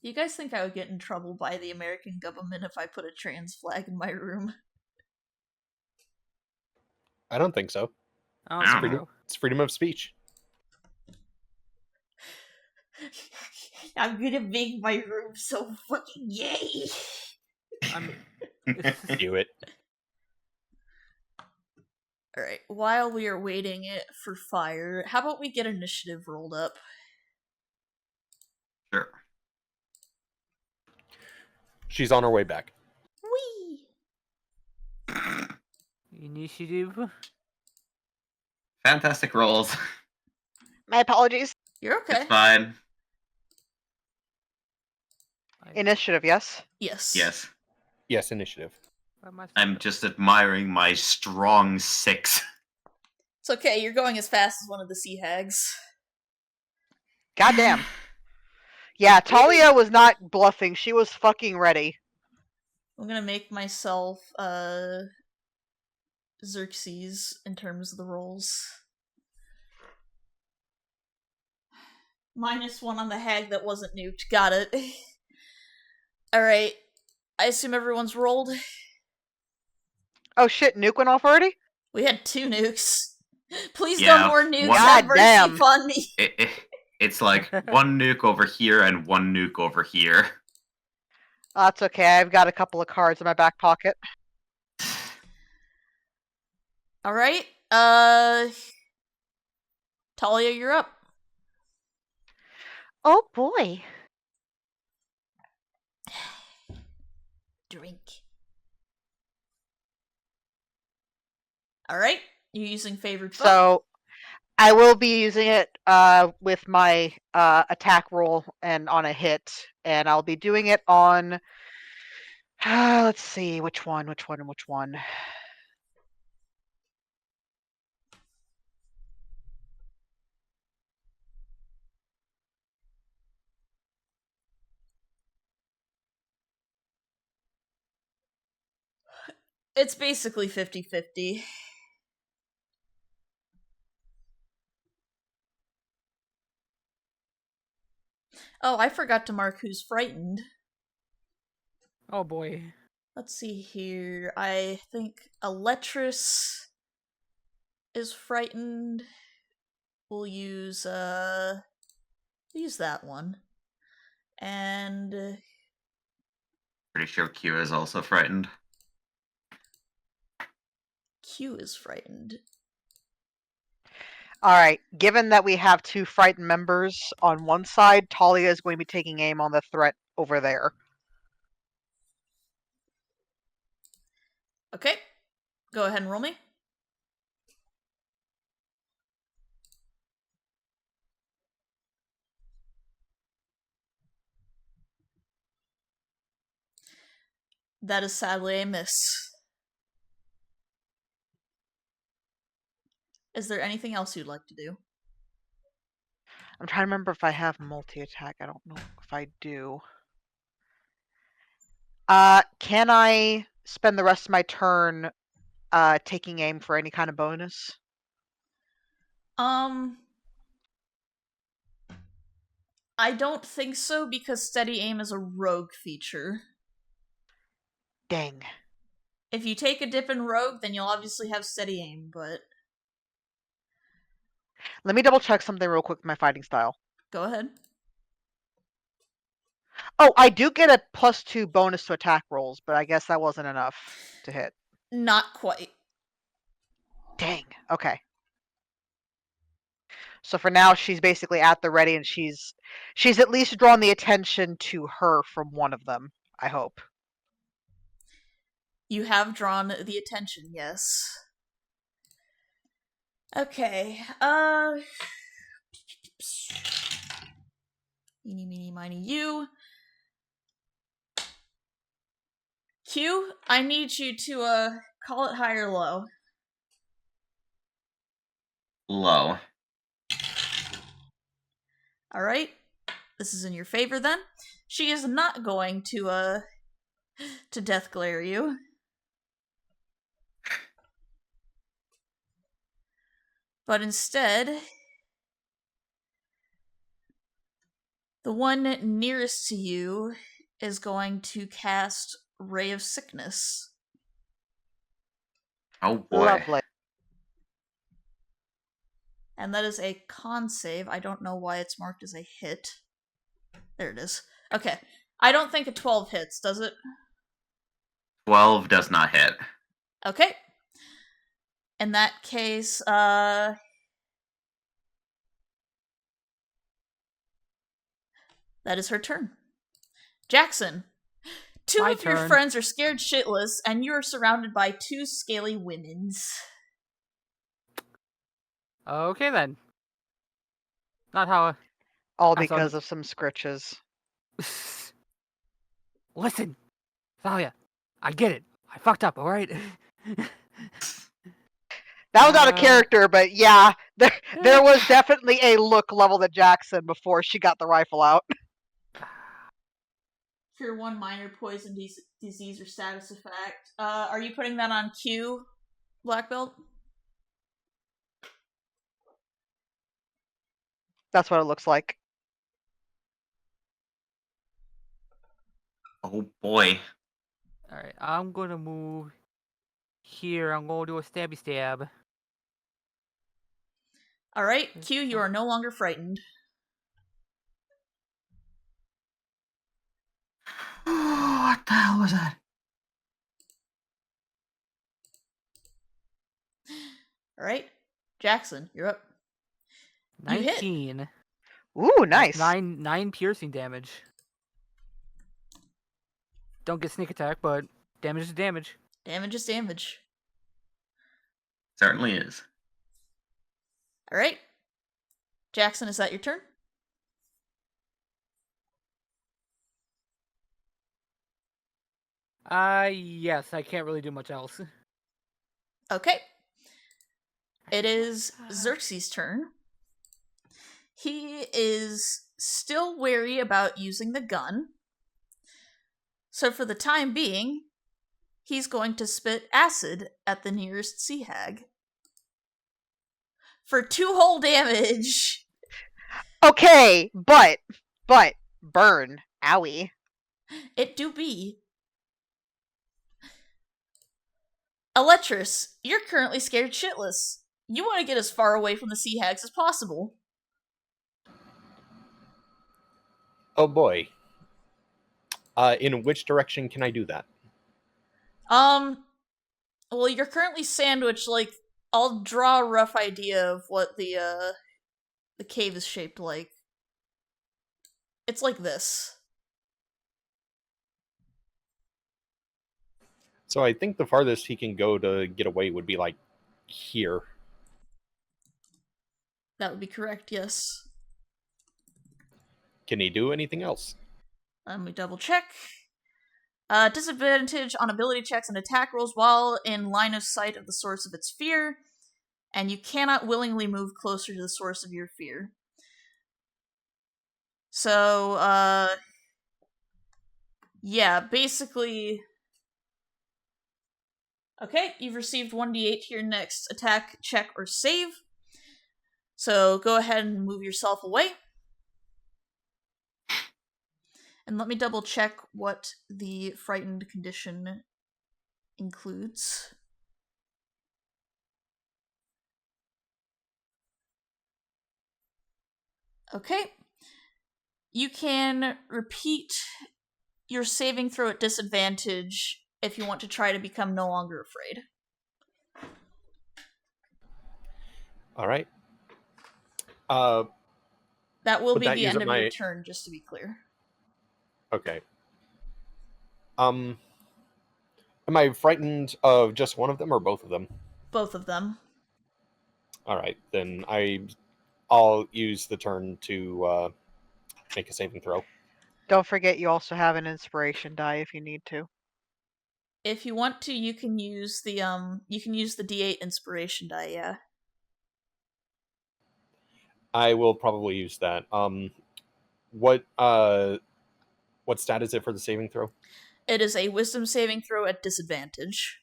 You guys think I would get in trouble by the American government if I put a trans flag in my room? I don't think so. I don't It's think freedom- so. It's freedom of speech. I'm gonna make my room so fucking yay! I mean, Do it. Alright, while we are waiting it for fire, how about we get initiative rolled up? Sure. She's on her way back. Whee! initiative. Fantastic rolls. My apologies. You're okay. It's fine. Initiative, yes? Yes. Yes. Yes, initiative. I'm just admiring my strong 6. It's okay, you're going as fast as one of the sea hags. Goddamn. Yeah, Talia was not bluffing. She was fucking ready. I'm gonna make myself, Xerxes in terms of the rolls. -1 on the hag that wasn't nuked. Got it. Alright. I assume everyone's rolled? Oh shit, nuke went off already? We had 2 nukes. Please Yeah, no more nukes. one- Have mercy Goddamn. upon me. It's like 1 nuke over here and 1 nuke over here. That's okay, I've got a couple of cards in my back pocket. Alright. Talia, you're up. Oh boy. Drink. Alright. You're using favored foe. So, I will be using it with my attack roll and on a hit, and I'll be doing it on. Let's see, which one? It's basically 50-50. Oh, I forgot to mark who's frightened. Oh boy. Let's see here. I think Eletris is frightened. We'll use that one. And Pretty sure Q is also frightened. Q is frightened. Alright, given that we have 2 frightened members on one side, Talia is going to be taking aim on the threat over there. Okay. Go ahead and roll me. That is sadly a miss. Is there anything else you'd like to do? I'm trying to remember if I have multi-attack. I don't know if I do. Can I spend the rest of my turn taking aim for any kind of bonus? I don't think so because steady aim is a rogue feature. Dang. If you take a dip in rogue, then you'll obviously have steady aim, but Let me double check something real quick with my fighting style. go ahead. Oh, I do get a +2 bonus to attack rolls, but I guess that wasn't enough to hit. Not quite. Dang. Okay. So for now, she's basically at the ready, and she's at least drawn the attention to her from one of them, I hope. You have drawn the attention, yes. Okay, Eeny, meeny, miny, you. Q, I need you to, call it high or low. Low. Alright. This is in your favor, then. She is not going to death glare you. But instead, The one nearest to you is going to cast Ray of Sickness. Oh boy. Lovely. And that is a con save. I don't know why it's marked as a hit. There it is. Okay. I don't think a 12 hits, does it? 12 does not hit. Okay. In that case, that is her turn. Jackson, two My of your turn. friends are scared shitless, and you are surrounded by two scaly women's. Okay then. Not how. All I thought because of some scritches. Listen, Thalia, I get it. I fucked up, alright? That was out of character, but yeah, there was definitely a look leveled at Jackson before she got the rifle out. Cure 1 minor poison disease or status effect. Are you putting that on Q, Black Belt? That's what it looks like. Oh boy. Alright, I'm gonna move here. I'm gonna do a stabby stab. Alright, Q, you are no longer frightened. What the hell was that? Alright, Jackson, you're up. You hit. 19. Ooh, nice. 9 piercing damage. Don't get sneak attack, but damage is damage. Damage is damage. Certainly is. Alright. Jackson, is that your turn? Yes, I can't really do much else. Okay. It is Xerxes' turn. He is still wary about using the gun. So for the time being, he's going to spit acid at the nearest sea hag. For 2 whole damage. Okay, but, burn. Owie. It do be. Eletris, you're currently scared shitless. You want to get as far away from the sea hags as possible. Oh boy. In which direction can I do that? Well, you're currently sandwiched, like, I'll draw a rough idea of what the cave is shaped like. It's like this. So I think the farthest he can go to get away would be like here. That would be correct, yes. Can he do anything else? Let me double check. Disadvantage on ability checks and attack rolls while in line of sight of the source of its fear, and you cannot willingly move closer to the source of your fear. So, yeah, basically... Okay, you've received 1d8 to your next attack, check, or save. So go ahead and move yourself away. And let me double check what the frightened condition includes. Okay. You can repeat your saving throw at disadvantage if you want to try to become no longer afraid. All right. That will Would be that the use end up of my- your turn, just to be clear. Okay. Am I frightened of just one of them or both of them? Both of them. All right, then I'll use the turn to make a saving throw. Don't forget you also have an inspiration die if you need to. If you want to, you can use the D8 inspiration die, yeah. I will probably use that. What stat is it for the saving throw? It is a wisdom saving throw at disadvantage.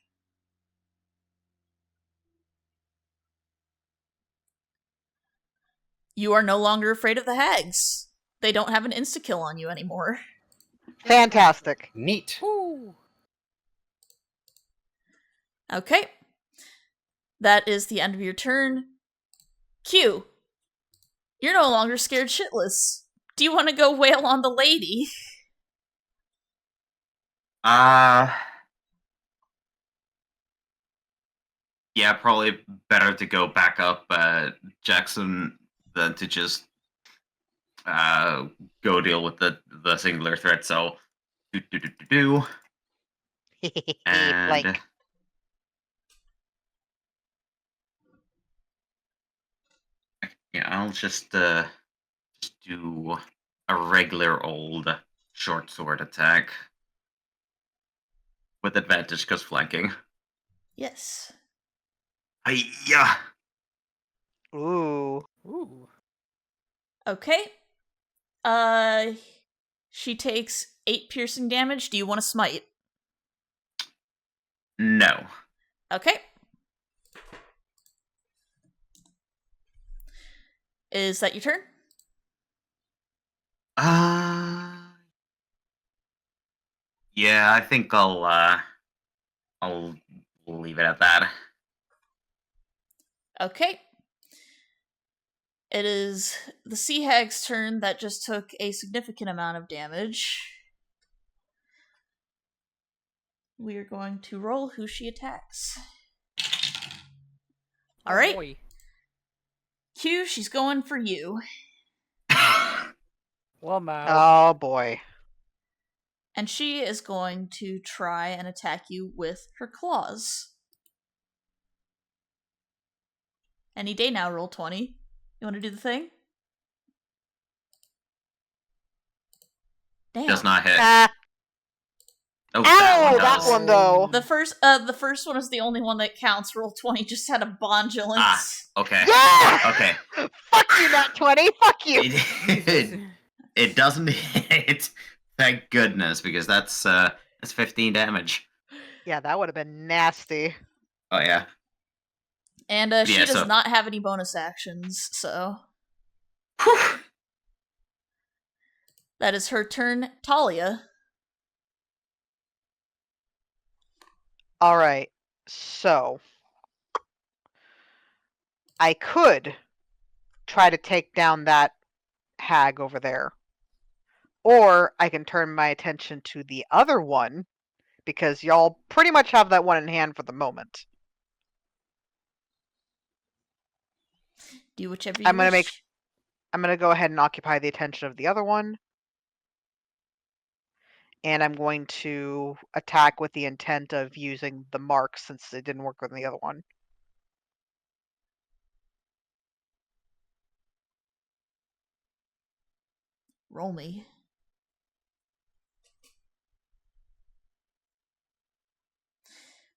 You are no longer afraid of the hags. they don't have an insta-kill on you anymore. Fantastic. Neat. Woo! Okay. That is the end of your turn. Q. You're no longer scared shitless. Do you want to go wail on the lady? Yeah, probably better to go back up Jackson than to just go deal with the singular threat. So, do. And Like, yeah, I'll just do a regular old short sword attack with advantage because flanking. Yes. Yeah. ooh. Ooh. Okay. She takes 8 piercing damage. Do you want to smite? No. Okay. Is that your turn? Yeah, I think I'll leave it at that. Okay. It is the Sea Hag's turn that just took a significant amount of damage. We are going to roll who she attacks. Oh, Alright. boy. Q, she's going for you. Well, Mao. Oh boy. And she is going to try and attack you with her claws. Any day now, roll 20. You want to do the thing? Damn. Does not hit. Ah, Oh, ow, that that does. one though. The first one is the only one that counts. Roll 20 just had a bondulance. Okay. Yeah! Okay. Fuck you, Nat 20. Fuck you. It doesn't hit. Thank goodness, because that's 15 damage. Yeah, that would have been nasty. Oh yeah. And she Yeah, does so- not have any bonus actions, so Whew. that is her turn. Talia. Alright, so I could try to take down that hag over there. Or I can turn my attention to the other one, because y'all pretty much have that one in hand for the moment. Do whichever you I'm gonna wish. I'm going to go ahead and occupy the attention of the other one. And I'm going to attack with the intent of using the mark since it didn't work with the other one. Roll me.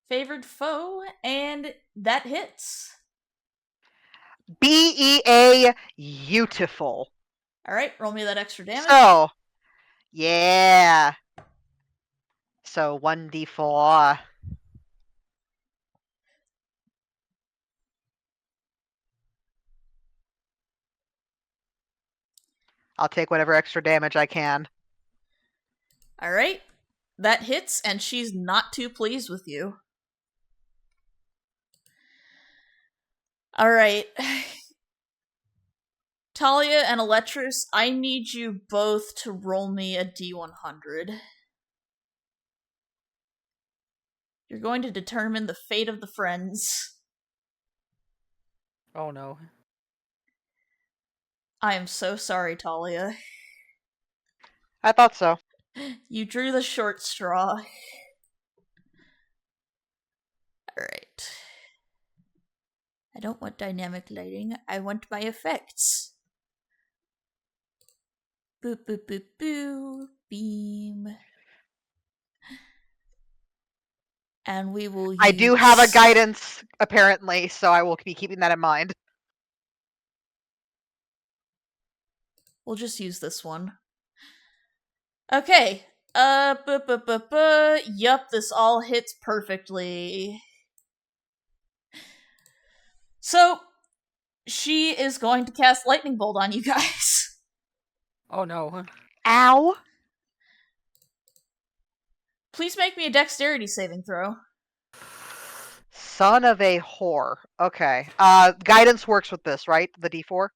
Favored foe, and that hits. BEA beautiful. Alright, roll me that extra damage. So, yeah. So 1d4. I'll take whatever extra damage I can. Alright. That hits, and she's not too pleased with you. Alright. Talia and Eletris, I need you both to roll me a d100. You're going to determine the fate of the friends. Oh, no. I am so sorry, Talia. I thought so. You drew the short straw. Alright. I don't want dynamic lighting, I want my effects. Boop boop boop boo. Beam. And we will use... I do have a guidance, apparently, so I will be keeping that in mind. We'll just use this one. Okay. Yup, this all hits perfectly. So, she is going to cast Lightning Bolt on you guys. Oh no. Ow! Please make me a dexterity saving throw. Son of a whore. Okay. Guidance works with this, right? The D4?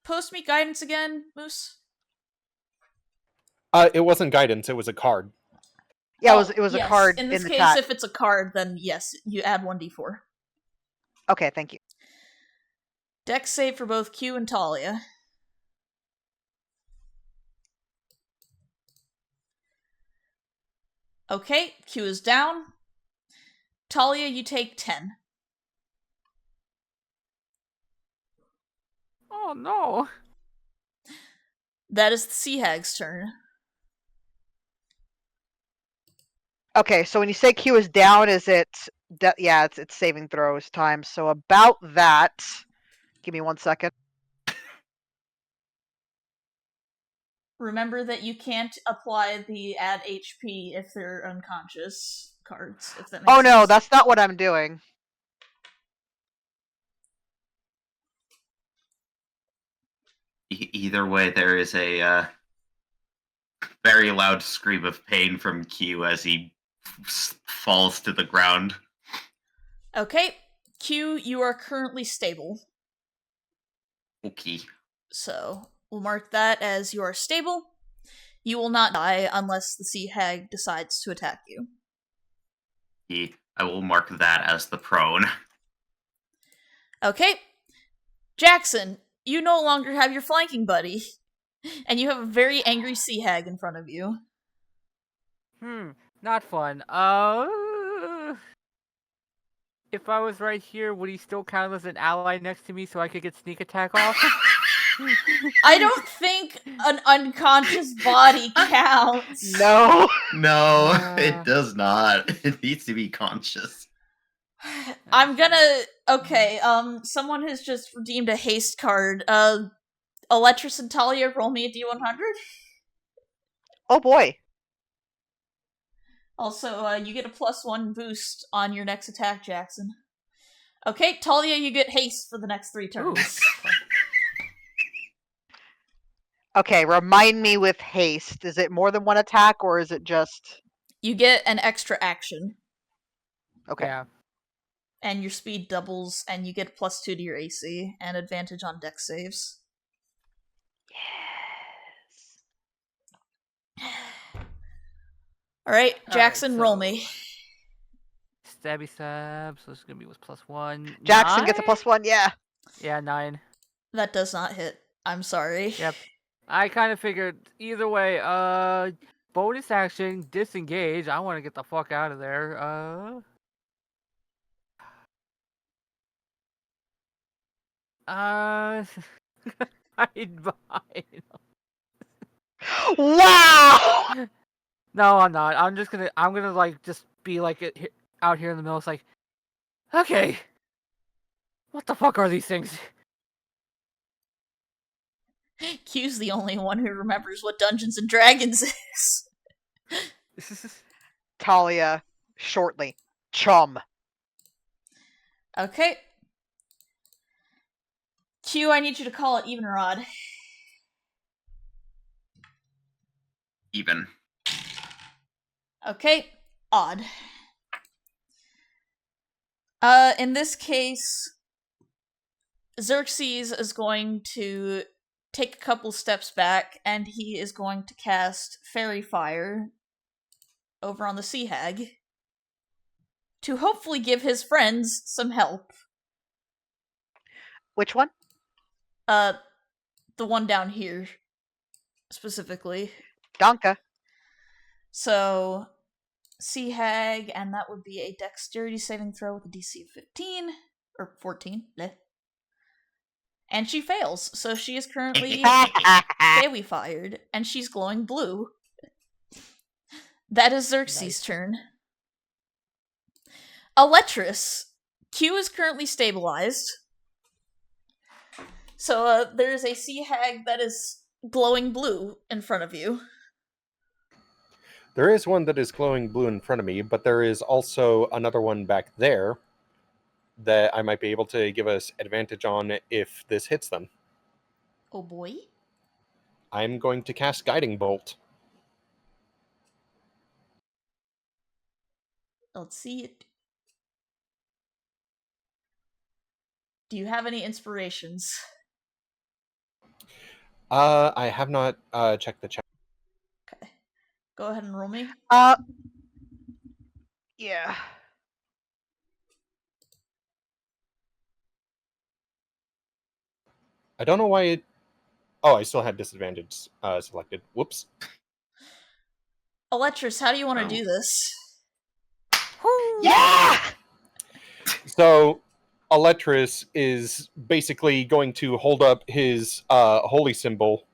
Post me guidance again, Moose. It wasn't guidance, it was a card. Yeah, Oh, it was yes. a card In this in the case, chat. if it's a card, then yes, you add 1d4. Okay, thank you. Dex save for both Q and Talia. Okay, Q is down. Talia, you take 10. Oh no. That is the Sea Hag's turn. Okay, so when you say Q is down, is it... yeah, it's saving throws time. So about that... Give me 1 second. Remember that you can't apply the add HP if they're unconscious cards, if that makes Oh sense. no, that's not what I'm doing. Either way, there is a very loud scream of pain from Q as he falls to the ground. Okay, Q, you are currently stable. Okay. So, we'll mark that as you are stable. You will not die unless the Sea Hag decides to attack you. I will mark that as the prone. Okay, Jackson, you no longer have your flanking buddy, and you have a very angry Sea Hag in front of you. Not fun. If I was right here, would he still count as an ally next to me so I could get sneak attack off? I don't think an unconscious body counts. No. No, it does not. It needs to be conscious. I'm gonna... Okay, someone has just redeemed a haste card. Electris and Talia, roll me a D100. Oh boy. Also, you get a +1 boost on your next attack, Jackson. Okay, Talia, you get haste for the next 3 turns. Okay, remind me with haste. Is it more than one attack, or is it just... You get an extra action, Okay. Yeah. and your speed doubles, and you get +2 to your AC, and advantage on dex saves. Yes. Alright, Jackson, Alright, roll so- me. Stabby stab, so it's gonna be with +1. Jackson gets a 9? +1, yeah. Yeah, 9. That does not hit. I'm sorry. Yep. I kind of figured either way, bonus action, disengage. I want to get the fuck out of there. Hide behind. Wow! No, I'm not. I'm gonna like just be like out here in the middle. It's like, okay, what the fuck are these things? Q's the only one who remembers what Dungeons and Dragons is. Talia, shortly. Chum. Okay. Q, I need you to call it even or odd. Even. Okay, odd. In this case, Xerxes is going to take a couple steps back, and he is going to cast Fairy Fire over on the Sea Hag to hopefully give his friends some help. Which one? The one down here, specifically. Donka. So, Sea Hag, and that would be a dexterity saving throw with a DC of 15, or 14, bleh. And she fails, so she is currently fairy fired, and she's glowing blue. That is Xerxes' Nice. turn. Electris. Q is currently stabilized. So there is a Sea Hag that is glowing blue in front of you. There is one that is glowing blue in front of me, but there is also another one back there that I might be able to give us advantage on if this hits them. Oh boy. I'm going to cast Guiding Bolt. Let's see it. Do you have any inspirations? I have not checked the chat. Okay. Go ahead and roll me. Yeah. I don't know why it... Oh, I still had disadvantage selected. Whoops. Electris, how do you want to Oh. do this? Yeah! So, Electris is basically going to hold up his holy symbol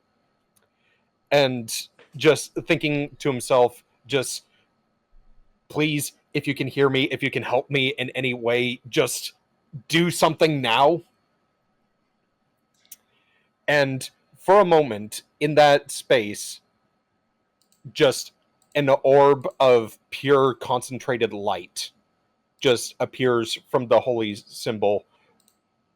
and just thinking to himself, just, please, if you can hear me, if you can help me in any way, just do something now. And for a moment, in that space, just an orb of pure concentrated light just appears from the holy symbol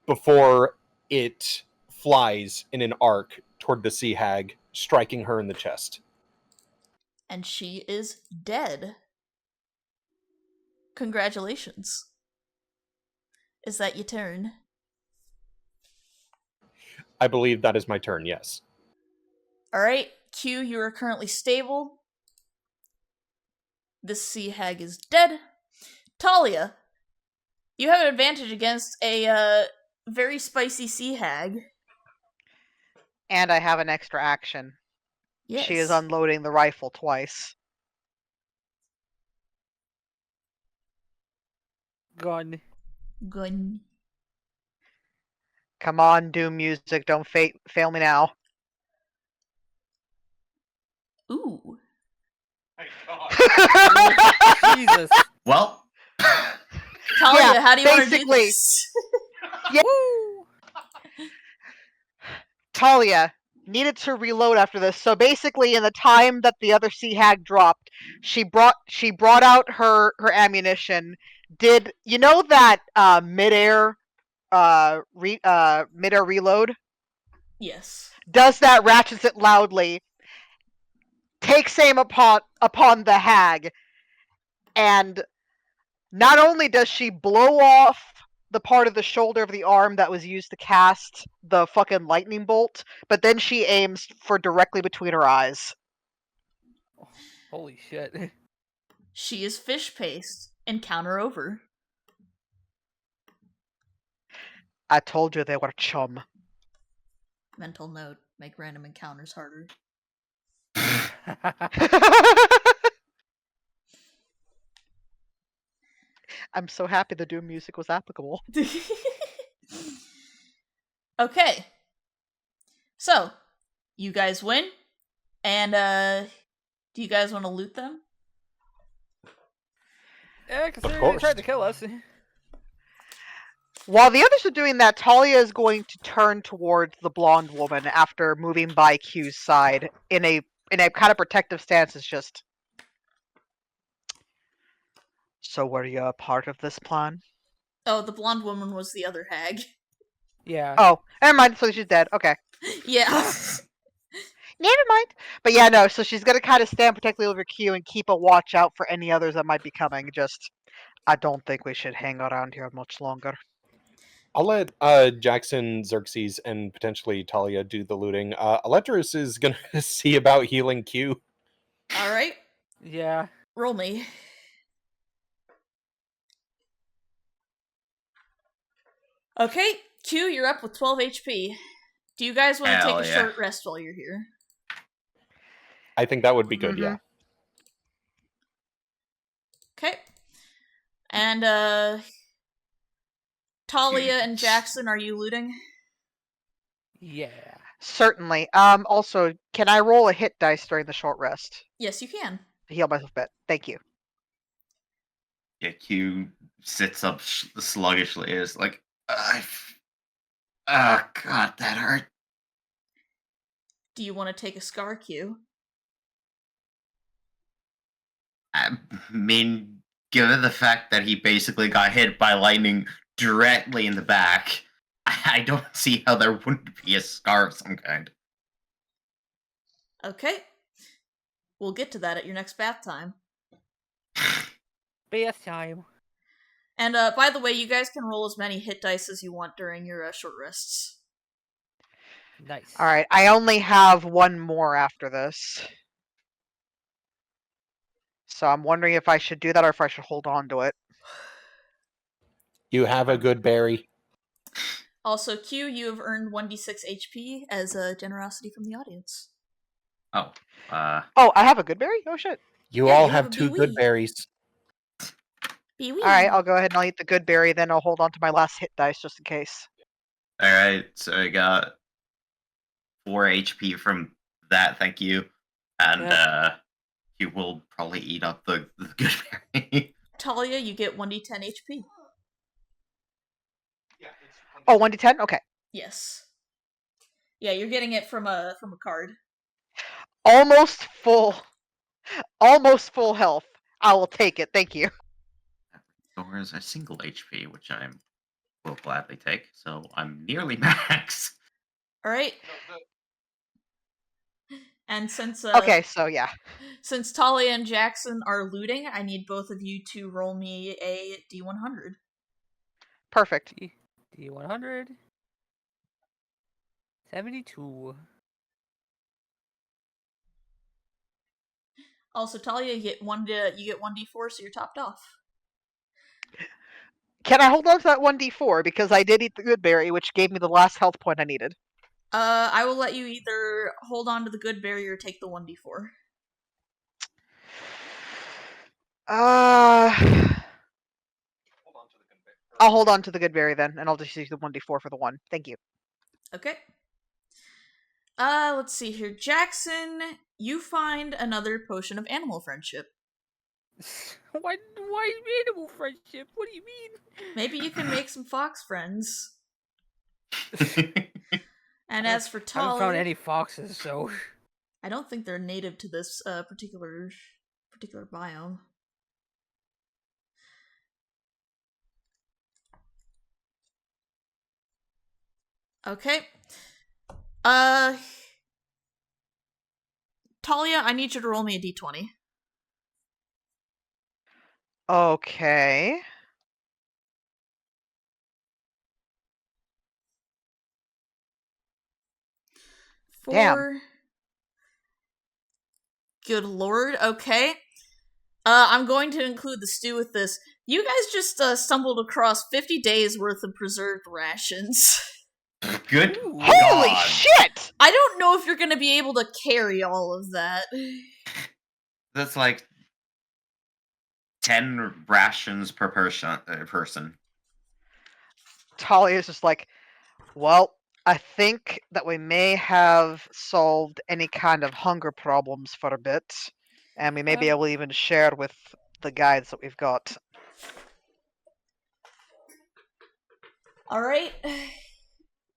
before it flies in an arc toward the sea hag, striking her in the chest. And she is dead. Congratulations. Is that your turn? I believe that is my turn, yes. Alright, Q, you are currently stable. This sea hag is dead. Talia, you have an advantage against a very spicy sea hag. And I have an extra action. Yes. She is unloading the rifle twice. Gun. Gun. Come on, Doom music, don't fail me now. Ooh. Jesus. Well, Talia, Yeah, how do you want to do basically. this? Yeah. Woo! Talia needed to reload after this, so basically in the time that the other sea hag dropped, she brought out her ammunition. Did you know that midair reload Yes. does that, ratchets it loudly, takes aim upon the hag, and not only does she blow off the part of the shoulder of the arm that was used to cast the fucking lightning bolt, but then she aims for directly between her eyes. Holy shit. She is fish paste. Encounter over. I told you they were chum. Mental note, make random encounters harder. I'm so happy the Doom music was applicable. Okay. So, you guys win. And, do you guys want to loot them? Yeah, considering course. they tried to kill us. While the others are doing that, Talia is going to turn towards the blonde woman after moving by Q's side in a kind of protective stance. It's just, so were you a part of this plan? Oh, the blonde woman was the other hag. Yeah. Oh, never mind. So she's dead. Okay. Yeah. Never mind. But yeah, no, so she's gonna kind of stand protectively over Q and keep a watch out for any others that might be coming. Just, I don't think we should hang around here much longer. I'll let Jackson, Xerxes, and potentially Talia do the looting. Electris is going to see about healing Q. Alright. Yeah. Roll me. Okay, Q, you're up with 12 HP. Do you guys want to take Hell a yeah. short rest while you're here? I think that would be good, yeah. Okay. And, Talia and Jackson, are you looting? Yeah. Certainly. Also, can I roll a hit dice during the short rest Yes, you can. to heal myself a bit? Thank you. yeah, Q sits up sluggishly. Is like, oh god, that hurt. Do you want to take a scar, Q? I mean, given the fact that he basically got hit by lightning directly in the back, I don't see how there wouldn't be a scar of some kind. Okay. We'll get to that at your next bath time. Bath time. And by the way, you guys can roll as many hit dice as you want during your short rests. Nice. Alright, I only have one more after this. So I'm wondering if I should do that or if I should hold on to it. You have a good berry. Also, Q, you have earned 1d6 HP as a generosity from the audience. Oh, Oh, I have a good berry? Oh shit. You Yeah, all you have have a two Bee-wee. good berries. Be-wee. Alright, I'll go ahead and I'll eat the good berry, then I'll hold on to my last hit dice just in case. alright, so I got 4 HP from that, thank you. And, you will probably eat up the good berry. Talia, you get 1d10 HP. Oh, 1d10? Okay. Yes. Yeah, you're getting it from a card. Almost full health. I will take it, thank you. Or is a single HP, which I will gladly take, so I'm nearly max. Alright. And since Okay, so yeah. since Talia and Jackson are looting, I need both of you to roll me a D100. Perfect. D100. 72. Also, Talia, you get 1d4, so you're topped off. Can I hold on to that 1d4? Because I did eat the good berry, which gave me the last health point I needed. I will let you either hold on to the good berry or take the 1d4. I'll hold on to the good berry then, and I'll just use the 1d4 for the 1. Thank you. Okay. Let's see here. Jackson, you find another potion of animal friendship. Why animal friendship? What do you mean? Maybe you can make some fox friends. And as for I haven't Talia, found any foxes, so I don't think they're native to this particular biome. Okay. Talia, I need you to roll me a d20. Okay. Damn. Good lord. Okay. I'm going to include the stew with this. You guys just stumbled across 50 days worth of preserved rations. Good Holy God. shit! I don't know if you're going to be able to carry all of that. That's like 10 rations per person. Talia's just like, well, I think that we may have solved any kind of hunger problems for a bit, and we may be able to even share with the guides that we've got. Alright.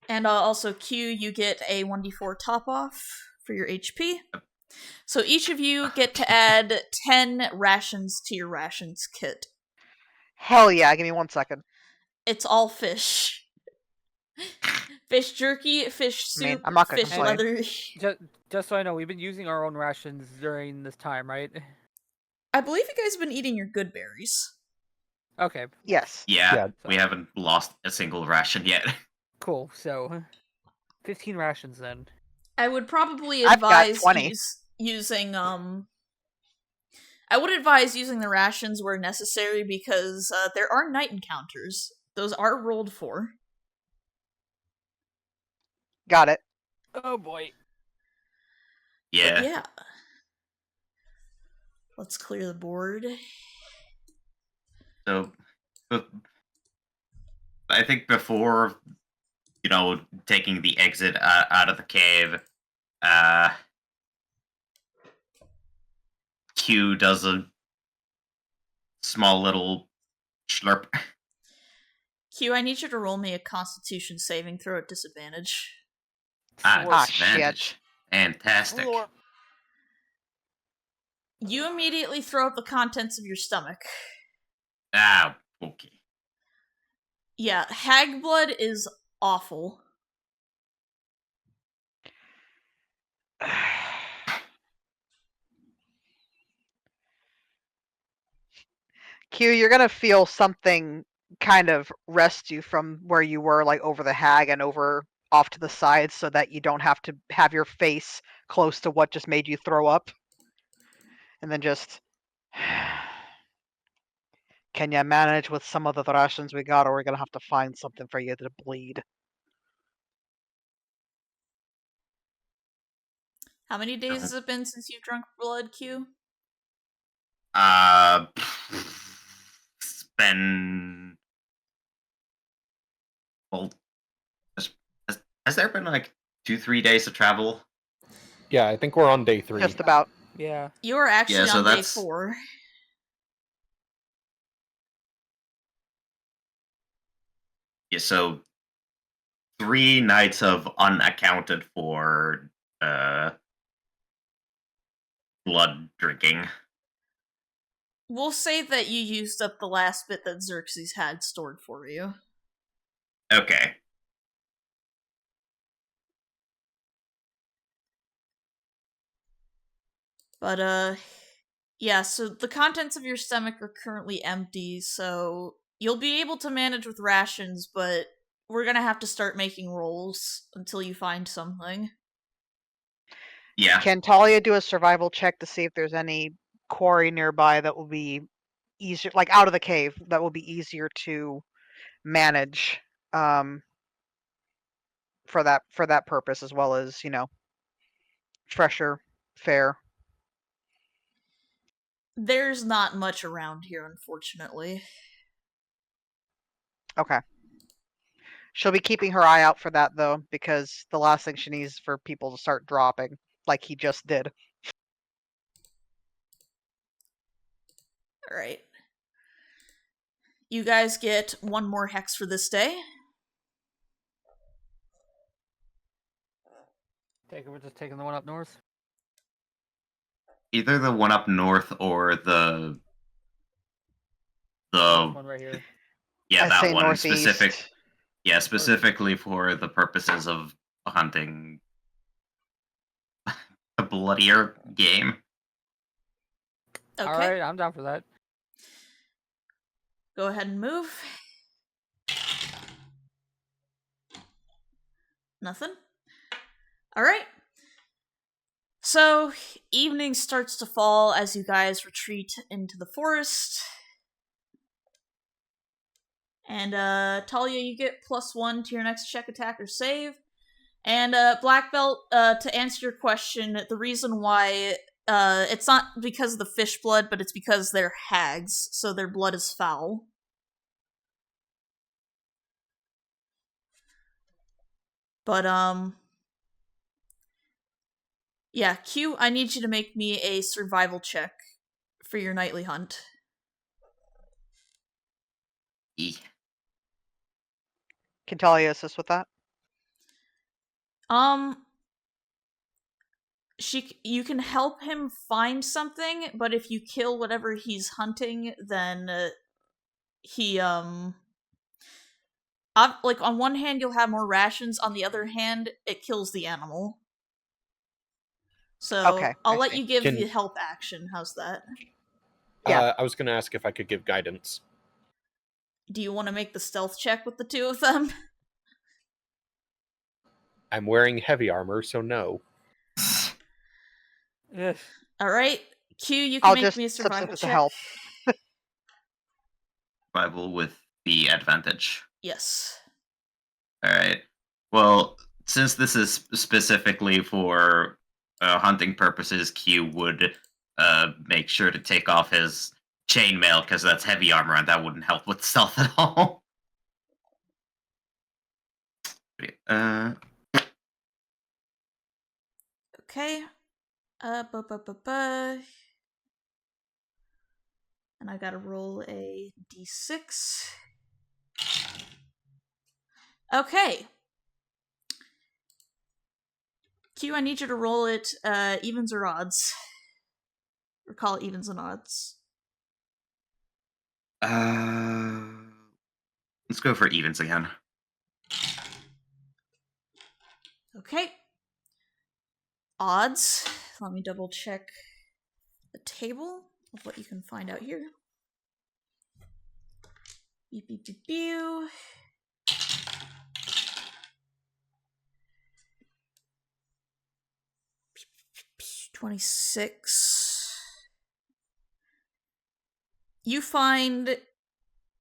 And also, Q, you get a 1d4 top off for your HP. So each of you get to add 10 rations to your rations kit. Hell yeah, give me 1 second. It's all fish. Fish jerky, fish soup, I mean, I'm not gonna fish complain. leather. just so I know, we've been using our own rations during this time, right? I believe you guys have been eating your good berries. Okay, Yes. Yeah, so- we haven't lost a single ration yet. cool. So, 15 rations then. I would probably I've got advise 20. using I would advise using the rations where necessary because there are night encounters. Those are rolled for. Got it. Oh boy. Yeah. But yeah. Let's clear the board. So, but I think before, taking the exit out of the cave, Q does a small little slurp. Q, I need you to roll me a Constitution saving throw at disadvantage. Disadvantage. Shit. Fantastic. You immediately throw up the contents of your stomach. Okay. Yeah, hag blood is awful. Q, you're gonna feel something kind of wrest you from where you were, like over the hag and over off to the side, so that you don't have to have your face close to what just made you throw up. And then just, can you manage with some of the rations we got, or we're gonna have to find something for you to bleed? How many days has it been since you've drunk blood, Q? It's been. Well, has there been like 2-3 days of travel? Yeah, I think we're on day 3. Just about. Yeah. You are actually Yeah, so on day that's- 4. Yeah, so 3 nights of unaccounted for blood drinking. We'll say that you used up the last bit that Xerxes had stored for you. Okay. But, yeah, so the contents of your stomach are currently empty, so you'll be able to manage with rations, but we're gonna have to start making rolls until you find something. Yeah. Can Talia do a survival check to see if there's any quarry nearby that will be easier, like out of the cave, that will be easier to manage for that purpose, as well as, fresher fare? There's not much around here, unfortunately. Okay. She'll be keeping her eye out for that, though, because the last thing she needs is for people to start dropping, like he just did. Alright. You guys get 1 more hex for this day. We're just taking the one up north. Either the one up north or the One right here. yeah, I'd that say one northeast. specifically for the purposes of hunting a bloodier game. Okay. Alright, I'm down for that. Go ahead and move. Nothing? Alright. So, evening starts to fall as you guys retreat into the forest. And, Talia, you get +1 to your next check, attack, or save. And, Black Belt, to answer your question, the reason why, it's not because of the fish blood, but it's because they're hags, so their blood is foul. But, yeah, Q, I need you to make me a survival check for your nightly hunt. E. Can Talia assist with that? You can help him find something, but if you kill whatever he's hunting, then like on one hand you'll have more rations, on the other hand it kills the animal. So Okay, I'll I let see. you give Can- the help action. How's that? Yeah. I was going to ask if I could give guidance. Do you want to make the stealth check with the 2 of them? I'm wearing heavy armor, so no. Yes. Alright, Q, you can I'll make just me a survival substitute check. the help. Survival with the advantage. Yes. Alright. Well, since this is specifically for hunting purposes, Q would make sure to take off his chainmail because that's heavy armor and that wouldn't help with stealth at all. Okay. And I gotta roll a d6. Okay. Q, I need you to roll it evens or odds. Or call it evens and odds. Let's go for evens again. Okay. Odds. Let me double check the table of what you can find out here. Beep, beep, beep, beep. 26. You find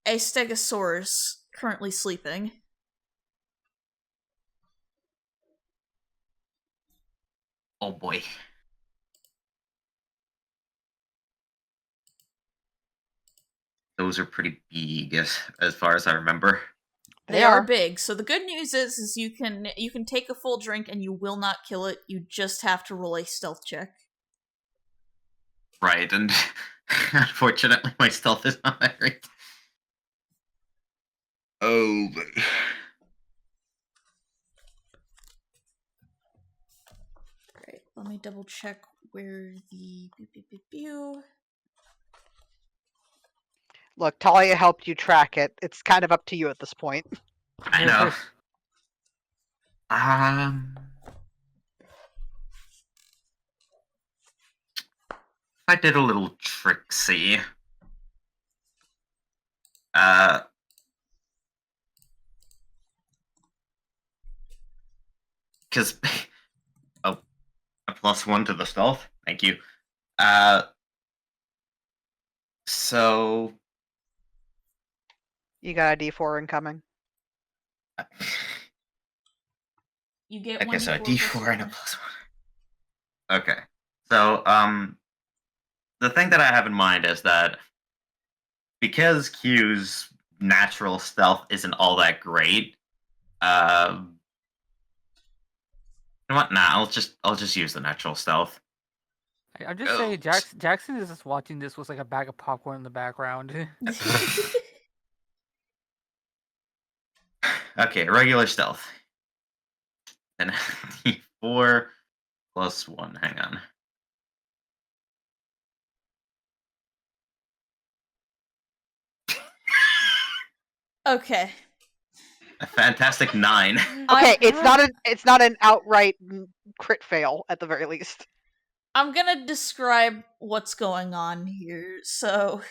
a stegosaurus currently sleeping. Oh boy. Those are pretty big, as far as I remember. They are big. So the good news is you can take a full drink and you will not kill it. You just have to roll a stealth check. Right, and unfortunately my stealth is not that great. Oh boy. Right. Let me double check where the Look, Talia helped you track it. It's kind of up to you at this point. I know. I did a little tricksy. Because oh, a +1 to the stealth. Thank you. So You got a D4 incoming. you get okay, so a D4 and a +1. +1. Okay, so the thing that I have in mind is that because Q's natural stealth isn't all that great, you know what? Nah, I'll just use the natural stealth. I'm just saying, Jackson is just watching this with like a bag of popcorn in the background. Okay, regular stealth. And D4 +1. Hang on. Okay. A fantastic 9. Okay, it's not an outright crit fail at the very least. I'm gonna describe what's going on here. So,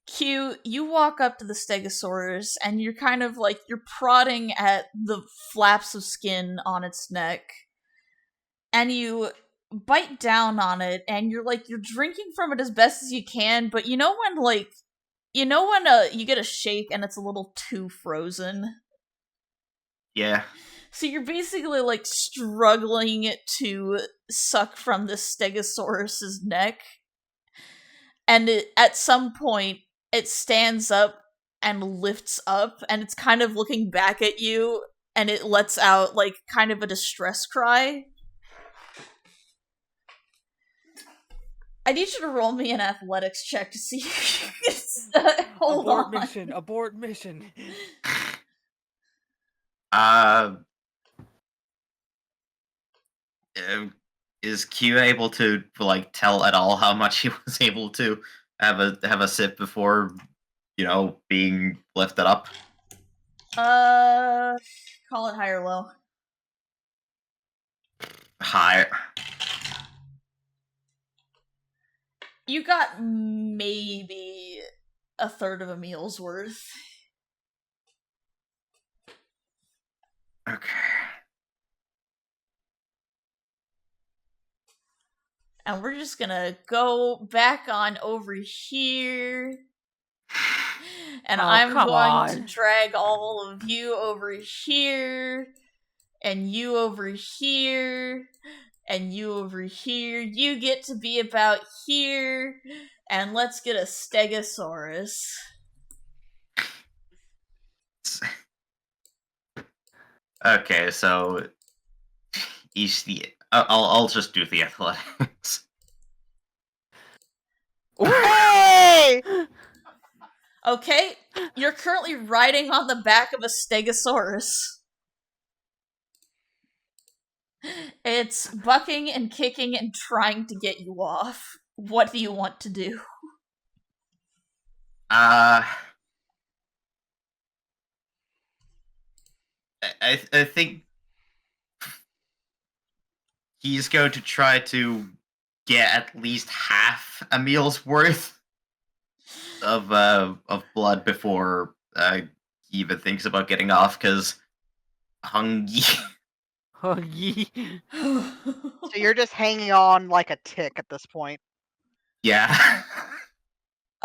Q, you walk up to the Stegosaurus and you're kind of like, you're prodding at the flaps of skin on its neck. And you bite down on it and you're drinking from it as best as you can, but you know when you get a shake and it's a little too frozen? Yeah. So you're basically like struggling to suck from this Stegosaurus's neck. And at some point, it stands up and lifts up, and it's kind of looking back at you, and it lets out like kind of a distress cry. I need you to roll me an athletics check to see if you can hold on. Abort mission. Is Q able to like tell at all how much he was able to have a sip before, being lifted up? Call it high or low. High. You got maybe a third of a meal's worth. Okay. And we're just gonna go back on over here. And I'm going to drag all of you over here. And you over here. And you over here. You get to be about here. And let's get a Stegosaurus. Okay, so I'll just do the athletics. Hey! Okay, you're currently riding on the back of a Stegosaurus. It's bucking and kicking and trying to get you off. What do you want to do? I think he's going to try to get at least half a meal's worth of blood before he even thinks about getting off, because hungry. Oh, yee. So you're just hanging on like a tick at this point. Yeah.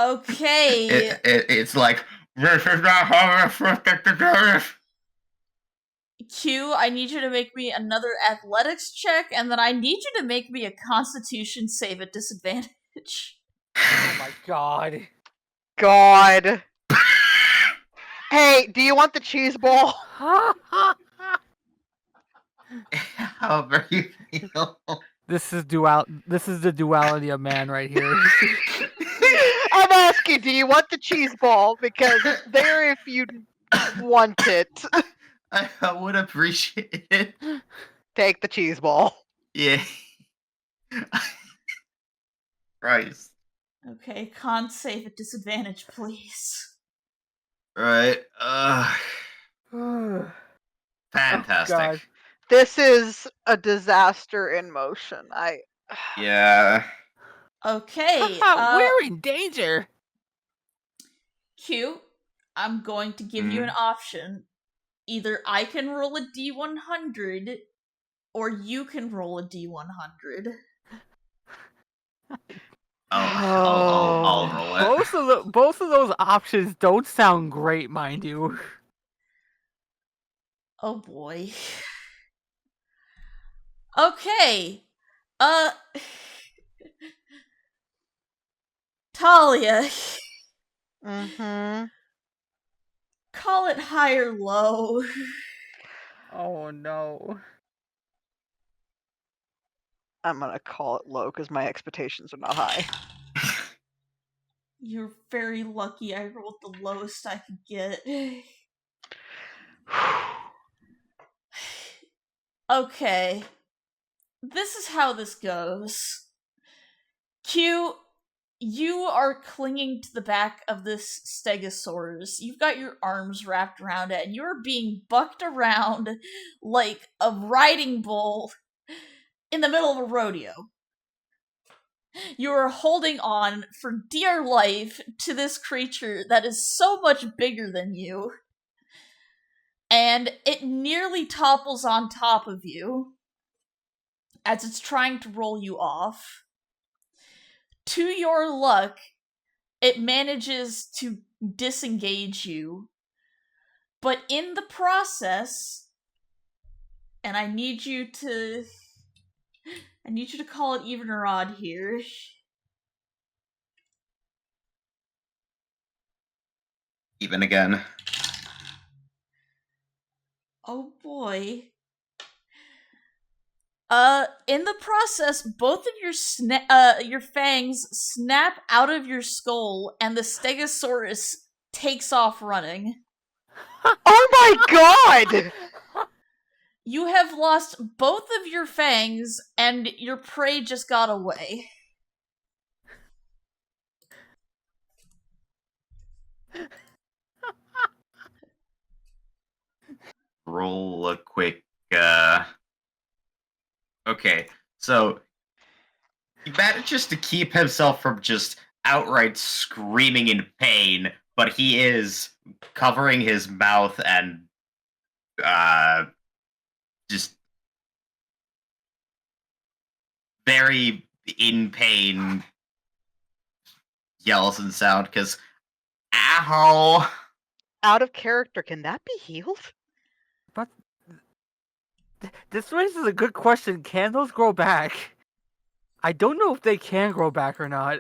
Okay. It's like, this is not how we're supposed to do this. Q, I need you to make me another athletics check, and then I need you to make me a constitution save at disadvantage. Oh my god. God. Hey, do you want the cheese ball? However you feel. This is the duality of man right here. I'm asking, do you want the cheese ball? Because it's there if you want it. I would appreciate it. Take the cheese ball. Yeah. Christ. Okay, con save at disadvantage, please. Right. Oh, Fantastic. God. This is a disaster in motion. Yeah. Okay, We're in danger. Q, I'm going to give you an option. Either I can roll a D100, or you can roll a D100. I'll roll it. Both of those options don't sound great, mind you. Oh boy. Okay. Talia. Mm-hmm. Call it high or low. Oh no. I'm gonna call it low because my expectations are not high. You're very lucky I rolled the lowest I could get. Okay. This is how this goes. Q, you are clinging to the back of this stegosaurus. You've got your arms wrapped around it, and you're being bucked around like a riding bull in the middle of a rodeo. You are holding on for dear life to this creature that is so much bigger than you, and it nearly topples on top of you as it's trying to roll you off. To your luck, it manages to disengage you, but in the process, and I need you to call it even or odd here. Even again. Oh boy. In the process, both of your fangs snap out of your skull, and the Stegosaurus takes off running. Oh my god! You have lost both of your fangs, and your prey just got away. Roll a quick. Okay, so he manages to keep himself from just outright screaming in pain, but he is covering his mouth and just very in pain yells and sound because ow. Out of character, can that be healed? But this raises a good question. Can those grow back? I don't know if they can grow back or not.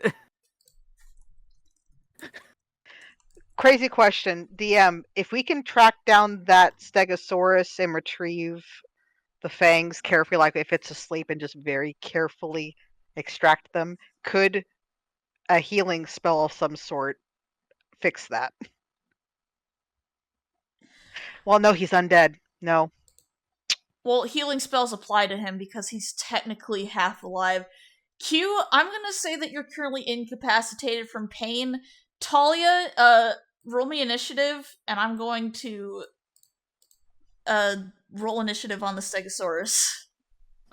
Crazy question. DM, if we can track down that Stegosaurus and retrieve the fangs carefully, like if it's asleep, and just very carefully extract them, could a healing spell of some sort fix that? Well, no, he's undead. No. Well, healing spells apply to him because he's technically half alive. Q, I'm gonna say that you're currently incapacitated from pain. Talia, roll me initiative, and I'm going to roll initiative on the Stegosaurus.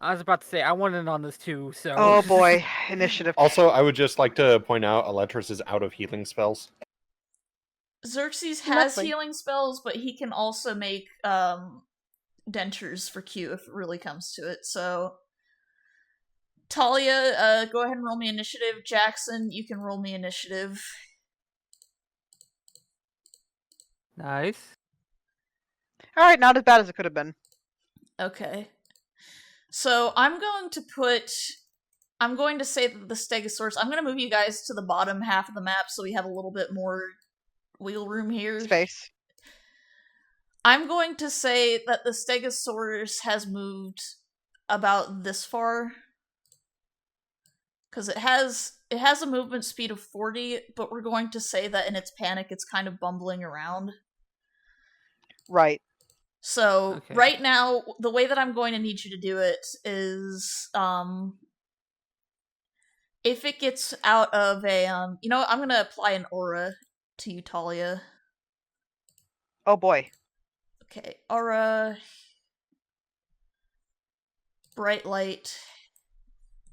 I was about to say I wanted on this too. So. Oh boy, initiative. Also, I would just like to point out Eletris is out of healing spells. Xerxes has Lovely. healing spells, but he can also make dentures for Q if it really comes to it. So, Talia, go ahead and roll me initiative. Jackson, you can roll me initiative. Nice. All right, not as bad as it could have been. Okay. So I'm going to say that the Stegosaurus, I'm going to move you guys to the bottom half of the map so we have a little bit more wheel room here. Space. I'm going to say that the Stegosaurus has moved about this far. Because it has a movement speed of 40, but we're going to say that in its panic it's kind of bumbling around. Right. So, Okay. right now, the way that I'm going to need you to do it is, if it gets out of a, I'm going to apply an aura to you, Talia. Oh boy. Okay, aura, bright light,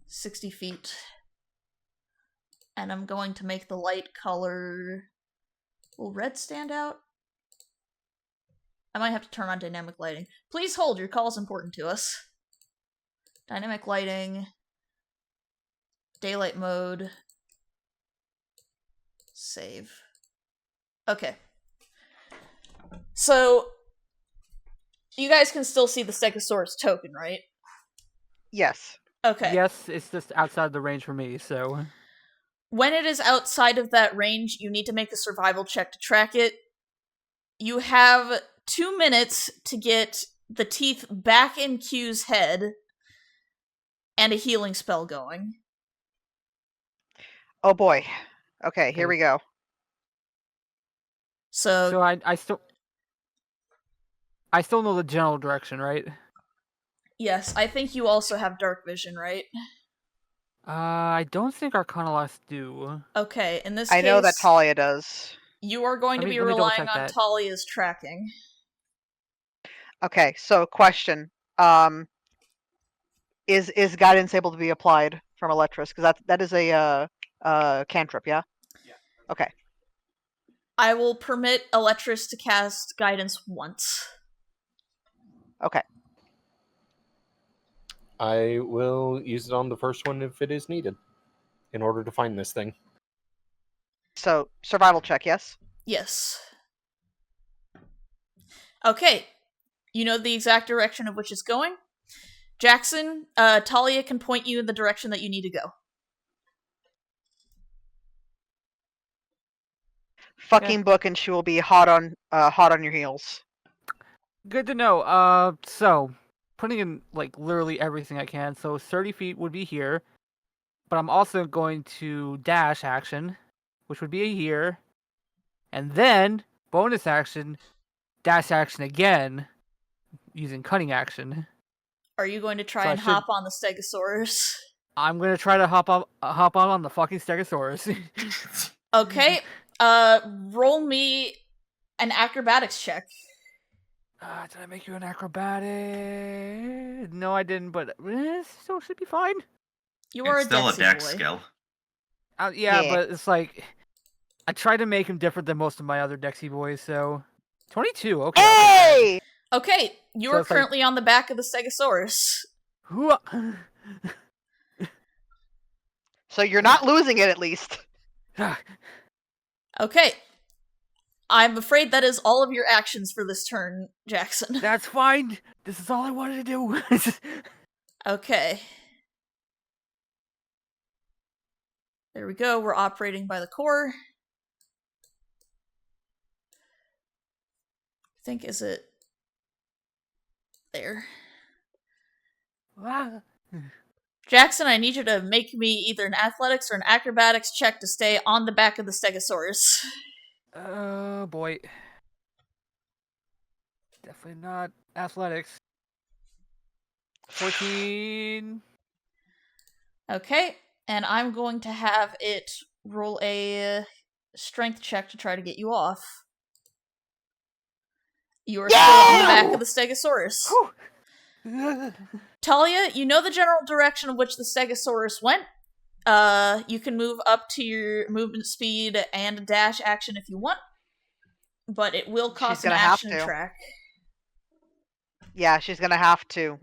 60 feet. And I'm going to make the light color... Will red stand out? I might have to turn on dynamic lighting. Please hold, your call is important to us. Dynamic lighting. Daylight mode. Save. Okay. So, you guys can still see the Stegosaurus token, right? Yes. Okay. Yes, it's just outside the range for me. So. When it is outside of that range, you need to make a survival check to track it. You have 2 minutes to get the teeth back in Q's head and a healing spell going. Oh boy. Okay, here we go. So I still know the general direction, right? Yes, I think you also have dark vision, right? I don't think Arcanoloths do. Okay, in this I case, know that Talia does. you are going to be let me relying double-check on that. Talia's tracking. Okay, so question. Is guidance able to be applied from Eletris? Because that is a cantrip, yeah? Yeah. Okay. I will permit Eletris to cast guidance once. Okay. I will use it on the first one if it is needed in order to find this thing. So, survival check, yes? Yes. Okay. You know the exact direction of which it's going. Jackson, Talia can point you in the direction that you need to go. Fucking book, and she will be hot on your heels. Good to know. So putting in like literally everything I can. So 30 feet would be here, but I'm also going to dash action, which would be here, and then bonus action, dash action again, using cunning action. Are you going to try So I and should- hop on the Stegosaurus? I'm gonna try to hop on the fucking Stegosaurus. Okay. Roll me an acrobatics check. Did I make you an acrobatic? No, I didn't, but still should be fine. You are It's still a Dexy dex boy. skill. Yeah, Yeah. but it's like I try to make him different than most of my other Dexy boys. So 22. Okay. Hey! Okay, you So are it's like- currently on the back of the Stegosaurus. Okay. So you're not losing it, at least. Okay. I'm afraid that is all of your actions for this turn, Jackson. That's fine. This is all I wanted to do. Okay. There we go. We're operating by the core. I think, is it there? Ah. Jackson, I need you to make me either an athletics or an acrobatics check to stay on the back of the Stegosaurus. Oh boy. Definitely not athletics. 14. Okay, and I'm going to have it roll a strength check to try to get you off. You are still on the back of the Stegosaurus. Whew. Talia, you know the general direction of which the Stegosaurus went. You can move up to your movement speed and dash action if you want, but it will cost an gonna have action to to. track. Yeah, she's gonna have to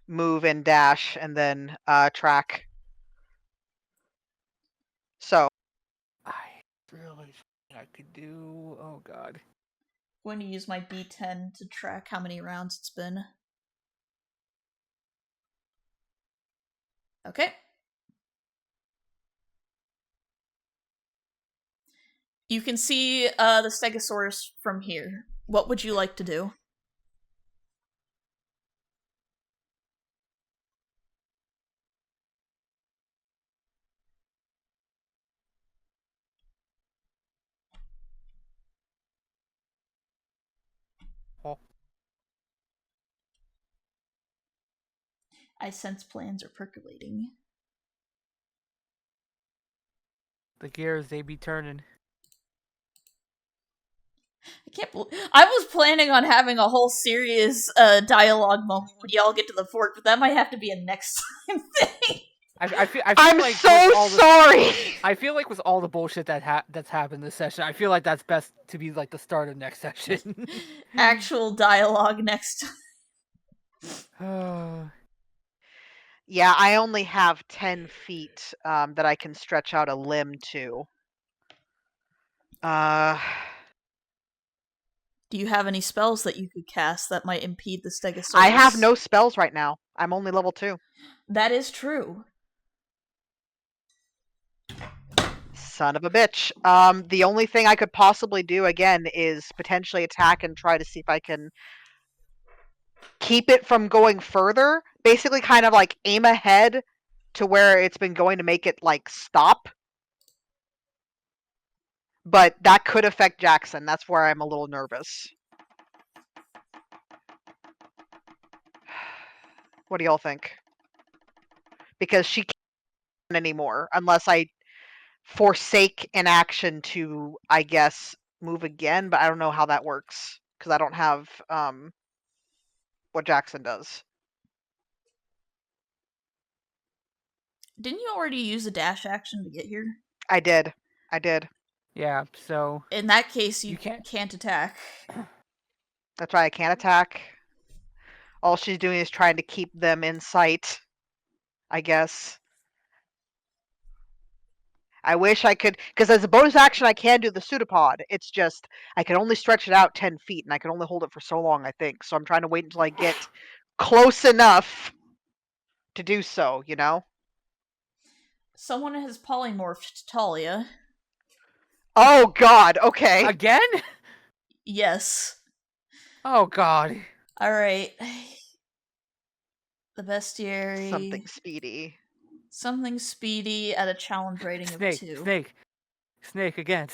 move and dash and then track. So I really I could do. Oh god. I'm going to use my D10 to track how many rounds it's been. Okay. You can see the Stegosaurus from here. What would you like to do? Oh, I sense plans are percolating. the gears they be turning. I can't believe I was planning on having a whole serious dialogue moment when y'all get to the fort, but that might have to be a next time thing. I feel I'm like so sorry. I feel like with all the bullshit that's happened this session, I feel like that's best to be like the start of next session. Actual dialogue next time. Yeah, I only have 10 feet that I can stretch out a limb to. Do you have any spells that you could cast that might impede the Stegosaurus? I have no spells right now. I'm only level 2. That is true. Son of a bitch. The only thing I could possibly do again is potentially attack and try to see if I can keep it from going further. Basically kind of like aim ahead to where it's been going to make it like stop. But that could affect Jackson. That's where I'm a little nervous. What do y'all think? Because she can't anymore unless I forsake an action to, I guess, move again, but I don't know how that works because I don't have what Jackson does. Didn't you already use a dash action to get here? I did. Yeah, so In that case, you can't- can't attack. That's right, I can't attack. All she's doing is trying to keep them in sight, I guess. I wish I could, because as a bonus action, I can do the pseudopod. It's just, I can only stretch it out 10 feet, and I can only hold it for so long, I think. So I'm trying to wait until I get close enough to do so, you know? Someone has polymorphed Talia. Oh, God, okay. again? Yes. Oh god. Alright. The bestiary. Something speedy. Something speedy at a challenge rating of 2. Snake again.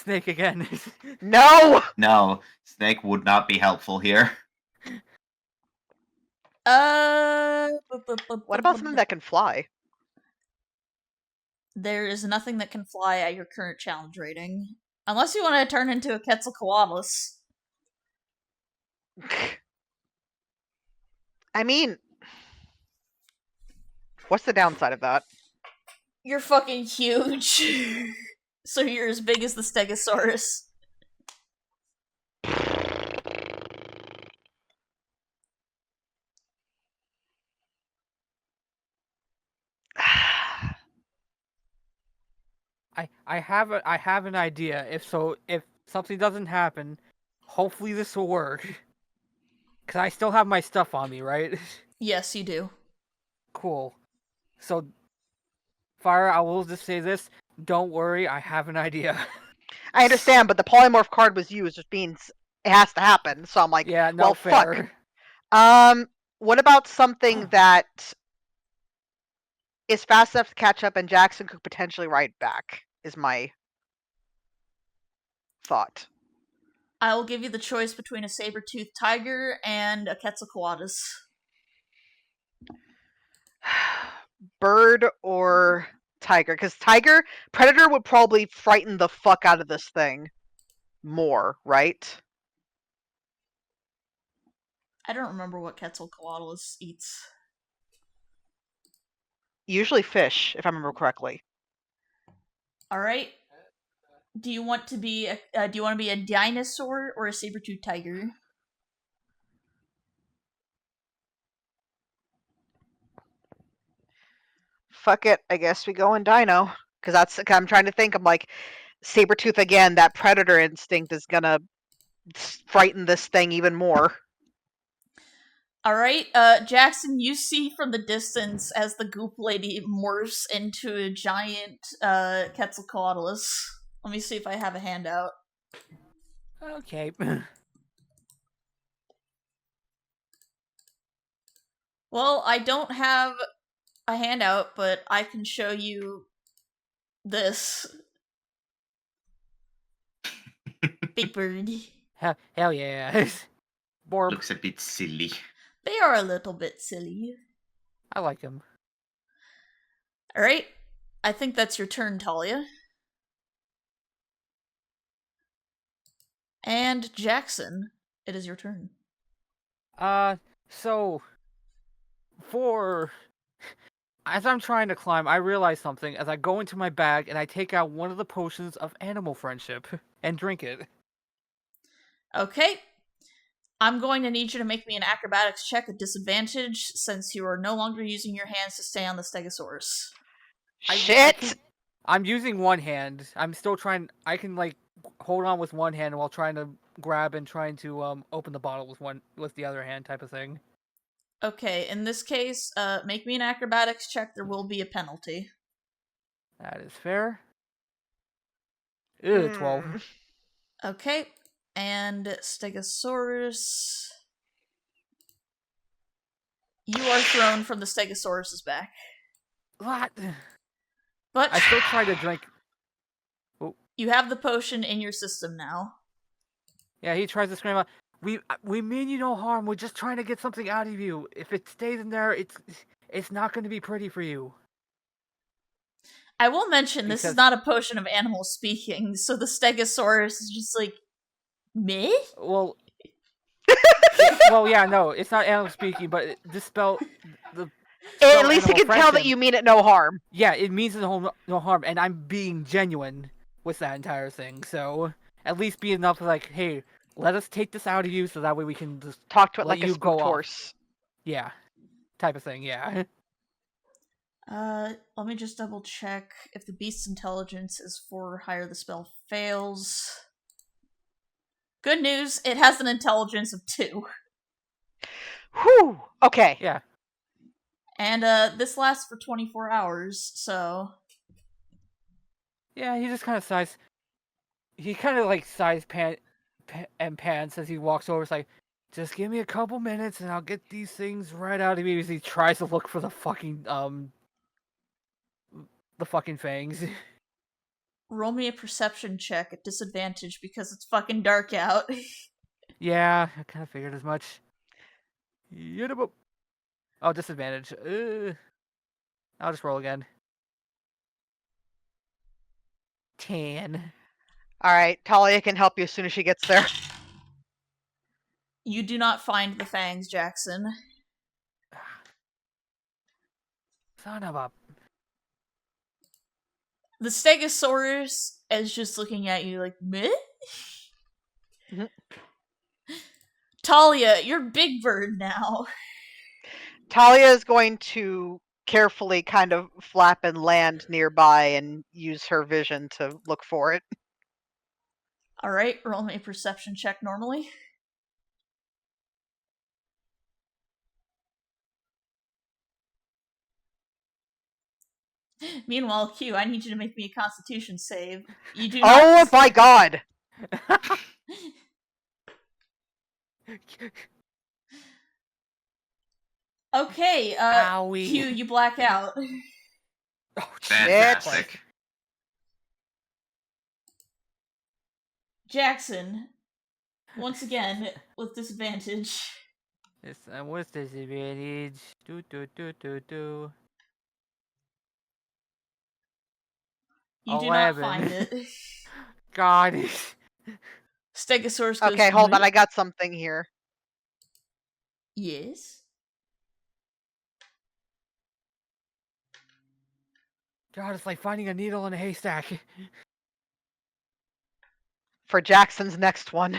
No! No, Snake would not be helpful here. What about something that can fly? There is nothing that can fly at your current challenge rating. Unless you want to turn into a Quetzalcoatlus. I mean, what's the downside of that? You're fucking huge. So you're as big as the Stegosaurus. I have an idea. If something doesn't happen, hopefully this will work. Cause I still have my stuff on me, right? Yes, you do. Cool. So, Fire, I will just say this. Don't worry, I have an idea. I understand, but the polymorph card was used, which means it has to happen. So I'm like, Yeah, no, well, fair. fuck. What about something that is fast enough to catch up and Jackson could potentially ride back, is my thought. I'll give you the choice between a saber-toothed tiger and a Quetzalcoatlus. Bird or tiger? Because predator would probably frighten the fuck out of this thing more, right? I don't remember what Quetzalcoatlus eats. Usually fish, if I remember correctly. All right. Do you want to be a dinosaur or a saber-toothed tiger? Fuck it, I guess we go in dino. Because I'm trying to think, I'm like, Sabretooth again, that predator instinct is gonna frighten this thing even more. All right, Jackson, you see from the distance as the goop lady morphs into a giant Quetzalcoatlus. Let me see if I have a handout. Okay. Well, I don't have a handout, but I can show you this. Big bird. Hell yeah. Borb. Looks a bit silly. They are a little bit silly. I like him. Alright, I think that's your turn, Talia. And Jackson, it is your turn. So as I'm trying to climb, I realize something as I go into my bag and I take out one of the potions of animal friendship and drink it. Okay. I'm going to need you to make me an acrobatics check at disadvantage since you are no longer using your hands to stay on the Stegosaurus. Shit! I'm using one hand. I'm still trying. I can hold on with one hand while trying to grab and trying to open the bottle with the other hand, type of thing. Okay, in this case, make me an acrobatics check. There will be a penalty. That is fair. Ew, 12. Okay, and Stegosaurus. You are thrown from the Stegosaurus's back. What? But I still try to drink. you have the potion in your system now. Yeah, he tries to scream out. We mean you no harm. We're just trying to get something out of you. If it stays in there, it's not going to be pretty for you. I will mention this is not a potion of animal speaking, so the Stegosaurus is just like, meh? Well, yeah, no, it's not animal speaking, but the spell, at least it can tell that you mean it no harm. Yeah, it means no harm, and I'm being genuine with that entire thing. So at least be enough like, hey, let us take this out of you, so that way we can just talk to it let like you a spooked horse. Yeah, type of thing. Yeah. Let me just double check if the beast's intelligence is 4 or higher. The spell fails. Good news, it has an intelligence of 2. Whew. Okay. Yeah. And this lasts for 24 hours, so. Yeah, he just kind of sighs. He kind of sighs and pants as he walks over. It's like, just give me a couple minutes and I'll get these things right out of you. As he tries to look for the fucking fangs. Roll me a perception check at disadvantage because it's fucking dark out. Yeah, I kind of figured as much. Oh, disadvantage. I'll just roll again. 10. Alright, Talia can help you as soon as she gets there. You do not find the fangs, Jackson. Son of a... The Stegosaurus is just looking at you like, meh? Talia, you're Big Bird now. Talia is going to carefully kind of flap and land nearby and use her vision to look for it. Alright, roll me a perception check normally. Meanwhile, Q, I need you to make me a Constitution save. You do not. Oh my god! Okay, Owie. Q, you black out. Oh, Fantastic. Jackson, once again, with disadvantage. What's disadvantage? Do. You do not find it. God. Stegosaurus goes, Okay, hold on, I got something here. Yes. God, it's like finding a needle in a haystack. For Jackson's next one.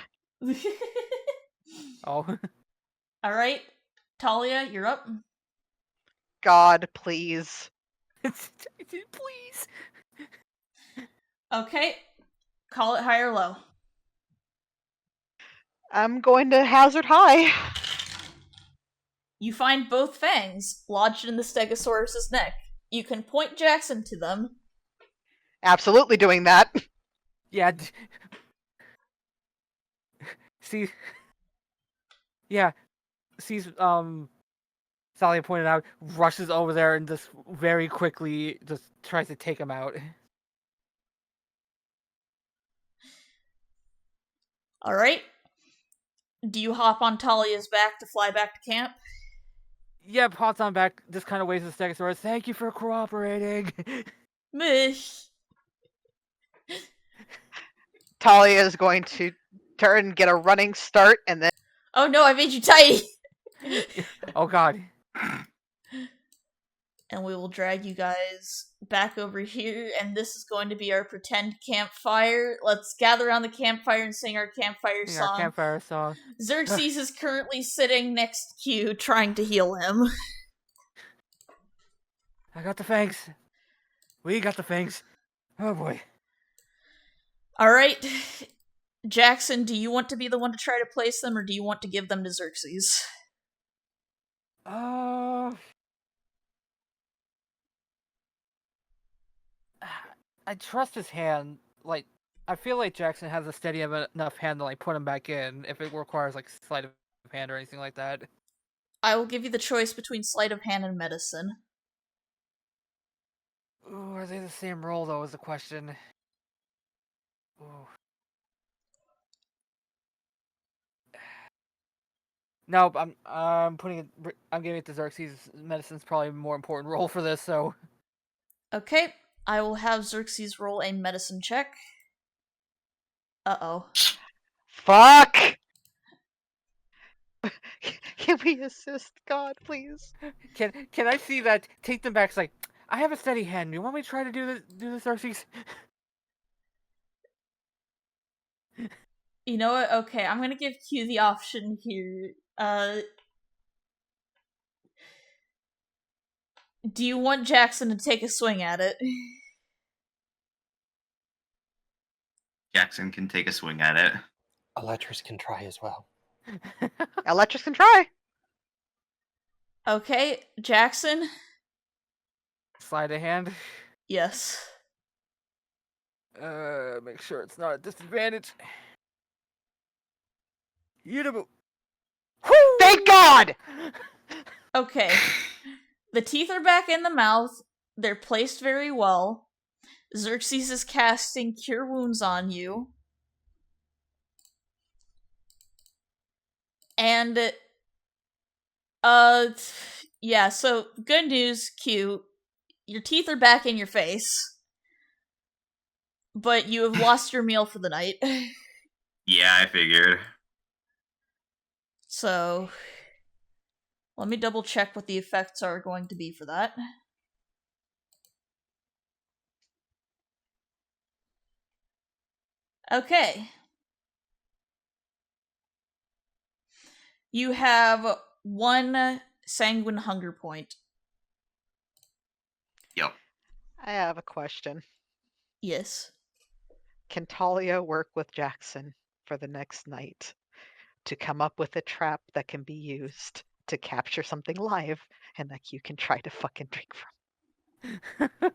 Oh. All right, Talia, you're up. God, please. Please. Okay, call it high or low. I'm going to hazard high. You find both fangs lodged in the Stegosaurus's neck. You can point Jackson to them. Absolutely doing that. Yeah. See. Yeah. Sees Sally pointed out, rushes over there and just very quickly just tries to take him out. All right. Do you hop on Talia's back to fly back to camp? Yeah, pops on back, just kind of waves the Stegosaurus. Thank you for cooperating. Mish. Talia is going to turn and get a running start, and then Oh no, I made you tight! Oh god. And we will drag you guys back over here, and this is going to be our pretend campfire. Let's gather around the campfire and sing our campfire Sing song. our campfire song. Xerxes is currently sitting next to Q, trying to heal him. I got the fangs. We got the fangs. Oh boy. Alright. Jackson, do you want to be the one to try to place them, or do you want to give them to Xerxes? I trust his hand. Like, I feel like Jackson has a steady enough hand to like put him back in if it requires like sleight of hand or anything like that. I will give you the choice between sleight of hand and medicine. Ooh, are they the same role though? Is the question. Ooh. Nope, I'm putting it. I'm giving it to Xerxes. Medicine's probably a more important role for this. So. Okay, I will have Xerxes roll a medicine check. Uh-oh. fuck. Can we assist, God, please? Can I see that? Take them back. It's like, I have a steady hand. You want me to try to do this, Xerxes? You know what? Okay, I'm gonna give Q the option here. Do you want Jackson to take a swing at it? Jackson can take a swing at it. Electris can try as well. Electris can try. Okay, Jackson? Slide a hand. Yes. Make sure it's not a disadvantage. Eatable. Thank God! Okay. The teeth are back in the mouth. They're placed very well. Xerxes is casting Cure Wounds on you. And, yeah, so, good news, Q. Your teeth are back in your face. But you have lost your meal for the night. Yeah, I figured. So, let me double check what the effects are going to be for that. Okay. You have 1 sanguine hunger point. Yep. I have a question. Yes. Can Talia work with Jackson for the next night to come up with a trap that can be used to capture something live and that you can try to fucking drink from?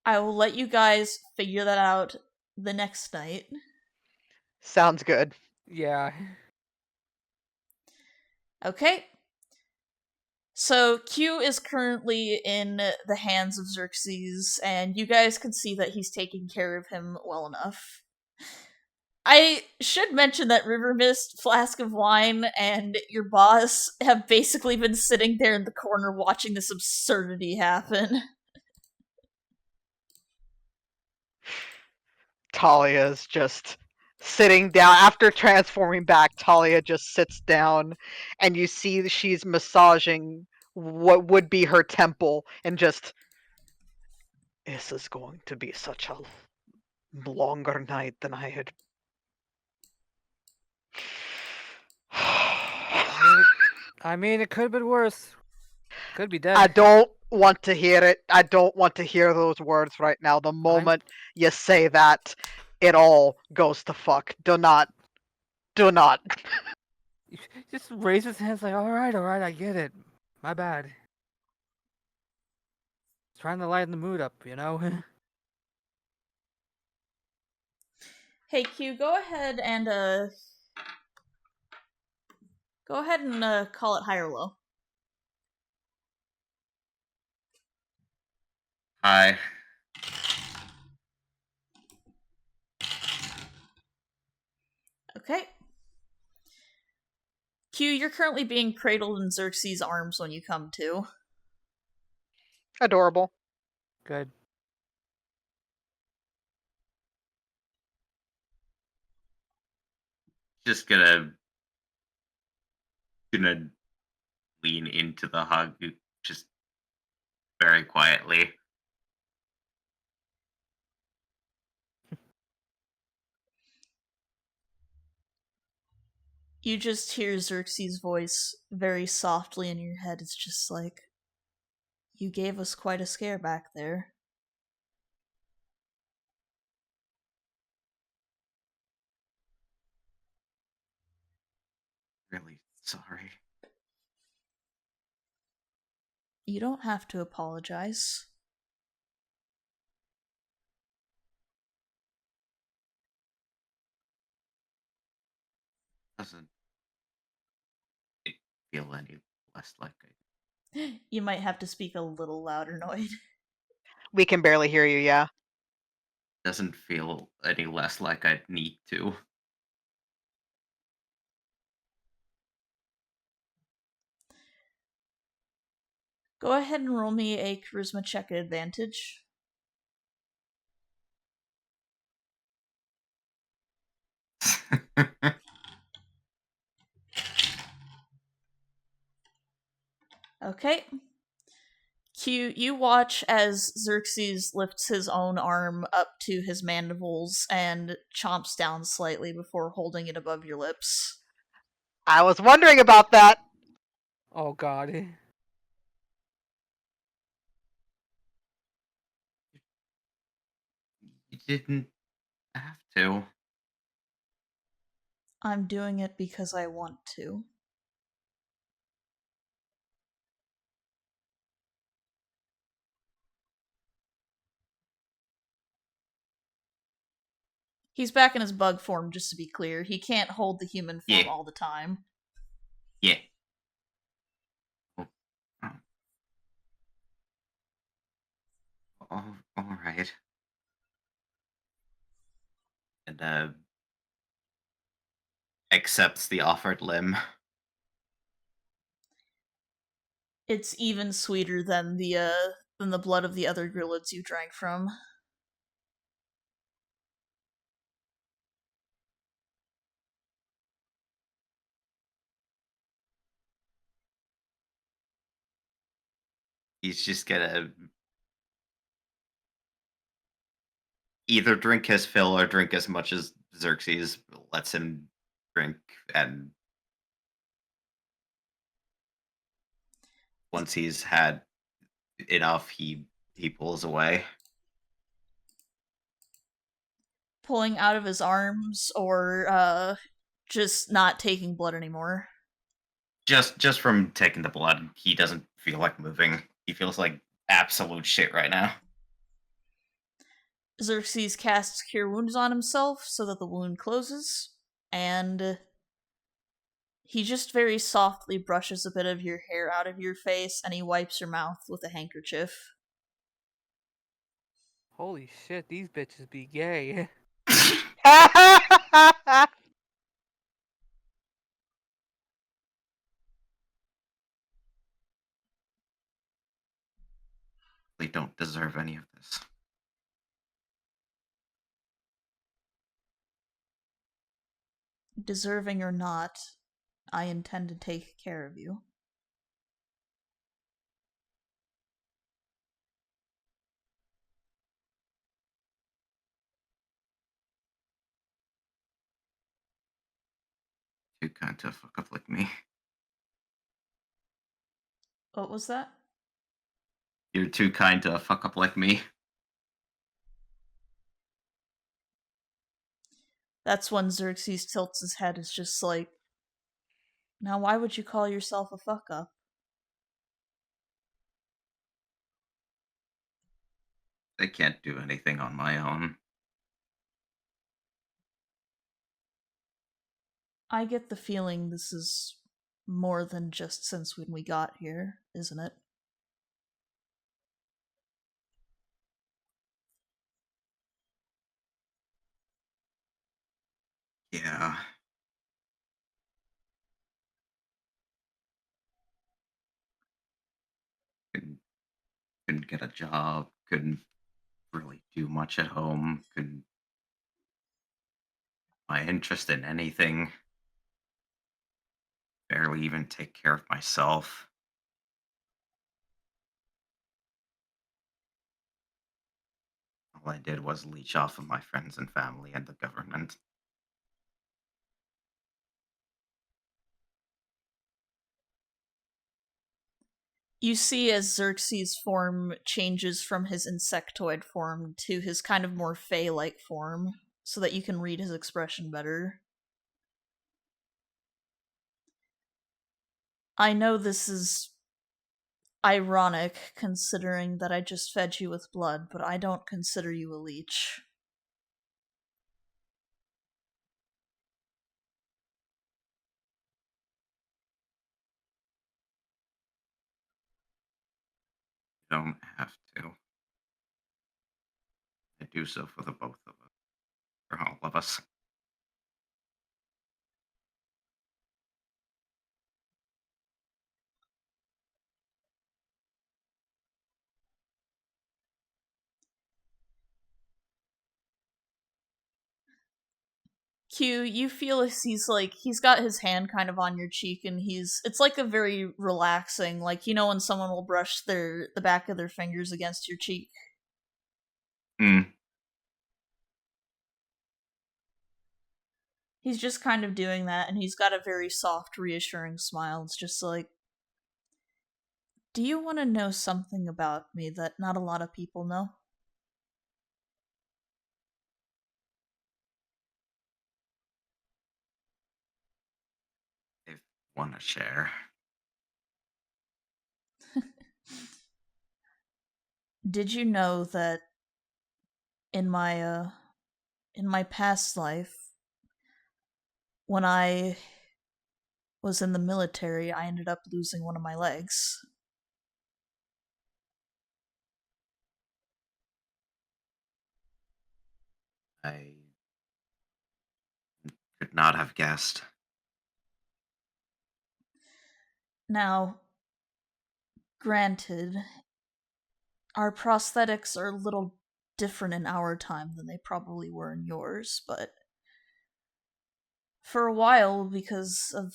I will let you guys figure that out the next night. Sounds good. Yeah. Okay. So, Q is currently in the hands of Xerxes, and you guys can see that he's taking care of him well enough. I should mention that River Mist, Flask of Wine, and your boss have basically been sitting there in the corner watching this absurdity happen. Talia's just sitting down after transforming back. Talia just sits down, and you see she's massaging what would be her temple, and just, this is going to be such a longer night than I had. I mean, it could have been worse. Could be dead. I don't want to hear it. I don't want to hear those words right now. The moment you say that, it all goes to fuck. Do not. Do not. Just raise his hands like, all right, I get it. My bad. Trying to lighten the mood up, you know? Hey Q, go ahead and call it high or low. Hi. Okay. Q, you're currently being cradled in Xerxes' arms when you come to. Adorable. Good. Just gonna lean into the hug, just very quietly. You just hear Xerxes' voice very softly in your head. It's just like, you gave us quite a scare back there. Really sorry. You don't have to apologize. Doesn't it feel any less like You might have to speak a little louder, Noid. We can barely hear you, yeah. doesn't feel any less like I'd need to. Go ahead and roll me a charisma check at advantage. Okay. Q, you watch as Xerxes lifts his own arm up to his mandibles and chomps down slightly before holding it above your lips. I was wondering about that. Oh, God. You didn't have to. I'm doing it because I want to. He's back in his bug form, just to be clear. He can't hold the human form Yeah. all the time. Yeah. All right. And accepts the offered limb. It's even sweeter than the blood of the other grillets you drank from. He's just gonna either drink his fill or drink as much as Xerxes lets him drink, and once he's had enough, he pulls away. Pulling out of his arms or just not taking blood anymore. Just from taking the blood, he doesn't feel like moving. He feels like absolute shit right now. Xerxes casts Cure Wounds on himself so that the wound closes, and he just very softly brushes a bit of your hair out of your face and he wipes your mouth with a handkerchief. Holy shit, these bitches be gay. They don't deserve any of this. Deserving or not, I intend to take care of you. Too kind to fuck up like me. What was that? You're too kind to fuck up like me. That's when Xerxes tilts his head. It's just like, now why would you call yourself a fuck up? I can't do anything on my own. I get the feeling this is more than just since when we got here, isn't it? Yeah. Couldn't get a job, couldn't really do much at home, couldn't my interest in anything, barely even take care of myself. All I did was leech off of my friends and family and the government. You see as Xerxes' form changes from his insectoid form to his kind of more fey-like form, so that you can read his expression better. I know this is ironic, considering that I just fed you with blood, but I don't consider you a leech. You don't have to. I do so for the both of us. For all of us. Q, you feel as he's got his hand kind of on your cheek, and it's like a very relaxing, like, you know when someone will brush the back of their fingers against your cheek? Hmm. He's just kind of doing that, and he's got a very soft, reassuring smile. It's just like, do you want to know something about me that not a lot of people know? They want to share. Did you know that in my past life, when I was in the military, I ended up losing one of my legs? I could not have guessed. Now, granted, our prosthetics are a little different in our time than they probably were in yours, but for a while, because of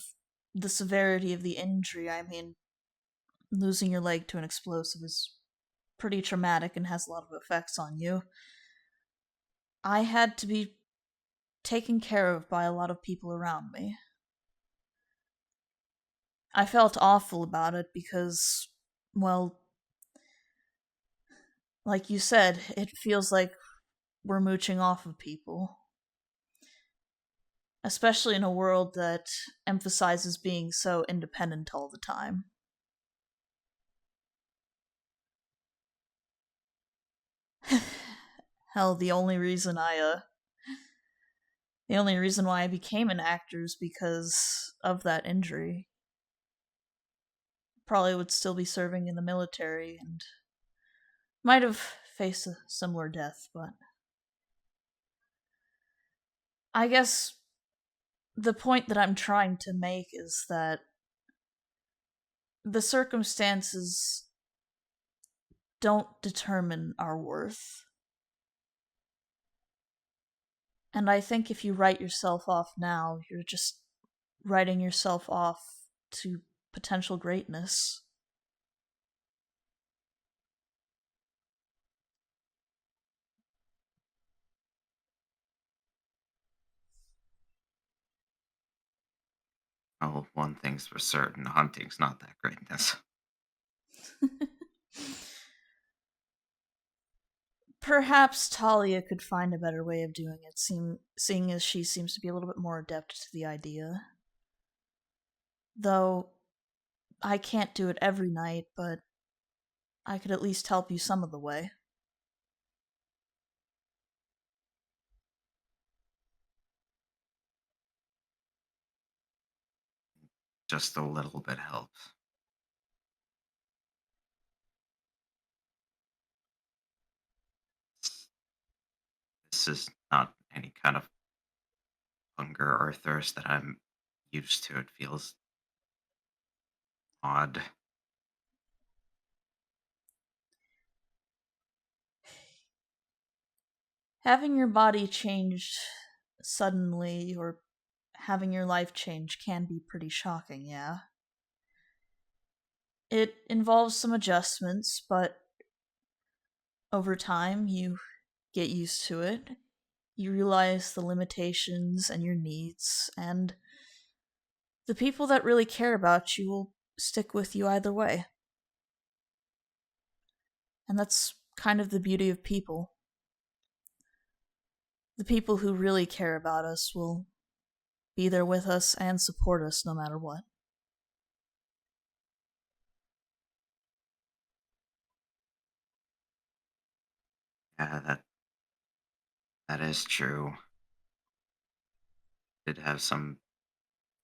the severity of the injury, I mean, losing your leg to an explosive is pretty traumatic and has a lot of effects on you. I had to be taken care of by a lot of people around me. I felt awful about it because, well, like you said, it feels like we're mooching off of people. Especially in a world that emphasizes being so independent all the time. Hell, the only reason why I became an actor is because of that injury. Probably would still be serving in the military and might have faced a similar death, but I guess the point that I'm trying to make is that the circumstances don't determine our worth. And I think if you write yourself off now, you're just writing yourself off to potential greatness. Oh, one thing's for certain, hunting's not that greatness. Perhaps Talia could find a better way of doing it, seeing as she seems to be a little bit more adept to the idea. Though, I can't do it every night, but I could at least help you some of the way. Just a little bit helps. This is not any kind of hunger or thirst that I'm used to. It feels odd. Having your body changed suddenly, or having your life change, can be pretty shocking, yeah. It involves some adjustments, but over time you get used to it. You realize the limitations and your needs, and the people that really care about you will stick with you either way. And that's kind of the beauty of people. The people who really care about us will be there with us and support us no matter what. Yeah, that is true. Did have some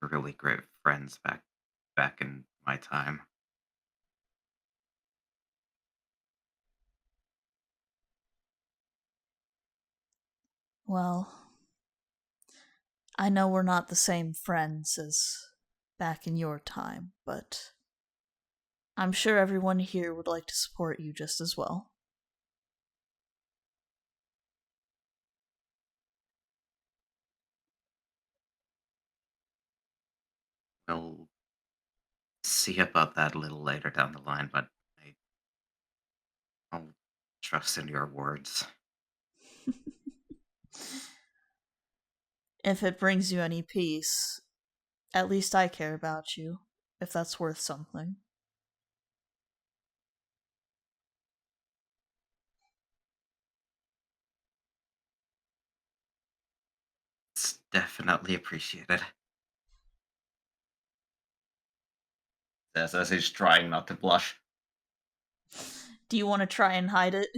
really great friends back in my time. Well, I know we're not the same friends as back in your time, but I'm sure everyone here would like to support you just as well. We'll see about that a little later down the line, but I'll trust in your words. If it brings you any peace, at least I care about you, if that's worth something. It's definitely appreciated. As he's trying not to blush. Do you want to try and hide it?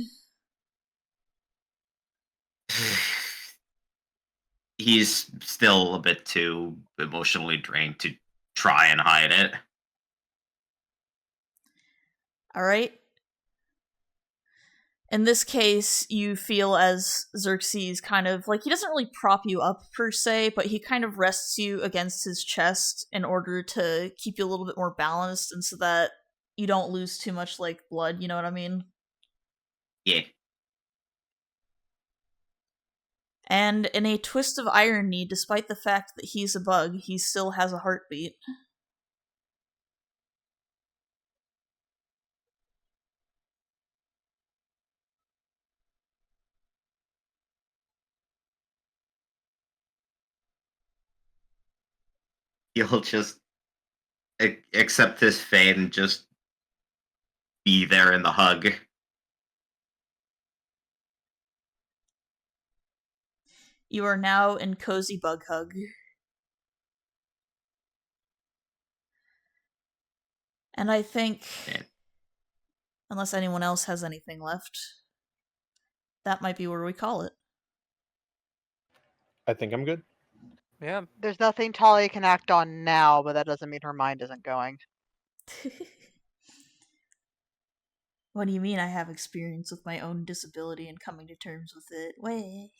He's still a bit too emotionally drained to try and hide it. Alright? In this case, you feel as Xerxes kind of, like, he doesn't really prop you up per se, but he kind of rests you against his chest in order to keep you a little bit more balanced and so that you don't lose too much, like, blood, you know what I mean? Yeah. And in a twist of irony, despite the fact that he's a bug, he still has a heartbeat. He'll just accept his fate and just be there in the hug. You are now in Cozy Bug Hug. And I think, Yeah. unless anyone else has anything left, that might be where we call it. I think I'm good. Yeah. There's nothing Talia can act on now, but that doesn't mean her mind isn't going. What do you mean I have experience with my own disability and coming to terms with it? Way.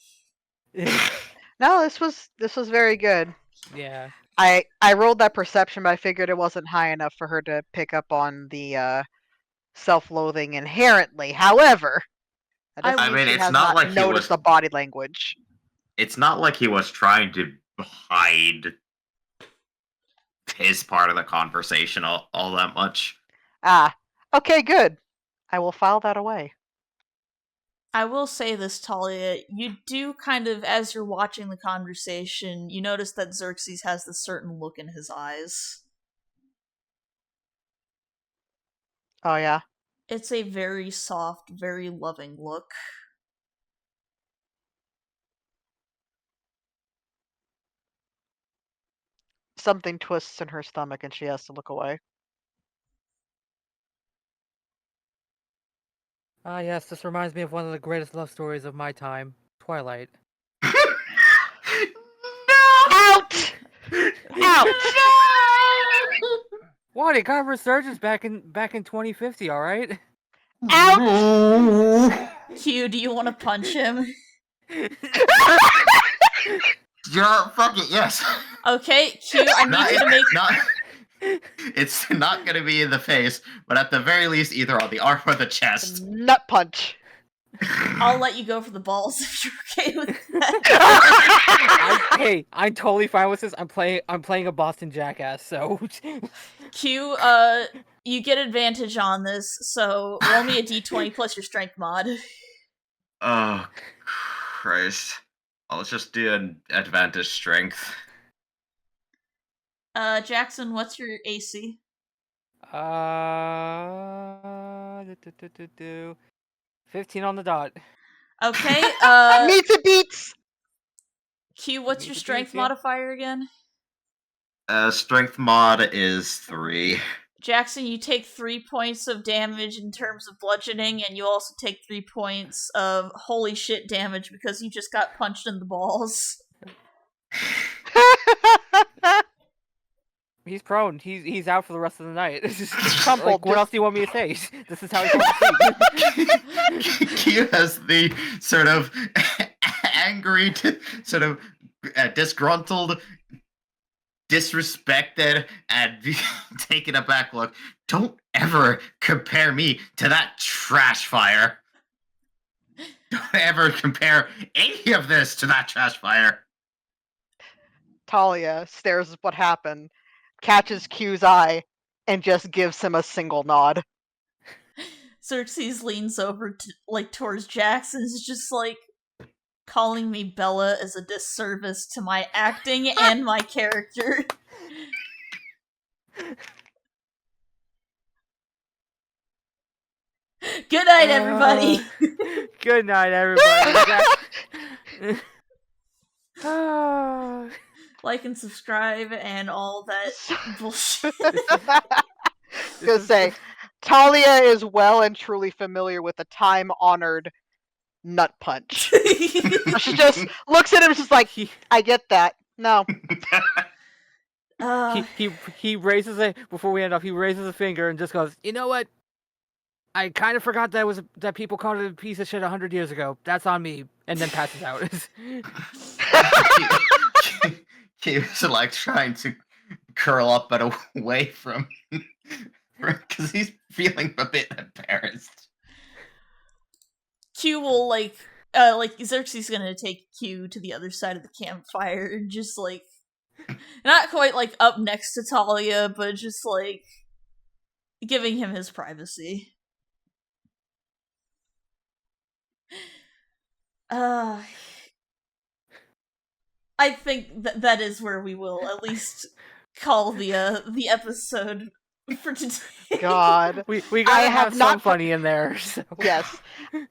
No, this was very good. Yeah. I rolled that perception, but I figured it wasn't high enough for her to pick up on the self-loathing inherently. However, that doesn't I mean mean, she it's has not not like he noticed was. the body language. it's not like he was trying to hide his part of the conversation all that much. Ah, okay, good. I will file that away. I will say this, Talia, you do kind of, as you're watching the conversation, you notice that Xerxes has this certain look in his eyes. Oh, yeah? It's a very soft, very loving look. Something twists in her stomach and she has to look away. Ah, yes, this reminds me of one of the greatest love stories of my time, Twilight. No! Out! Out! What? It got a resurgence back in 2050. All right. Out! Q, do you want to punch him? Yeah, fuck it, yes. Okay, Q, I need you to make... It's not gonna be in the face, but at the very least, either on the arm or the chest. Nut punch. I'll let you go for the balls if you're okay with that. Hey, I'm totally fine with this. I'm playing a Boston Jackass, so. Q, you get advantage on this, so roll me a d20 plus your strength mod. Oh, Christ. I'll just do an advantage strength. Jackson, what's your AC? 15 on the dot. Okay, Meets it beats! Q, what's your Meets it strength beats, yeah. modifier again? Strength mod is 3. Jackson, you take 3 points of damage in terms of bludgeoning, and you also take 3 points of holy shit damage because you just got punched in the balls. He's prone. He's out for the rest of the night. Crumpled, Like, what just- else do you want me to say? This is how he falls asleep. Q has the sort of angry, sort of disgruntled, disrespected, and taken aback look. Don't ever compare me to that trash fire. Don't ever compare any of this to that trash fire. Talia stares at what happened, catches Q's eye, and just gives him a single nod. Xerxes leans over to, towards Jackson, is just like, calling me Bella is a disservice to my acting and my character. Good night, everybody! Good night, everybody. Like and subscribe and all that bullshit. Gonna say, Talia is well and truly familiar with the time-honored nut punch. She just looks at him, just like, I get that. No. He raises it before we end off. He raises a finger and just goes, "You know what? I kind of forgot that people called it a piece of shit 100 years ago. That's on me." And then passes out. He was like trying to curl up but away from because he's feeling a bit embarrassed. Q will Xerxes gonna take Q to the other side of the campfire and just not quite up next to Talia, but just giving him his privacy. I think that is where we will at least call the episode for today. God. we gotta have some not funny in there. So. Yes.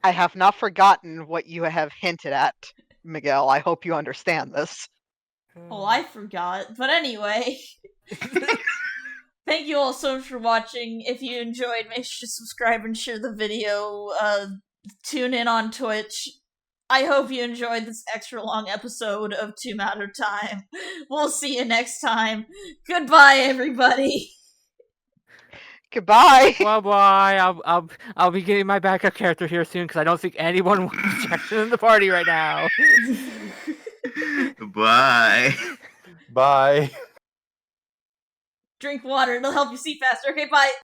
I have not forgotten what you have hinted at, Miguel. I hope you understand this. Well, I forgot. But anyway. Thank you all so much for watching. If you enjoyed, make sure to subscribe and share the video. Tune in on Twitch. I hope you enjoyed this extra long episode of 2 Matter Time. We'll see you next time. Goodbye, everybody. Goodbye. Bye. I'll be getting my backup character here soon because I don't think anyone wants Jackson in the party right now. Bye. Bye. Drink water, it'll help you see faster. Okay, bye.